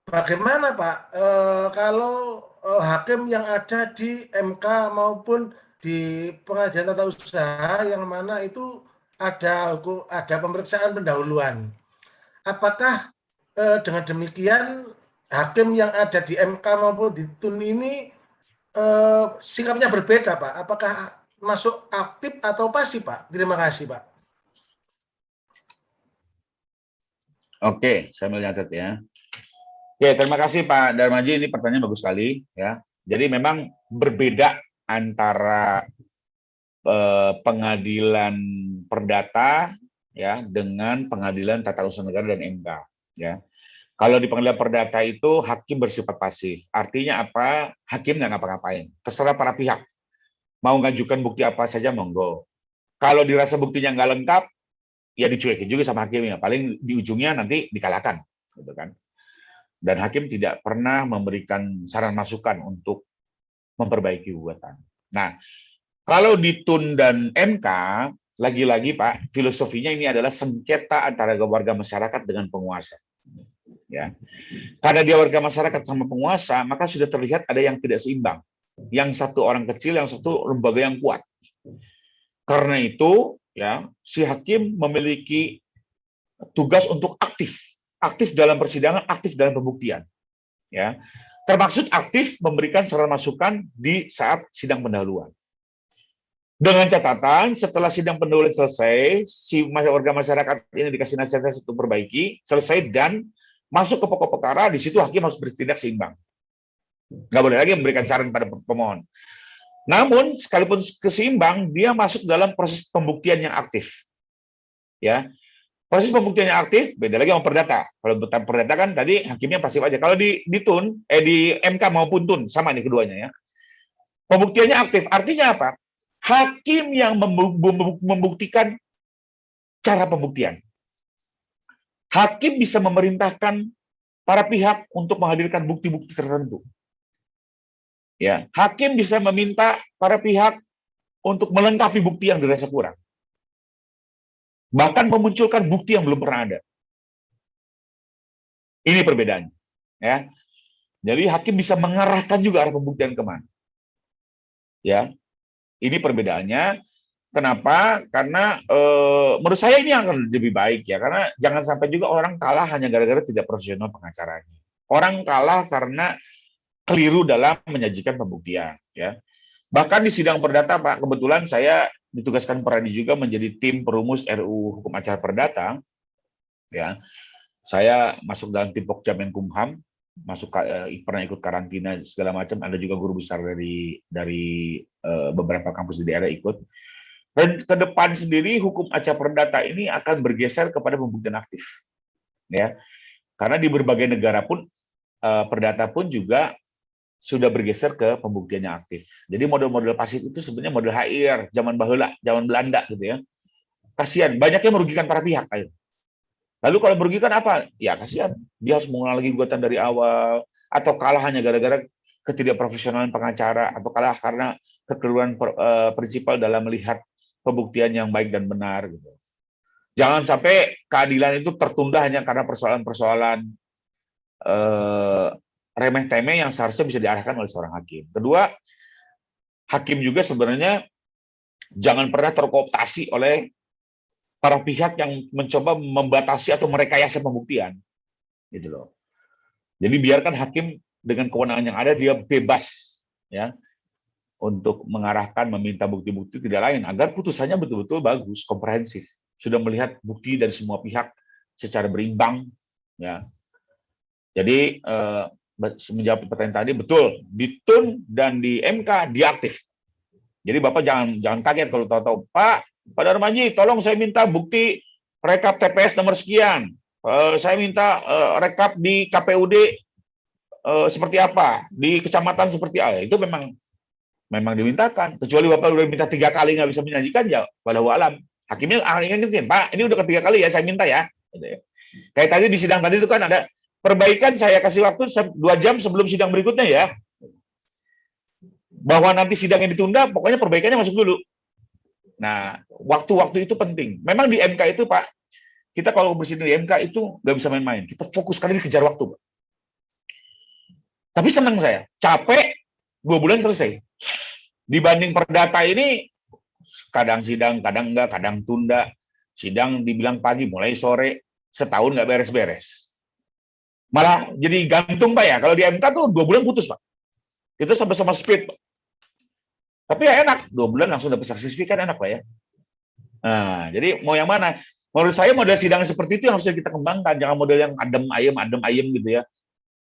bagaimana Pak kalau hakim yang ada di MK maupun di pengadilan tata usaha yang mana itu ada pemeriksaan pendahuluan? Apakah dengan demikian hakim yang ada di MK maupun di TUN ini sikapnya berbeda Pak? Apakah masuk aktif atau pasif Pak? Terima kasih Pak. Oke, saya melihat ya. Oke, terima kasih Pak Darmaji. Ini pertanyaan bagus sekali ya. Jadi memang berbeda antara pengadilan perdata ya dengan pengadilan tata usaha negara dan MK ya. Kalau di pengadilan perdata itu hakim bersifat pasif. Artinya apa? Hakim nggak ngapa-ngapain. Terserah para pihak. Mau ngajukan bukti apa saja monggo. Kalau dirasa buktinya nggak lengkap, ya dicuekin juga sama hakimnya. Paling di ujungnya nanti dikalahkan, gitu kan. Dan hakim tidak pernah memberikan saran masukan untuk memperbaiki gugatan. Nah, kalau di TUN dan MK, lagi-lagi Pak, filosofinya ini adalah sengketa antara warga masyarakat dengan penguasa. Ya, karena dia warga masyarakat sama penguasa, maka sudah terlihat ada yang tidak seimbang. Yang satu orang kecil, yang satu lembaga yang kuat. Karena itu, ya, si hakim memiliki tugas untuk aktif dalam persidangan, aktif dalam pembuktian. Ya, termaksud aktif memberikan saran masukan di saat sidang pendahuluan. Dengan catatan, setelah sidang pendahuluan selesai, si warga masyarakat ini dikasih nasihat untuk perbaiki, selesai dan masuk ke pokok perkara, di situ hakim harus bertindak seimbang. Nggak boleh lagi memberikan saran pada pemohon. Namun, sekalipun keseimbang, dia masuk dalam proses pembuktian yang aktif. Ya, proses pembuktian yang aktif beda lagi sama perdata. Kalau perdata kan tadi hakimnya pasif aja. Kalau di TUN, di MK maupun TUN sama nih keduanya ya. Pembuktiannya aktif. Artinya apa? Hakim yang membuktikan cara pembuktian. Hakim bisa memerintahkan para pihak untuk menghadirkan bukti-bukti tertentu. Ya, hakim bisa meminta para pihak untuk melengkapi bukti yang dirasa kurang. Bahkan memunculkan bukti yang belum pernah ada. Ini perbedaannya. Ya. Jadi hakim bisa mengarahkan juga arah pembuktian kemana. Ya, ini perbedaannya. Kenapa? Karena menurut saya ini akan lebih baik ya, karena jangan sampai juga orang kalah hanya gara-gara tidak profesional pengacaranya. Orang kalah karena keliru dalam menyajikan pembuktian. Ya. Bahkan di sidang perdata, Pak, kebetulan saya ditugaskan Peradi juga menjadi tim perumus RUU Hukum Acara Perdata. Ya, saya masuk dalam tim Pokja Menkumham, pernah ikut karantina segala macam. Ada juga guru besar dari beberapa kampus di daerah ikut. Dan ke depan sendiri hukum acara perdata ini akan bergeser kepada pembuktian aktif, ya, karena di berbagai negara pun perdata pun juga sudah bergeser ke pembuktian yang aktif. Jadi model-model pasif itu sebenarnya model HIR zaman baheula, zaman Belanda gitu ya. Kasihan, banyaknya merugikan para pihak. Lalu kalau merugikan apa? Ya kasihan, dia harus mengulang lagi gugatan dari awal, atau kalah hanya gara-gara ketidakprofesionalan pengacara, atau kalah karena kekeliruan prinsipal dalam melihat pembuktian yang baik dan benar gitu. Jangan sampai keadilan itu tertunda hanya karena persoalan-persoalan remeh-temeh yang seharusnya bisa diarahkan oleh seorang hakim. Kedua, hakim juga sebenarnya jangan pernah terkooptasi oleh para pihak yang mencoba membatasi atau merekayasa pembuktian, gitu loh. Jadi biarkan hakim dengan kewenangan yang ada, dia bebas ya untuk mengarahkan, meminta bukti-bukti tidak lain agar putusannya betul-betul bagus, komprehensif, sudah melihat bukti dari semua pihak secara berimbang ya. Jadi menjawab pertanyaan tadi, betul, di TUN dan di MK diaktif. Jadi Bapak jangan kaget kalau tahu-tahu, Pak Darmaji, tolong saya minta bukti rekap TPS nomor sekian, saya minta rekap di KPUD seperti apa, di kecamatan seperti apa. Itu memang dimintakan. Kecuali Bapak udah minta 3 kali nggak bisa menyajikan, ya walau alam. Hakimnya ngingetin, Pak, ini udah ketiga kali ya saya minta ya. Kayak tadi di sidang tadi itu kan ada perbaikan, saya kasih waktu 2 jam sebelum sidang berikutnya ya. Bahwa nanti sidangnya ditunda, pokoknya perbaikannya masuk dulu. Nah, waktu-waktu itu penting. Memang di MK itu, Pak, kita kalau bersidang di MK itu nggak bisa main-main. Kita fokus karena dikejar waktu, Pak. Tapi senang saya, capek 2 bulan selesai. Dibanding perdata ini, kadang sidang, kadang enggak, kadang tunda. Sidang dibilang pagi, mulai sore, setahun nggak beres-beres. Malah jadi gantung, Pak ya. Kalau di MK tuh 2 bulan putus, Pak. Itu sama-sama speed, Pak. Tapi ya enak, 2 bulan langsung dapat sertifikat, enak Pak ya. Nah, jadi mau yang mana? Menurut saya model sidang seperti itu yang harus kita kembangkan, jangan model yang adem ayem gitu ya.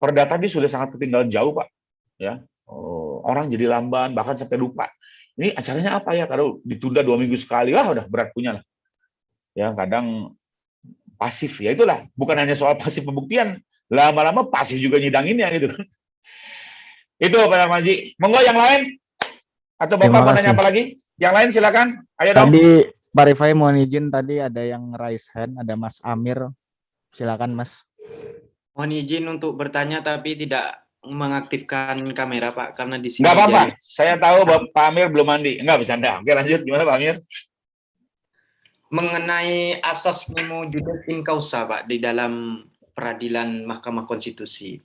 Perdata ini sudah sangat ketinggalan jauh Pak. Ya, orang jadi lamban, bahkan sampai lupa. Ini acaranya apa ya? Kalau ditunda 2 minggu sekali, wah udah berat punya lah. Ya, kadang pasif ya itulah. Bukan hanya soal pasif pembuktian, lama-lama pasif juga nyidanginnya gitu. Itu Pak Darmaji. Monggo yang lain. Atau Bapak mau nanya apa lagi? Yang lain silakan. Ayo dong. Tadi Pak Rifai mohon izin, tadi ada yang raise hand, ada Mas Amir. Silakan Mas. Mohon izin untuk bertanya tapi tidak mengaktifkan kamera Pak, karena di sini. Enggak apa-apa. Saya tahu Pak Amir belum mandi. Enggak, bercanda. Oke, lanjut. Gimana Pak Amir? Mengenai asas nemo judice in causa Pak di dalam peradilan Mahkamah Konstitusi.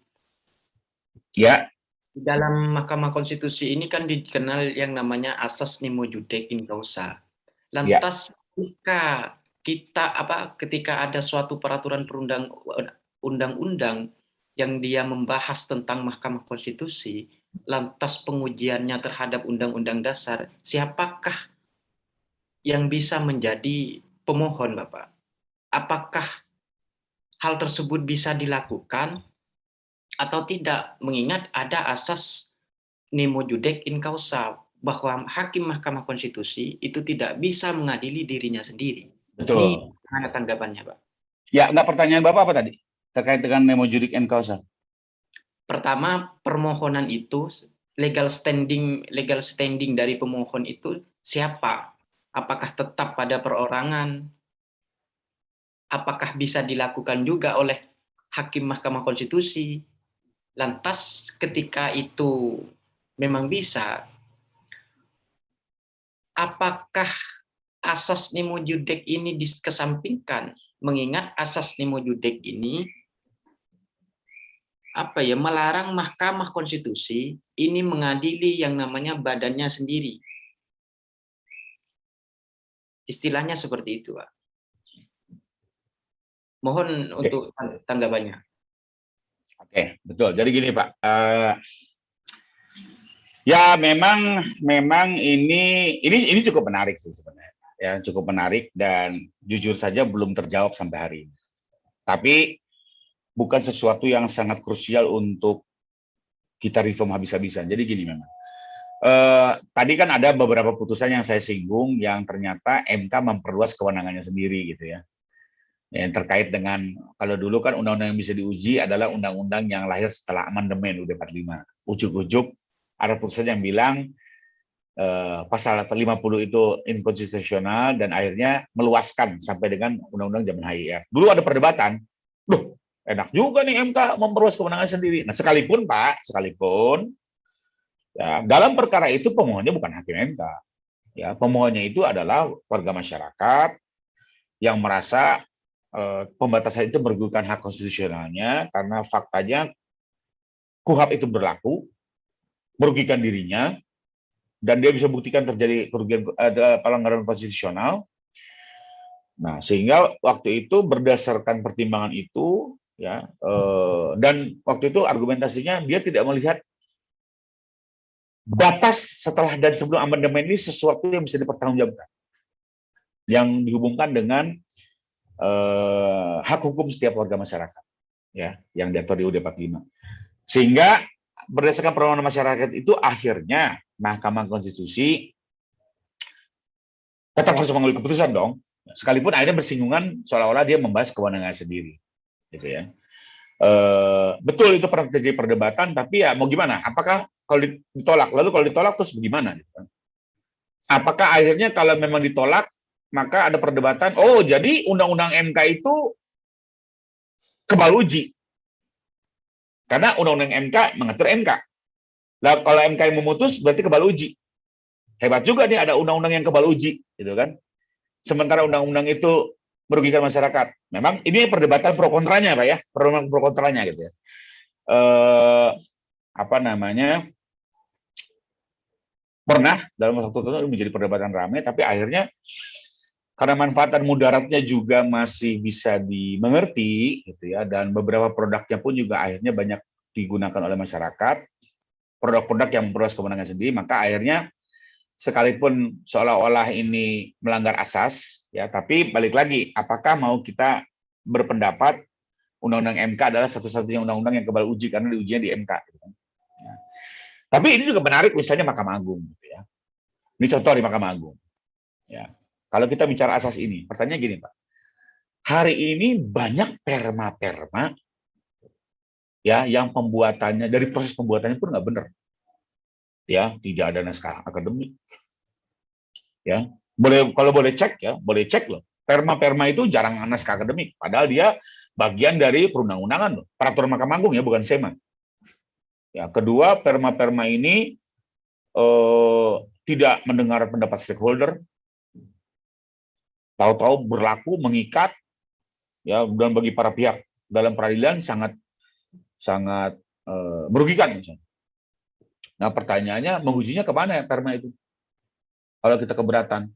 Ya. Di dalam Mahkamah Konstitusi ini kan dikenal yang namanya asas nemo judice in causa. Lantas ketika ada suatu peraturan undang-undang yang dia membahas tentang Mahkamah Konstitusi, lantas pengujiannya terhadap Undang-Undang Dasar, siapakah yang bisa menjadi pemohon, Bapak? Apakah hal tersebut bisa dilakukan atau tidak, mengingat ada asas nemo judice in causa, bahwa hakim Mahkamah Konstitusi itu tidak bisa mengadili dirinya sendiri. Betul. Ini mana tanggapannya, Pak? Ya, enggak, pertanyaan Bapak apa tadi? Terkait dengan nemo judice in causa. Pertama, permohonan itu legal standing dari pemohon itu siapa? Apakah tetap pada perorangan? Apakah bisa dilakukan juga oleh hakim Mahkamah Konstitusi? Lantas ketika itu memang bisa, apakah asas nemo judice ini dikesampingkan? Mengingat asas nemo judice ini melarang Mahkamah Konstitusi ini mengadili yang namanya badannya sendiri. Istilahnya seperti itu, Pak. Mohon untuk tanggapannya. Oke, betul. Jadi gini Pak, ya memang ini cukup menarik sih sebenarnya. Ya, cukup menarik dan jujur saja belum terjawab sampai hari ini. Tapi bukan sesuatu yang sangat krusial untuk kita reform habis-habisan. Jadi gini memang. Tadi kan ada beberapa putusan yang saya singgung yang ternyata MK memperluas kewenangannya sendiri gitu ya. Yang terkait dengan, kalau dulu kan undang-undang yang bisa diuji adalah undang-undang yang lahir setelah amandemen UUD 45. Ujuk-ujuk ada putusan yang bilang pasal 50 itu inkonstitusional dan akhirnya meluaskan sampai dengan undang-undang zaman HIR. Dulu ada perdebatan, loh enak juga nih MK memperluas kewenangan sendiri. Nah sekalipun Pak, ya, dalam perkara itu pemohonnya bukan hakim MK. Ya, pemohonnya itu adalah warga masyarakat yang merasa pembatasan itu merugikan hak konstitusionalnya karena faktanya KUHP itu berlaku, merugikan dirinya, dan dia bisa buktikan terjadi kerugian pelanggaran konstitusional. Nah, sehingga waktu itu berdasarkan pertimbangan itu, ya, dan waktu itu argumentasinya dia tidak melihat batas setelah dan sebelum amandemen ini sesuatu yang bisa dipertanggungjawabkan, yang dihubungkan dengan hak hukum setiap warga masyarakat, ya, yang diatur di UUD 45. Sehingga berdasarkan permohonan masyarakat itu akhirnya Mahkamah Konstitusi tetap harus mengambil keputusan dong, sekalipun akhirnya bersinggungan seolah-olah dia membahas kewenangan sendiri, gitu ya. Betul itu pernah terjadi perdebatan, tapi ya mau gimana? Apakah kalau ditolak, lalu kalau ditolak terus bagaimana? Apakah akhirnya kalau memang ditolak maka ada perdebatan, oh jadi undang-undang MK itu kebal uji. Karena undang-undang MK mengatur MK. Nah, kalau MK yang memutus berarti kebal uji. Hebat juga nih ada undang-undang yang kebal uji, gitu kan. Sementara undang-undang itu merugikan masyarakat. Memang ini perdebatan pro kontranya, Pak ya. Pro kontranya gitu ya. Apa namanya? Pernah dalam waktu tertentu menjadi perdebatan ramai, tapi akhirnya karena manfaat dan mudaratnya juga masih bisa dimengerti, gitu ya, dan beberapa produknya pun juga akhirnya banyak digunakan oleh masyarakat, produk-produk yang memperluas kewenangan sendiri, maka akhirnya sekalipun seolah-olah ini melanggar asas, ya, tapi balik lagi, apakah mau kita berpendapat undang-undang MK adalah satu-satunya undang-undang yang kebal uji karena diujinya di MK, gitu kan. Ya. Tapi ini juga menarik, misalnya Mahkamah Agung, gitu ya. Ini contoh di Mahkamah Agung, ya. Kalau kita bicara asas ini, pertanyaan gini, Pak. Hari ini banyak perma-perma ya yang pembuatannya dari proses pembuatannya pun nggak benar. Ya, tidak ada naskah akademik. Ya, kalau boleh cek ya, boleh cek loh. Perma-perma itu jarang naskah akademik, padahal dia bagian dari perundang-undangan loh, peraturan Mahkamah Agung ya, bukan SEMA. Ya, kedua, perma-perma ini tidak mendengar pendapat stakeholder. Tahu-tahu berlaku mengikat, ya, dan bagi para pihak dalam peradilan sangat merugikan misalnya. Nah, pertanyaannya mengujinya kemana ya perma itu? Kalau kita keberatan,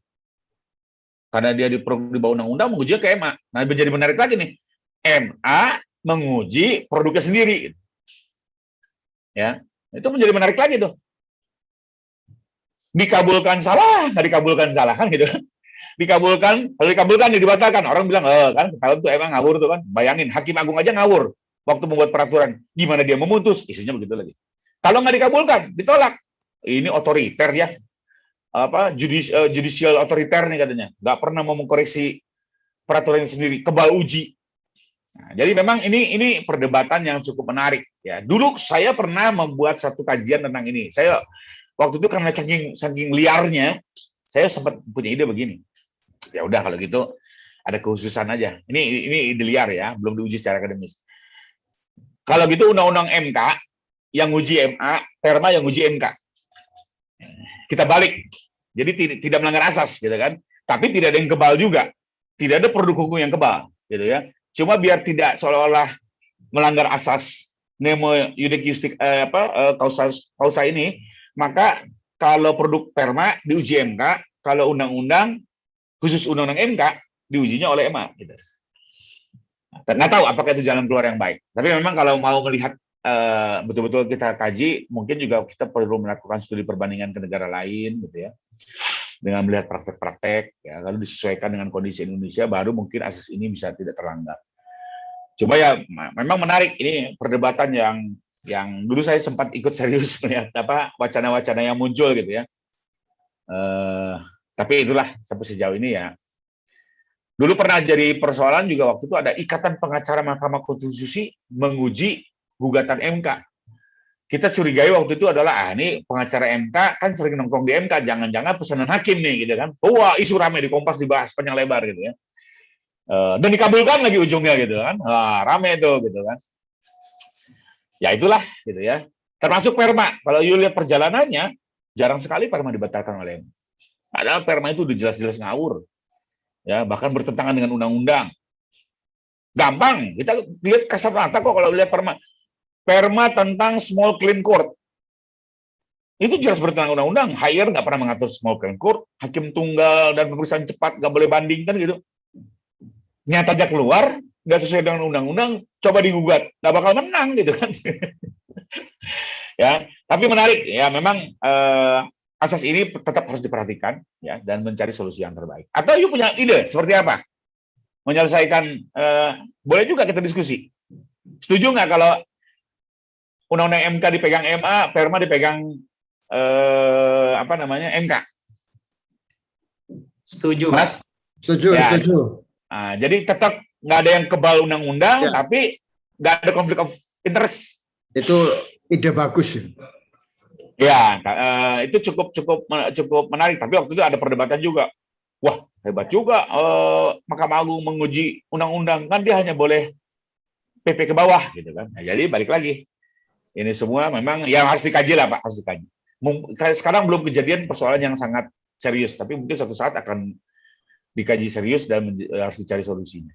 karena dia di bawah undang-undang, mengujinya ke MA. Nah, menjadi menarik lagi nih, MA menguji produknya sendiri, ya, itu menjadi menarik lagi tuh. Dikabulkan salah, nggak dikabulkan salah kan gitu. Dikabulkan, kalau dikabulkan ya dibatalkan. Orang bilang, kan kalau itu emang ngawur tuh kan. Bayangin, Hakim Agung aja ngawur waktu membuat peraturan. Gimana dia memutus? Isunya begitu lagi. Kalau nggak dikabulkan, ditolak. Ini otoriter ya. Apa judicial otoriter nih katanya. Nggak pernah mau mengkoreksi peraturan sendiri, kebal uji. Nah, jadi memang ini perdebatan yang cukup menarik ya. Dulu saya pernah membuat satu kajian tentang ini. Saya waktu itu karena saking liarnya, saya sempat punya ide begini. Ya udah kalau gitu ada kekhususan aja. Ini ide liar ya, belum diuji secara akademis. Kalau gitu undang-undang MK yang uji MA, perma yang uji MK. Kita balik. Jadi tidak melanggar asas gitu kan. Tapi tidak ada yang kebal juga. Tidak ada produk hukum yang kebal gitu ya. Cuma biar tidak seolah-olah melanggar asas nemo iudic iustic causa ini, maka kalau produk perma diuji MK, kalau undang-undang khusus undang-undang MK diujinya oleh MA. Gitu. Nggak tahu apakah itu jalan keluar yang baik. Tapi memang kalau mau melihat betul-betul kita kaji, mungkin juga kita perlu melakukan studi perbandingan ke negara lain, gitu ya, dengan melihat praktek-praktek, ya, lalu disesuaikan dengan kondisi Indonesia, baru mungkin asas ini bisa tidak terlanggar. Cuma ya memang menarik ini perdebatan yang dulu saya sempat ikut serius melihat apa wacana-wacana yang muncul gitu ya. Tapi itulah sampai sejauh ini ya. Dulu pernah jadi persoalan juga waktu itu ada Ikatan Pengacara Mahkamah Konstitusi menguji gugatan MK. Kita curigai waktu itu adalah ini pengacara MK kan sering nongkrong di MK, jangan-jangan pesanan hakim nih gitu kan. Wah, isu ramai di Kompas dibahas panjang lebar gitu ya. Dan dikabulkan lagi ujungnya gitu kan. Ramai itu gitu kan. Ya itulah gitu ya. Termasuk perma. Kalau you lihat perjalanannya, jarang sekali perma dibatalkan oleh MK. Padahal perma itu udah jelas-jelas ngawur. ya bahkan bertentangan dengan undang-undang. Gampang, kita lihat kasat mata kok kalau lihat perma tentang small claim court. Itu jelas bertentangan undang-undang. Higher nggak pernah mengatur small claim court, hakim tunggal dan pemeriksaan cepat nggak boleh banding kan gitu. Nyata aja keluar, nggak sesuai dengan undang-undang, coba digugat, nggak bakal menang gitu kan. Ya, tapi menarik ya, memang asas ini tetap harus diperhatikan ya dan mencari solusi yang terbaik. Atau you punya ide seperti apa? Menyelesaikan, boleh juga kita diskusi. Setuju nggak kalau undang-undang MK dipegang MA, perma dipegang MK? Setuju, Mas? Setuju, Ya. setuju. Nah, jadi tetap nggak ada yang kebal undang-undang, Ya. tapi nggak ada konflik of interest. Itu ide bagus. Ya, itu cukup menarik. Tapi waktu itu ada perdebatan juga. Wah, hebat juga Mahkamah Agung menguji undang-undang, kan dia hanya boleh PP ke bawah gitu kan. Nah, jadi balik lagi, ini semua memang yang harus dikaji lah Pak, harus dikaji. Sekarang belum kejadian persoalan yang sangat serius, tapi mungkin suatu saat akan dikaji serius dan harus dicari solusinya.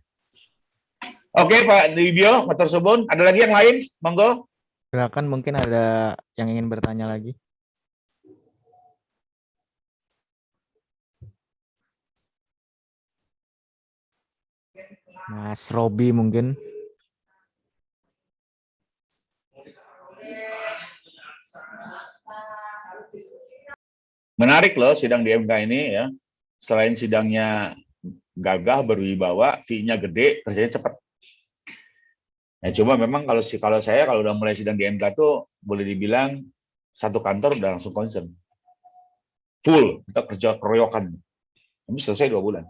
Oke Pak Dibio, matur suwun. Ada lagi yang lain? Monggo. Silakan, mungkin ada yang ingin bertanya lagi. Mas Robi mungkin. Menarik loh sidang di MK ini ya. Selain sidangnya gagah, berwibawa, fee-nya gede, kerjanya cepat. Ya, cuma memang kalau saya kalau udah mulai sidang di MK tuh boleh dibilang satu kantor udah langsung concern. Full, kita kerja keroyokan. Tapi selesai 2 bulan.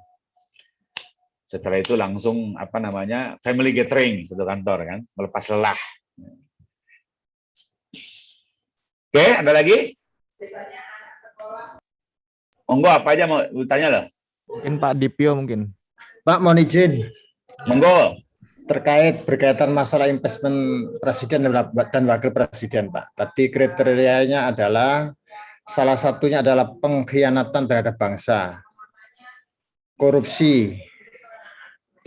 Setelah itu langsung family gathering satu kantor kan, melepas lelah. Oke, ada lagi? Monggo, apa aja mau ditanya loh? Mungkin Pak Dipio mungkin. Pak, mohon izin. Monggo. Berkaitan masalah investment presiden dan wakil presiden, Pak. Tadi kriterianya adalah salah satunya adalah pengkhianatan terhadap bangsa, korupsi,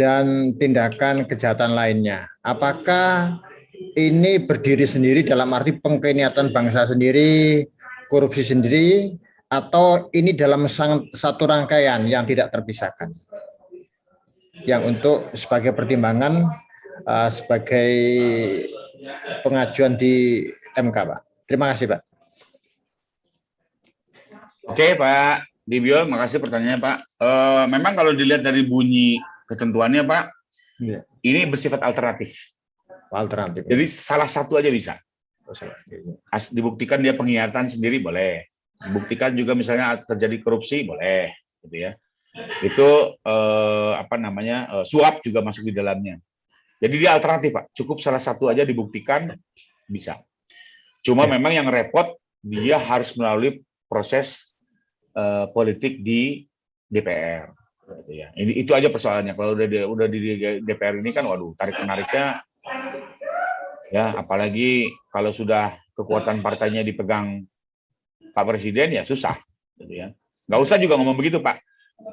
dan tindakan kejahatan lainnya. Apakah ini berdiri sendiri dalam arti pengkhianatan bangsa sendiri, korupsi sendiri, atau ini dalam satu rangkaian yang tidak terpisahkan? Yang untuk sebagai pertimbangan sebagai pengajuan di MK, Pak. Terima kasih, Pak. Oke, Pak Dibio, makasih pertanyaannya, Pak. Memang kalau dilihat dari bunyi ketentuannya, Pak, ini bersifat alternatif. Alternatif. Jadi salah satu aja bisa. Dibuktikan dia pengkhianatan sendiri boleh. Dibuktikan juga misalnya terjadi korupsi boleh, gitu ya. Itu suap juga masuk di dalamnya. Jadi dia alternatif, Pak. Cukup salah satu aja dibuktikan bisa. Cuma memang yang repot dia harus melalui proses politik di DPR. Gitu ya. Itu aja persoalannya. Kalau udah di DPR ini kan, waduh, tarik menariknya ya, apalagi kalau sudah kekuatan partainya dipegang Pak Presiden ya susah. Gitu ya. Nggak usah juga ngomong begitu, Pak.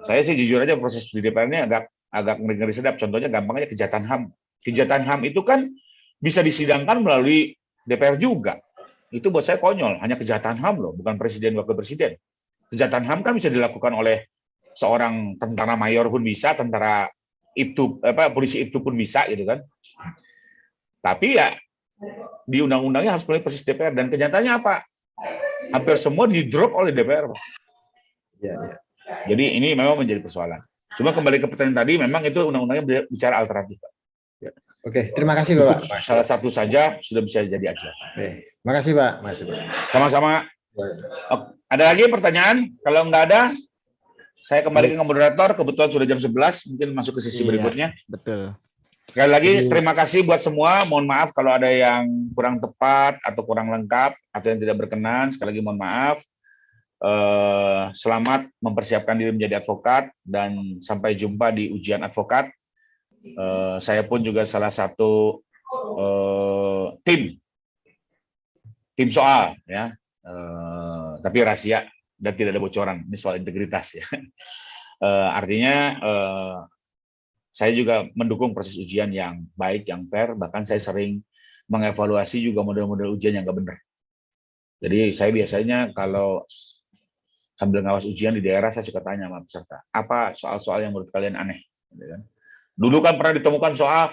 Saya sih jujur aja proses di DPR ini agak ngeri sedap. Contohnya gampangnya kejahatan HAM. Kejahatan HAM itu kan bisa disidangkan melalui DPR juga. Itu buat saya konyol. Hanya kejahatan HAM loh, bukan presiden wakil presiden. Kejahatan HAM kan bisa dilakukan oleh seorang tentara mayor pun bisa, tentara polisi itu pun bisa gitu kan. Tapi ya di undang-undangnya harus melalui proses DPR, dan kenyataannya apa? Hampir semua di-drop oleh DPR, Pak. Ya, ya. Jadi ini memang menjadi persoalan. Cuma kembali ke pertanyaan tadi, memang itu undang-undangnya bicara alternatif, Pak. Oke, terima kasih, Bapak. Salah satu saja sudah bisa jadi acuan. Terima kasih, Pak. Makasih, Pak. Sama-sama. Ada lagi pertanyaan? Kalau nggak ada, saya kembali ke moderator. Kebetulan sudah jam 11, mungkin masuk ke sesi berikutnya. Betul. Sekali lagi, terima kasih buat semua. Mohon maaf kalau ada yang kurang tepat atau kurang lengkap, atau yang tidak berkenan. Sekali lagi mohon maaf. Selamat mempersiapkan diri menjadi advokat, dan sampai jumpa di ujian advokat. Saya pun juga salah satu tim soal ya, tapi rahasia dan tidak ada bocoran. Ini soal integritas ya. Artinya saya juga mendukung proses ujian yang baik, yang fair, bahkan saya sering mengevaluasi juga model-model ujian yang nggak benar. Jadi saya biasanya kalau sambil ngawas ujian di daerah, saya suka tanya sama peserta, apa soal-soal yang menurut kalian aneh? Dulu kan pernah ditemukan soal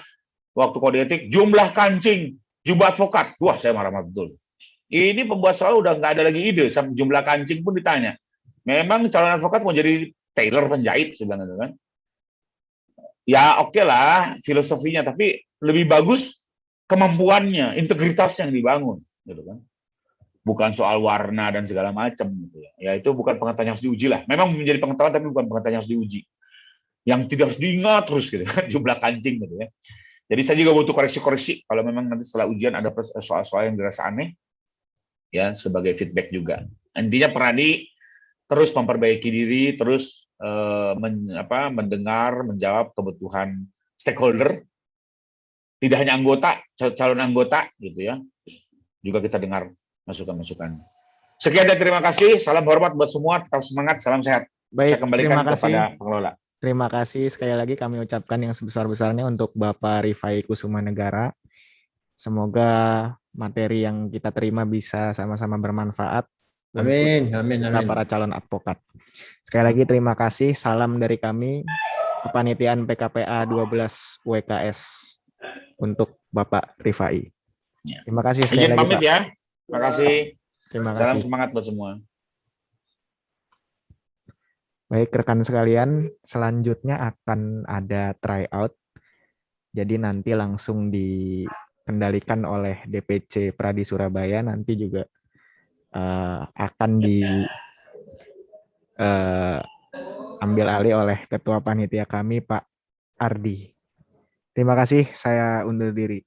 waktu kode etik, jumlah kancing, jubah advokat. Wah, saya marah-marah betul. Ini pembuat soal udah nggak ada lagi ide, sama jumlah kancing pun ditanya. Memang calon advokat mau jadi tailor penjahit sebenarnya kan? Ya oke lah filosofinya, tapi lebih bagus kemampuannya, integritas yang dibangun, gitu kan? Bukan soal warna dan segala macam, gitu ya. Ya itu bukan pengetahuan yang harus diuji lah. Memang menjadi pengetahuan tapi bukan pengetahuan yang harus diuji. Yang tidak harus diingat terus gitu kan, jumlah kancing gitu ya. Jadi saya juga butuh koreksi-koreksi kalau memang nanti setelah ujian ada soal-soal yang dirasa aneh, ya sebagai feedback juga. Intinya Peradi terus memperbaiki diri, terus mendengar, menjawab kebutuhan stakeholder, tidak hanya anggota, calon anggota gitu ya. Juga kita dengar masukan-masukan. Sekian dan terima kasih. Salam hormat buat semua. Tetap semangat. Salam sehat. Baik, Saya kembalikan terima kasih. kepada pengelola. Terima kasih sekali lagi kami ucapkan yang sebesar-besarnya untuk Bapak Rifai Kusuma Negara. Semoga materi yang kita terima bisa sama-sama bermanfaat. Amin, amin, Kita amin. para calon advokat. Sekali lagi terima kasih. Salam dari kami, Kepanitiaan PKPA 12 WKS untuk Bapak Rifai. Terima kasih sekali Izin lagi, pamit Pak. ya. Terima kasih. Terima Salam kasih. semangat buat semua. Baik, rekan sekalian, selanjutnya akan ada tryout. Jadi nanti langsung dikendalikan oleh DPC Pradi Surabaya, nanti juga akan diambil alih oleh Ketua Panitia kami, Pak Ardi. Terima kasih, saya undur diri.